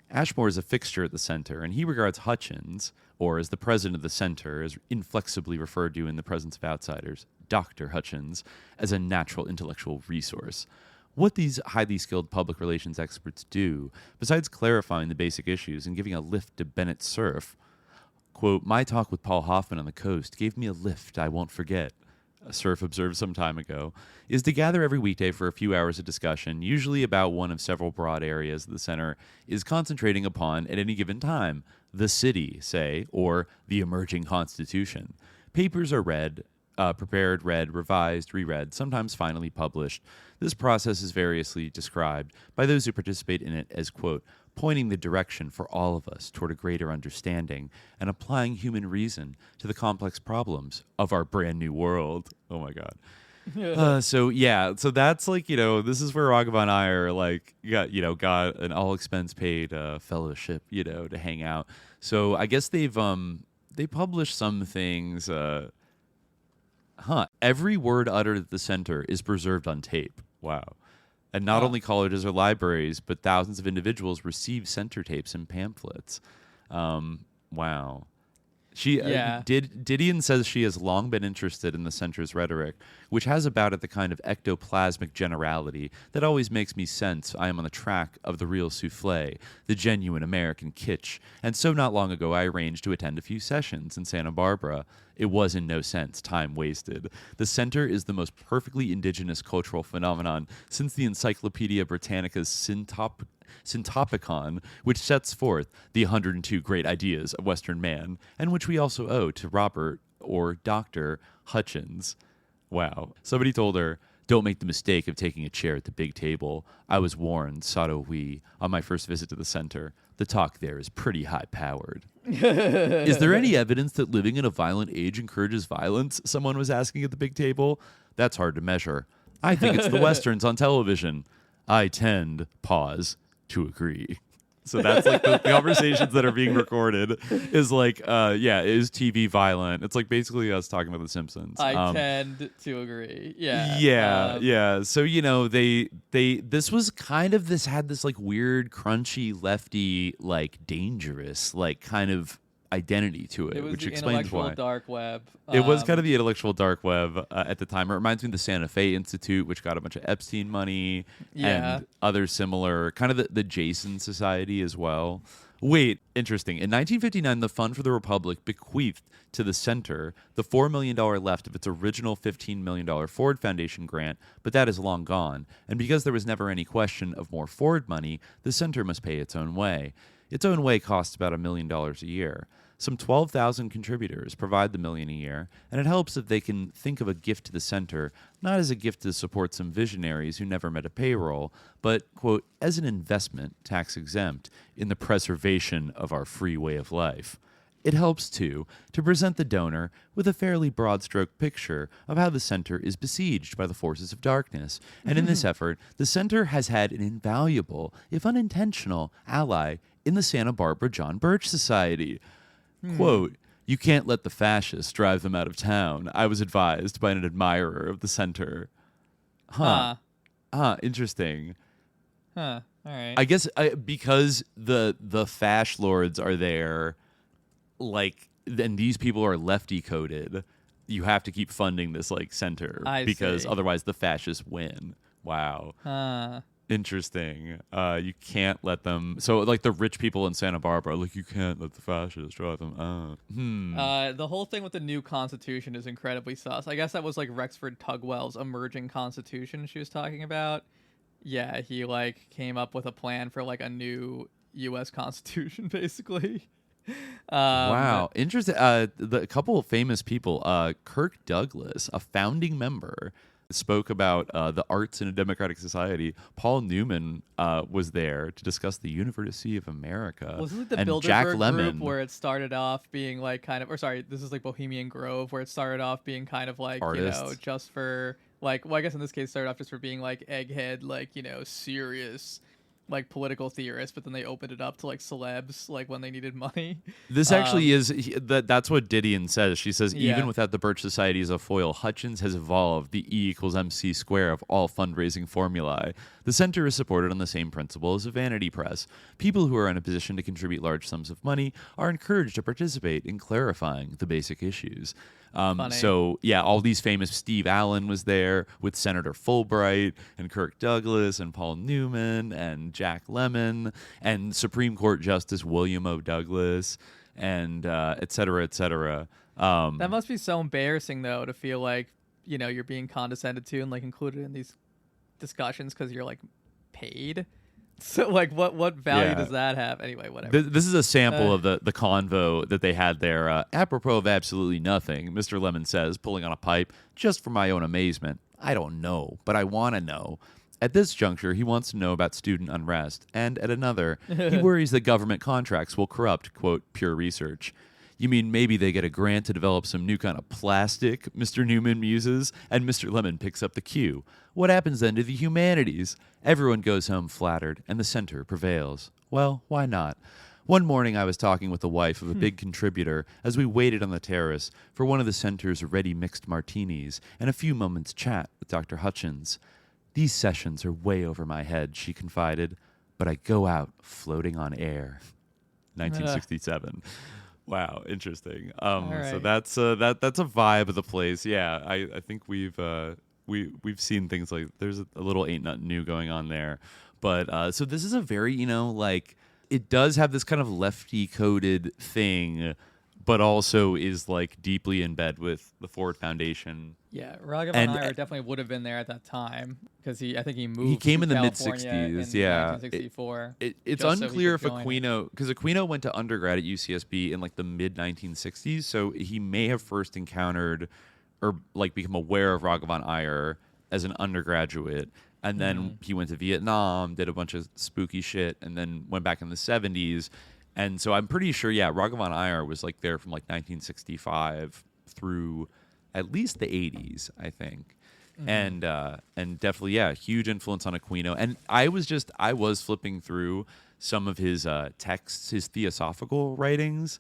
Speaker 9: Ashmore is a fixture at the center, and he regards Hutchins, or as the president of the center is inflexibly referred to in the presence of outsiders, Dr. Hutchins, as a natural intellectual resource. What these highly skilled public relations experts do, besides clarifying the basic issues and giving a lift to Bennett Cerf, quote, my talk with Paul Hoffman on the coast gave me a lift I won't forget, Cerf observed some time ago, is to gather every weekday for a few hours of discussion, usually about one of several broad areas the center is concentrating upon at any given time. The city, say, or the emerging constitution. Papers are read, prepared, read, revised, reread, sometimes finally published. This process is variously described by those who participate in it as, quote, pointing the direction for all of us toward a greater understanding and applying human reason to the complex problems of our brand new world. Oh my God. So that's like, this is where Raghavan Iyer got an all expense paid fellowship, to hang out. So I guess they published some things. Every word uttered at the center is preserved on tape. Wow. And not only colleges or libraries, but thousands of individuals receive center tapes and pamphlets. Wow. Didion says she has long been interested in the center's rhetoric, which has about it the kind of ectoplasmic generality that always makes me sense I am on the track of the real souffle, the genuine American kitsch. And so not long ago I arranged to attend a few sessions in Santa Barbara. It was in no sense time wasted. The center is the most perfectly indigenous cultural phenomenon since the Encyclopedia Britannica's Syntopicon, which sets forth the 102 great ideas of Western man, and which we also owe to Robert or Dr. Hutchins. Wow. Somebody told her, "Don't make the mistake of taking a chair at the big table. I was warned, sotto oui, on my first visit to the center. The talk there is pretty high-powered." Is there any evidence that living in a violent age encourages violence? Someone was asking at the big table. That's hard to measure. I think it's the Westerns on television. I tend, to agree. So that's like the conversations that are being recorded is like, is TV violent? It's like basically us talking about The Simpsons.
Speaker 10: I tend to agree. Yeah.
Speaker 9: Yeah. So, this had this like weird, crunchy, lefty, like dangerous, like kind of identity to it, which explains why.
Speaker 10: Dark web.
Speaker 9: It was kind of the intellectual dark web at the time. It reminds me of the Santa Fe Institute, which got a bunch of Epstein money and other similar, kind of the Jason Society as well. Wait, interesting. In 1959, the Fund for the Republic bequeathed to the center the $4 million left of its original $15 million Ford Foundation grant, but that is long gone. And because there was never any question of more Ford money, the center must pay its own way. Its own way costs about $1 million a year. Some 12,000 contributors provide the $1 million a year, and it helps if they can think of a gift to the center, not as a gift to support some visionaries who never met a payroll, but, quote, as an investment, tax-exempt, in the preservation of our free way of life. It helps, too, to present the donor with a fairly broad-stroke picture of how the center is besieged by the forces of darkness. And in this effort, the center has had an invaluable, if unintentional, ally in the Santa Barbara John Birch Society. Quote, "You can't let the fascists drive them out of town. I was advised by an admirer of the center." Interesting.
Speaker 10: All right.
Speaker 9: I guess because the fash lords are there, like, and these people are lefty coded, you have to keep funding this like center because otherwise the fascists win. Wow. Interesting. You can't let them. So, like the rich people in Santa Barbara, like you can't let the fascists drive them out.
Speaker 10: The whole thing with the new constitution is incredibly sus. I guess that was like Rexford Tugwell's emerging constitution she was talking about. Yeah, he like came up with a plan for like a new U.S. constitution, basically.
Speaker 9: Wow, interesting. A couple of famous people. Kirk Douglas, a founding member, spoke about the arts in a democratic society. Paul Newman was there to discuss the University of America.
Speaker 10: Was this like the
Speaker 9: and
Speaker 10: Bilderberg
Speaker 9: Jack Lemmon,
Speaker 10: group where it started off being like kind of, or sorry, this is like Bohemian Grove where it started off being kind of like,
Speaker 9: artists.
Speaker 10: Just for like, well, I guess in this case started off just for being like egghead, like, serious like political theorists, but then they opened it up to like celebs like when they needed money.
Speaker 9: This actually that's what Didion says. She says even without the Birch Society as a foil, Hutchins has evolved the E equals MC square of all fundraising formulae. The center is supported on the same principle as a vanity press. People who are in a position to contribute large sums of money are encouraged to participate in clarifying the basic issues. So yeah, all these famous, Steve Allen was there with Senator Fulbright and Kirk Douglas and Paul Newman and Jack Lemmon and Supreme Court Justice William O. Douglas and et cetera, et cetera.
Speaker 10: That must be so embarrassing though, to feel like, you're being condescended to and like included in these discussions because you're like paid. So, like, what value does that have? Anyway, whatever.
Speaker 9: This is a sample of the convo that they had there. Apropos of absolutely nothing, Mr. Lemon says, pulling on a pipe, just for my own amazement. I don't know, but I want to know. At this juncture, he wants to know about student unrest. And at another, he worries that government contracts will corrupt, quote, pure research. You mean maybe they get a grant to develop some new kind of plastic, Mr. Newman muses, and Mr. Lemon picks up the cue. What happens then to the humanities? Everyone goes home flattered, and the center prevails. Well, why not? One morning I was talking with the wife of a big contributor as we waited on the terrace for one of the center's ready mixed martinis and a few moments' chat with Dr. Hutchins. These sessions are way over my head, she confided, but I go out floating on air. 1967. Wow, interesting.
Speaker 10: right.
Speaker 9: So that's a vibe of the place. Yeah, I think we've seen things like there's a little ain't nothing new going on there, but so this is a very like it does have this kind of lefty coded thing, but also is like deeply in bed with the Ford Foundation.
Speaker 10: Yeah, Raghavan Iyer definitely would have been there at that time because I think he moved.
Speaker 9: He came
Speaker 10: to
Speaker 9: in the mid
Speaker 10: California
Speaker 9: '60s.
Speaker 10: in
Speaker 9: Yeah,
Speaker 10: 1964.
Speaker 9: It's
Speaker 10: just so
Speaker 9: unclear
Speaker 10: he could
Speaker 9: if
Speaker 10: join
Speaker 9: Aquino, because Aquino went to undergrad at UCSB in like the mid 1960s, so he may have first encountered or like become aware of Raghavan Iyer as an undergraduate, and then he went to Vietnam, did a bunch of spooky shit, and then went back in the '70s. And so I'm pretty sure, Raghavan Iyer was like there from like 1965 through at least the 80s, I think. And definitely, huge influence on Aquino. And I was flipping through some of his texts, his theosophical writings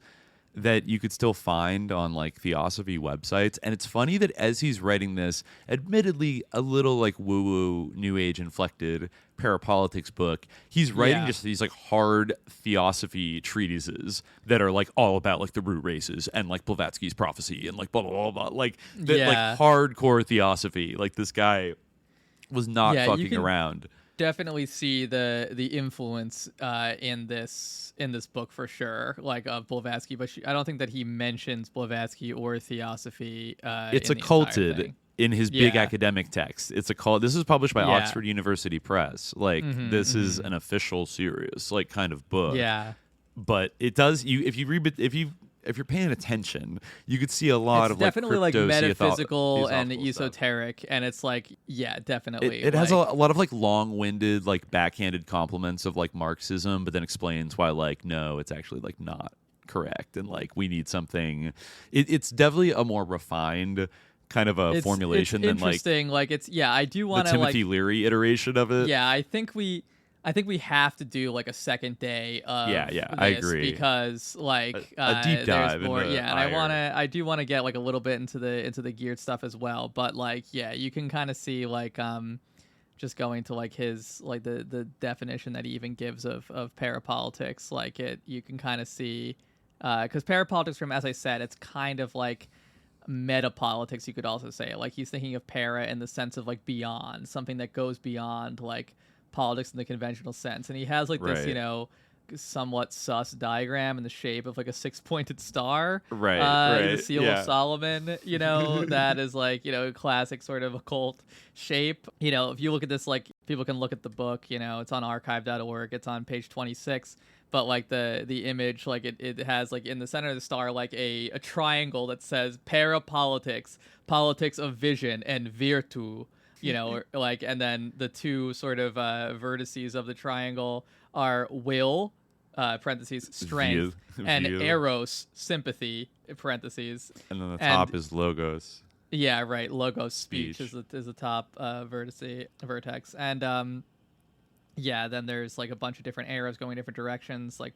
Speaker 9: that you could still find on like theosophy websites. And it's funny that as he's writing this, admittedly a little like woo-woo, new age inflected parapolitics book, he's writing just these like hard theosophy treatises that are like all about like the root races and like Blavatsky's prophecy and like blah, blah, blah, blah. Like hardcore theosophy. Like this guy was not fucking around.
Speaker 10: Definitely see the influence in this book for sure, like of Blavatsky, but I don't think that he mentions Blavatsky or theosophy.
Speaker 9: It's occulted in his big academic text. It's this is published by Oxford University Press. Like this is an official, serious, like kind of book.
Speaker 10: Yeah,
Speaker 9: but it does if you're paying attention, you could see a lot of
Speaker 10: definitely
Speaker 9: like
Speaker 10: metaphysical and esoteric, stuff. And it's like definitely.
Speaker 9: It has a lot of like long-winded, like backhanded compliments of like Marxism, but then explains why like no, it's actually like not correct, and like we need something. It's definitely a more refined kind of a formulation than like
Speaker 10: interesting. Like it's I do want to
Speaker 9: the Timothy Leary iteration of it.
Speaker 10: Yeah, I think we have to do like a second day of this
Speaker 9: I agree,
Speaker 10: because like
Speaker 9: a deep dive
Speaker 10: more,
Speaker 9: into
Speaker 10: and I do want to get like a little bit into the Geertz stuff as well, but like you can kind of see like just going to like his like the definition that he even gives of parapolitics, like you can kind of see because parapolitics, from as I said, it's kind of like metapolitics, you could also say. Like he's thinking of para in the sense of like beyond, something that goes beyond like politics in the conventional sense. And he has like this somewhat sus diagram in the shape of like a 6-pointed star, the seal of Solomon, that is like a classic sort of occult shape. If you look at this, like people can look at the book, it's on archive.org, it's on page 26, but like the image, like it has like in the center of the star like a triangle that says parapolitics, politics of vision, and virtu. Like, and then the two sort of vertices of the triangle are will, parentheses, strength, and eros, sympathy, parentheses.
Speaker 9: And then the top is logos.
Speaker 10: Yeah, right. Logos, speech is the top vertex. And then there's like a bunch of different arrows going different directions, like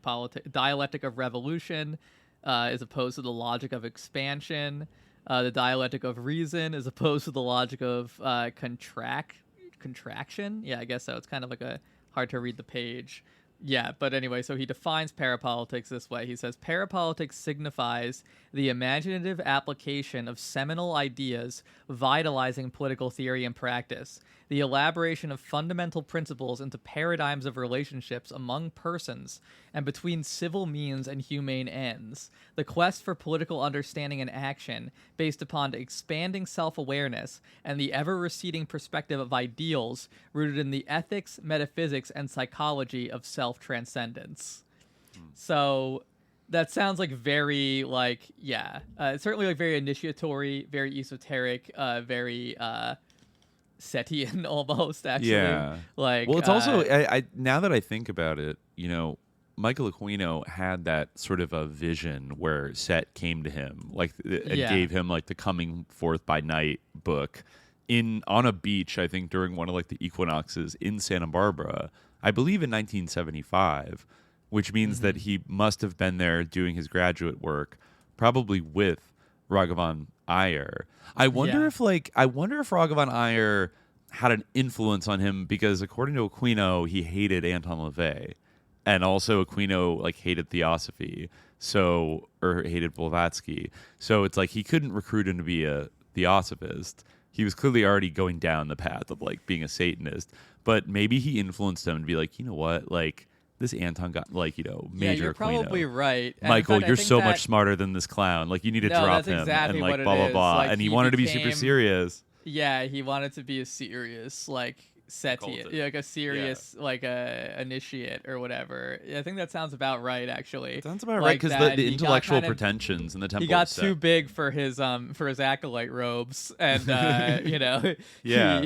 Speaker 10: dialectic of revolution is opposed to the logic of expansion. The dialectic of reason is opposed to the logic of contraction. Yeah, I guess so. It's kind of like hard to read the page. Yeah, but anyway, so he defines parapolitics this way. He says, parapolitics signifies the imaginative application of seminal ideas vitalizing political theory and practice, the elaboration of fundamental principles into paradigms of relationships among persons and between civil means and humane ends, the quest for political understanding and action based upon expanding self-awareness and the ever-receding perspective of ideals rooted in the ethics, metaphysics, and psychology of self-transcendence. So that sounds like very, like, certainly like very initiatory, very esoteric, very Setian almost, actually.
Speaker 9: Yeah.
Speaker 10: Like,
Speaker 9: well, it's also, I now that I think about it, Michael Aquino had that sort of a vision where Set came to him, like, and gave him like the Coming Forth by Night book on a beach, I think, during one of like the equinoxes in Santa Barbara, I believe in 1975, which means that he must have been there doing his graduate work, probably with Raghavan Iyer. I wonder if Raghavan Iyer had an influence on him, because according to Aquino, he hated Anton LaVey. and also Aquino like hated Theosophy, or hated Blavatsky. So it's like he couldn't recruit him to be a Theosophist. He was clearly already going down the path of like being a Satanist, but maybe he influenced him to be like, you know what, like this Anton got like, major
Speaker 10: Yeah, you're
Speaker 9: Aquino.
Speaker 10: probably right. And
Speaker 9: Michael,
Speaker 10: in fact,
Speaker 9: you're
Speaker 10: I think
Speaker 9: so
Speaker 10: that-
Speaker 9: much smarter than this clown. Like you need to
Speaker 10: No,
Speaker 9: drop
Speaker 10: that's
Speaker 9: him
Speaker 10: exactly
Speaker 9: and like
Speaker 10: what it
Speaker 9: blah blah
Speaker 10: is.
Speaker 9: blah.
Speaker 10: Like,
Speaker 9: and he
Speaker 10: he
Speaker 9: wanted to be super
Speaker 10: became-
Speaker 9: serious.
Speaker 10: Yeah, he wanted to be a serious like satyr,
Speaker 9: Occultist.
Speaker 10: like a serious like a initiate or whatever. I think that sounds about right, actually.
Speaker 9: Sounds about right
Speaker 10: Like
Speaker 9: because
Speaker 10: that
Speaker 9: the
Speaker 10: he got
Speaker 9: intellectual
Speaker 10: kind of-
Speaker 9: pretensions in the temple.
Speaker 10: He got
Speaker 9: of Set.
Speaker 10: too big for his acolyte robes, and
Speaker 9: Yeah.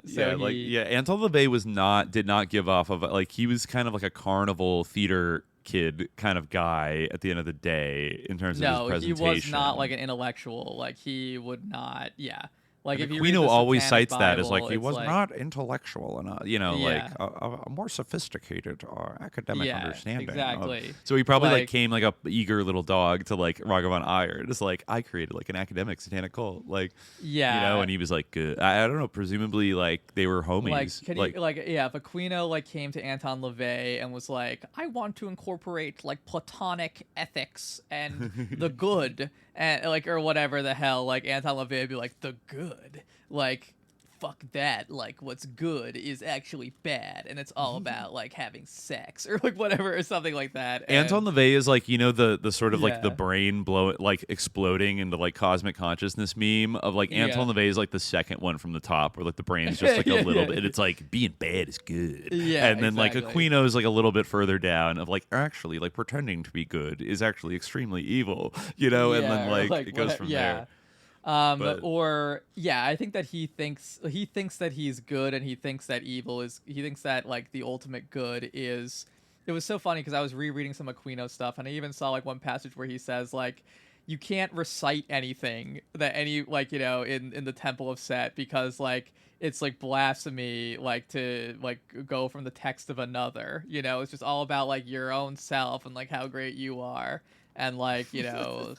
Speaker 10: So
Speaker 9: Anton LaVey did not give off of like he was kind of like a carnival theater kid kind of guy at the end of the day in terms of his
Speaker 10: he
Speaker 9: presentation.
Speaker 10: was not like an intellectual. Like he would not. Yeah. Like
Speaker 9: And
Speaker 10: if you read
Speaker 9: Aquino
Speaker 10: the
Speaker 9: always
Speaker 10: Satanic
Speaker 9: cites that as like
Speaker 10: Bible,
Speaker 9: he
Speaker 10: it's
Speaker 9: was
Speaker 10: like-
Speaker 9: not intellectual enough,
Speaker 10: Yeah.
Speaker 9: like a more sophisticated academic
Speaker 10: Yeah,
Speaker 9: understanding.
Speaker 10: exactly.
Speaker 9: So he probably like
Speaker 10: Like-
Speaker 9: came like a eager little dog to like Raghavan Iyer, just like I created like an academic satanic cult, like
Speaker 10: Yeah.
Speaker 9: and he was like good. I don't know, presumably like they were homies.
Speaker 10: If Aquino like came to Anton LaVey and was like, I want to incorporate like Platonic ethics and the good and like or whatever the hell, like Anton LaVey would be like, the good, like fuck that, like what's good is actually bad and it's all about like having sex or like whatever or something like that.
Speaker 9: Anton LaVey is like the sort of like the
Speaker 10: Yeah.
Speaker 9: brain like exploding into like cosmic consciousness meme of like Anton
Speaker 10: Yeah.
Speaker 9: LaVey is like the second one from the top where like the brain's just like a little bit. It's like being bad is good.
Speaker 10: Yeah,
Speaker 9: and then
Speaker 10: exactly.
Speaker 9: like Aquino is like a little bit further down of like actually like pretending to be good is actually extremely evil, and then
Speaker 10: or,
Speaker 9: like it goes from there. But-
Speaker 10: I think that he thinks that he's good and he thinks that like the ultimate good is. It was so funny because I was rereading some Aquino stuff and I even saw like one passage where he says like you can't recite anything that in the Temple of Set because like it's like blasphemy like to like go from the text of another, it's just all about like your own self and like how great you are. And like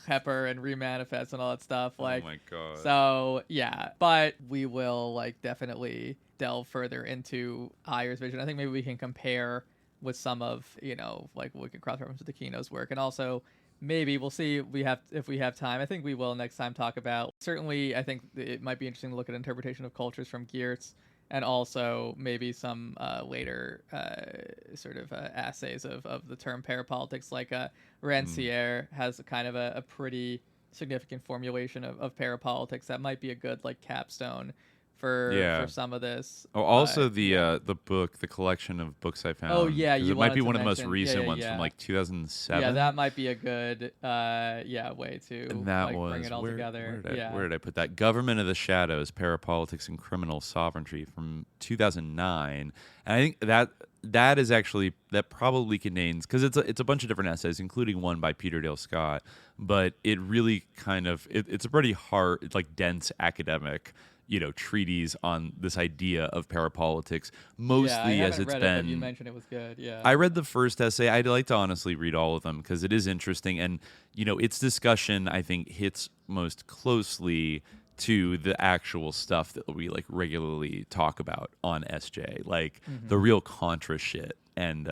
Speaker 10: Pepper and remanifest and all that stuff. Like,
Speaker 9: oh my god.
Speaker 10: So yeah, but we will like definitely delve further into Iyer's vision. I think maybe we can compare with some of like we can cross reference with Aquino's work, and also maybe we'll see if we have time. I think we will next time talk about. Certainly, I think it might be interesting to look at interpretation of cultures from Geertz. And also maybe some later sort of assays of the term parapolitics, like Rancière has a kind of a pretty significant formulation of parapolitics that might be a good like capstone for some of this.
Speaker 9: Oh, also the book, the collection of books I found.
Speaker 10: Oh yeah,
Speaker 9: 'cause
Speaker 10: you
Speaker 9: it might be
Speaker 10: wanted
Speaker 9: one
Speaker 10: to
Speaker 9: of the most
Speaker 10: mention-
Speaker 9: recent
Speaker 10: yeah,
Speaker 9: ones
Speaker 10: yeah.
Speaker 9: from like 2007.
Speaker 10: Yeah, that might be a good way to
Speaker 9: And that
Speaker 10: like,
Speaker 9: was
Speaker 10: bring it all together.
Speaker 9: Where did I put that? Government of the Shadows: Parapolitics and Criminal Sovereignty from 2009. And I think that is actually that probably contains because it's a bunch of different essays, including one by Peter Dale Scott. But it really kind of it's a pretty hard, it's like dense academic treatise on this idea of parapolitics, mostly as it's
Speaker 10: read
Speaker 9: been.
Speaker 10: It, but you mentioned it was good. Yeah,
Speaker 9: I read the first essay. I'd like to honestly read all of them because it is interesting, and its discussion I think hits most closely to the actual stuff that we like regularly talk about on SJ, like the real Contra shit. And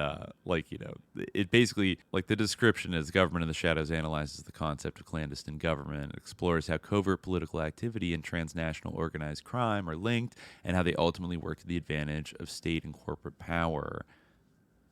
Speaker 9: it basically, like the description is Government of the Shadows analyzes the concept of clandestine government, explores how covert political activity and transnational organized crime are linked, and how they ultimately work to the advantage of state and corporate power.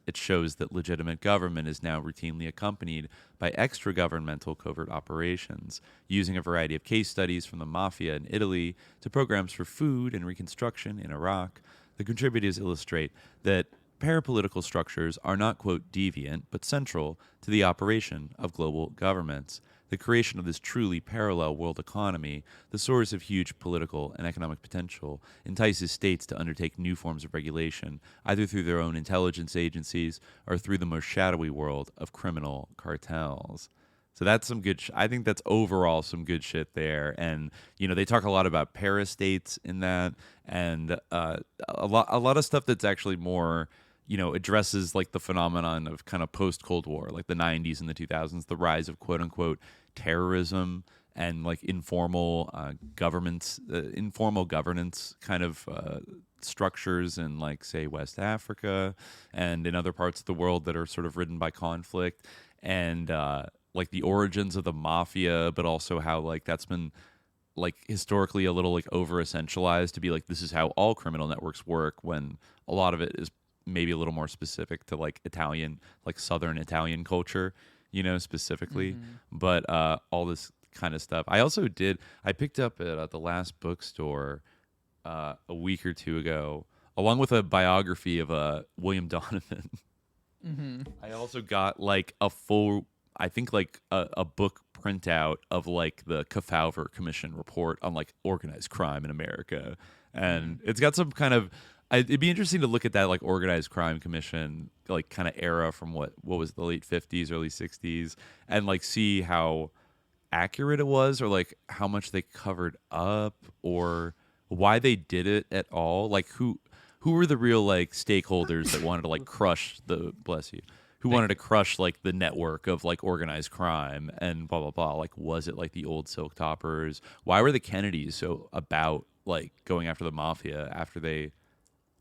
Speaker 9: It shows that legitimate government is now routinely accompanied by extra-governmental covert operations, using a variety of case studies from the mafia in Italy to programs for food and reconstruction in Iraq. The contributors illustrate that parapolitical structures are not, quote, deviant, but central to the operation of global governments. The creation of this truly parallel world economy, the source of huge political and economic potential, entices states to undertake new forms of regulation, either through their own intelligence agencies or through the more shadowy world of criminal cartels. So that's some good I think that's overall some good shit there. And, they talk a lot about parastates in that, and a lot of stuff that's actually more addresses like the phenomenon of kind of post-Cold War, like the 90s and the 2000s, the rise of quote-unquote terrorism and like informal governance kind of structures in, like, say, West Africa and in other parts of the world that are sort of ridden by conflict, and like the origins of the mafia, but also how, like, that's been, like, historically a little, like, over essentialized to be like, this is how all criminal networks work, when a lot of it is maybe a little more specific to, like, Italian, like, Southern Italian culture, specifically. But all this kind of stuff. I picked up at the last bookstore a week or two ago, along with a biography of William Donovan. I also got, like, a full, I think, like a book printout of, like, the Kefauver Commission report on, like, organized crime in America, and it's got some kind of. It'd be interesting to look at that, like, organized crime commission, like, kind of era from what was the late 50s, early 60s, and, like, see how accurate it was, or, like, how much they covered up, or why they did it at all. Like, who were the real, like, stakeholders that wanted to, like, crush wanted to crush, like, the network of, like, organized crime and blah blah blah. Like, was it, like, the old silk toppers? Why were the Kennedys so about, like, going after the mafia after they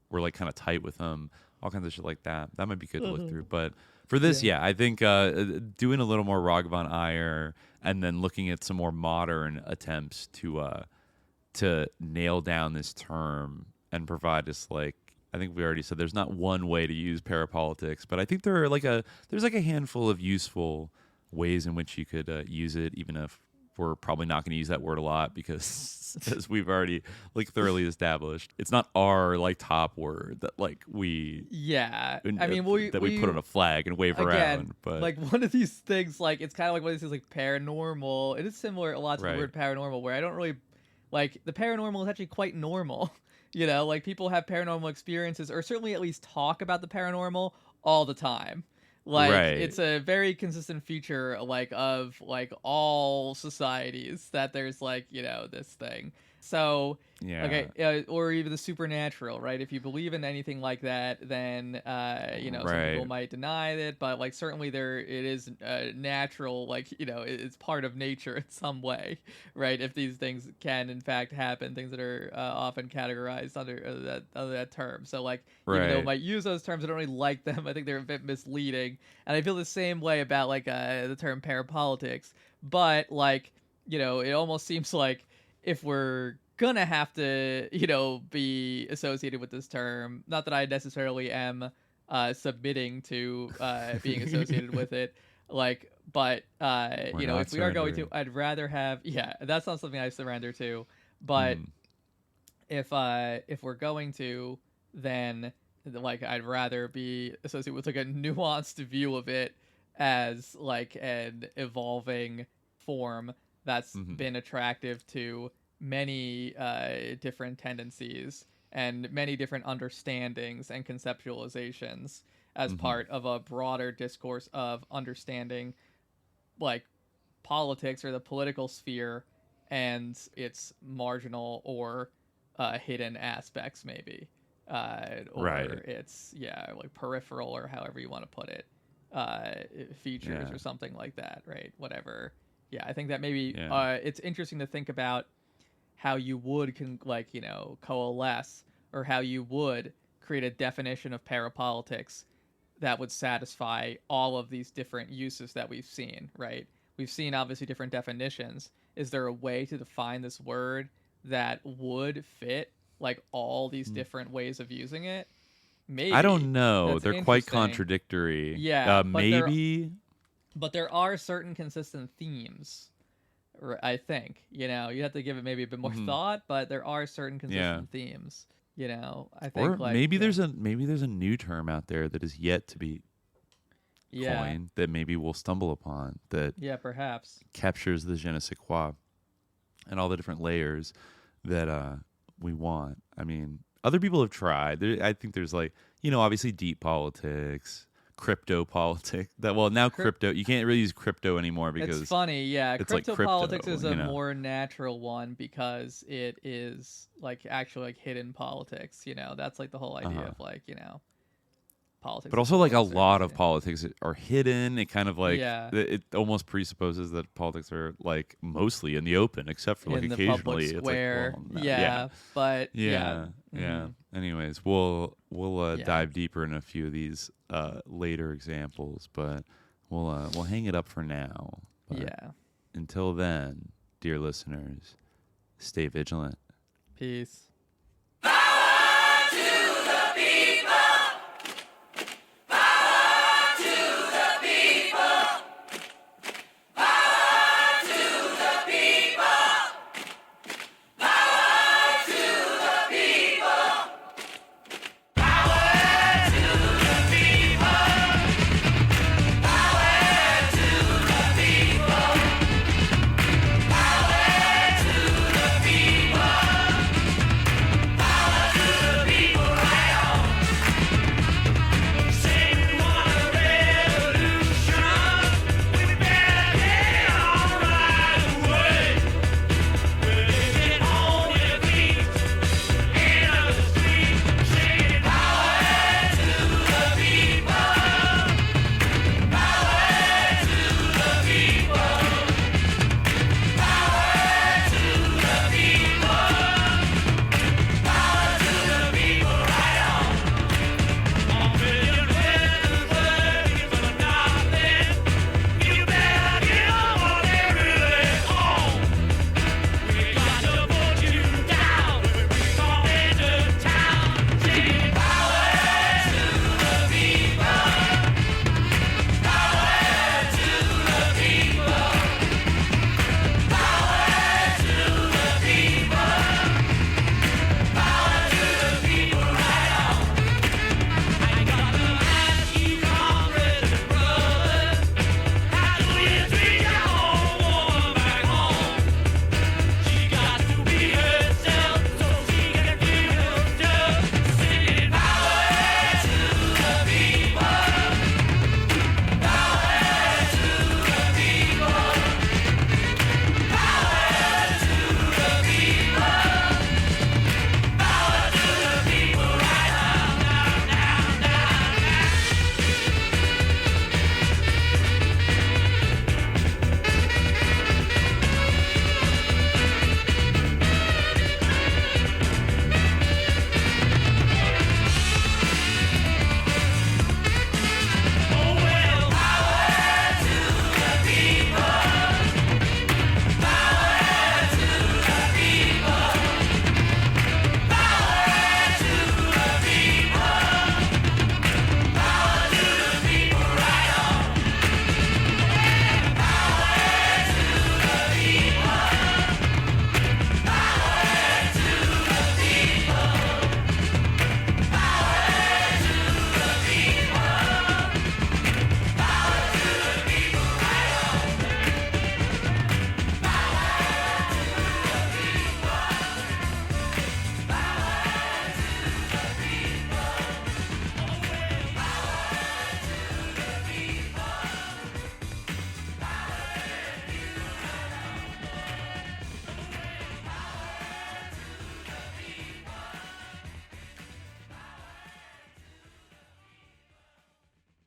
Speaker 9: were, like, kind of tight with them? All kinds of shit like that. That might be good to look through. But for this, I think doing a little more Raghavan Iyer, and then looking at some more modern attempts to nail down this term and provide us, like, I think we already said there's not one way to use parapolitics, but I think there's like a handful of useful ways in which you could use it, even if we're probably not going to use that word a lot because, as we've already, like, thoroughly established, it's not our, like, top word that, like, we we put on a flag and wave around. But,
Speaker 10: like, one of these things, like, it's kind of like one of these things, like, paranormal. It is similar a lot to the word paranormal, where I don't really, like, the paranormal is actually quite normal. Like, people have paranormal experiences, or certainly at least talk about the paranormal all the time. Like, it's a very consistent feature, like, of, like, all societies, that there's, like, this thing. So, or even the supernatural, right? If you believe in anything like that, then, some people might deny it, but, like, certainly it is natural, like, it's part of nature in some way, right? If these things can, in fact, happen, things that are often categorized under that term. So, like, even though I might use those terms, I don't really like them. I think they're a bit misleading. And I feel the same way about, like, the term parapolitics. But, like, it almost seems like, if we're gonna have to, be associated with this term, not that I necessarily am submitting to being associated with it, like, but if we are going to, I'd rather have, that's not something I surrender to, but if we're going to, then, like, I'd rather be associated with, like, a nuanced view of it as, like, an evolving form that's been attractive to many different tendencies and many different understandings and conceptualizations as part of a broader discourse of understanding, like, politics or the political sphere and its marginal or hidden aspects, maybe, or its like peripheral, or however you want to put it, features or something like that, right? Whatever. I think that maybe it's interesting to think about how you would coalesce, or how you would create a definition of parapolitics that would satisfy all of these different uses that we've seen, right? We've seen, obviously, different definitions. Is there a way to define this word that would fit, like, all these different ways of using it? Maybe.
Speaker 9: I don't know. They're quite contradictory. Maybe.
Speaker 10: But there are certain consistent themes, I think. You have to give it maybe a bit more thought, but there are certain consistent themes. I think,
Speaker 9: or maybe there's a new term out there that is yet to be coined that maybe we'll stumble upon, that
Speaker 10: perhaps
Speaker 9: captures the je ne sais quoi and all the different layers that we want. I mean, other people have tried. I think there's, like, obviously deep politics, crypto politics. Crypto, you can't really use crypto anymore because
Speaker 10: it's funny.
Speaker 9: It's
Speaker 10: crypto
Speaker 9: like
Speaker 10: politics is a more natural one because it is, like, actually, like, hidden politics. That's, like, the whole idea of, like, politics.
Speaker 9: But also, like, a lot of politics are hidden. It kind of like it almost presupposes that politics are like mostly in the open, except for like
Speaker 10: in
Speaker 9: occasionally
Speaker 10: the public square.
Speaker 9: It's like, well,
Speaker 10: yeah.
Speaker 9: Anyways, we'll dive deeper in a few of these later examples, but we'll hang it up for now. But until then, dear listeners, stay vigilant.
Speaker 10: Peace.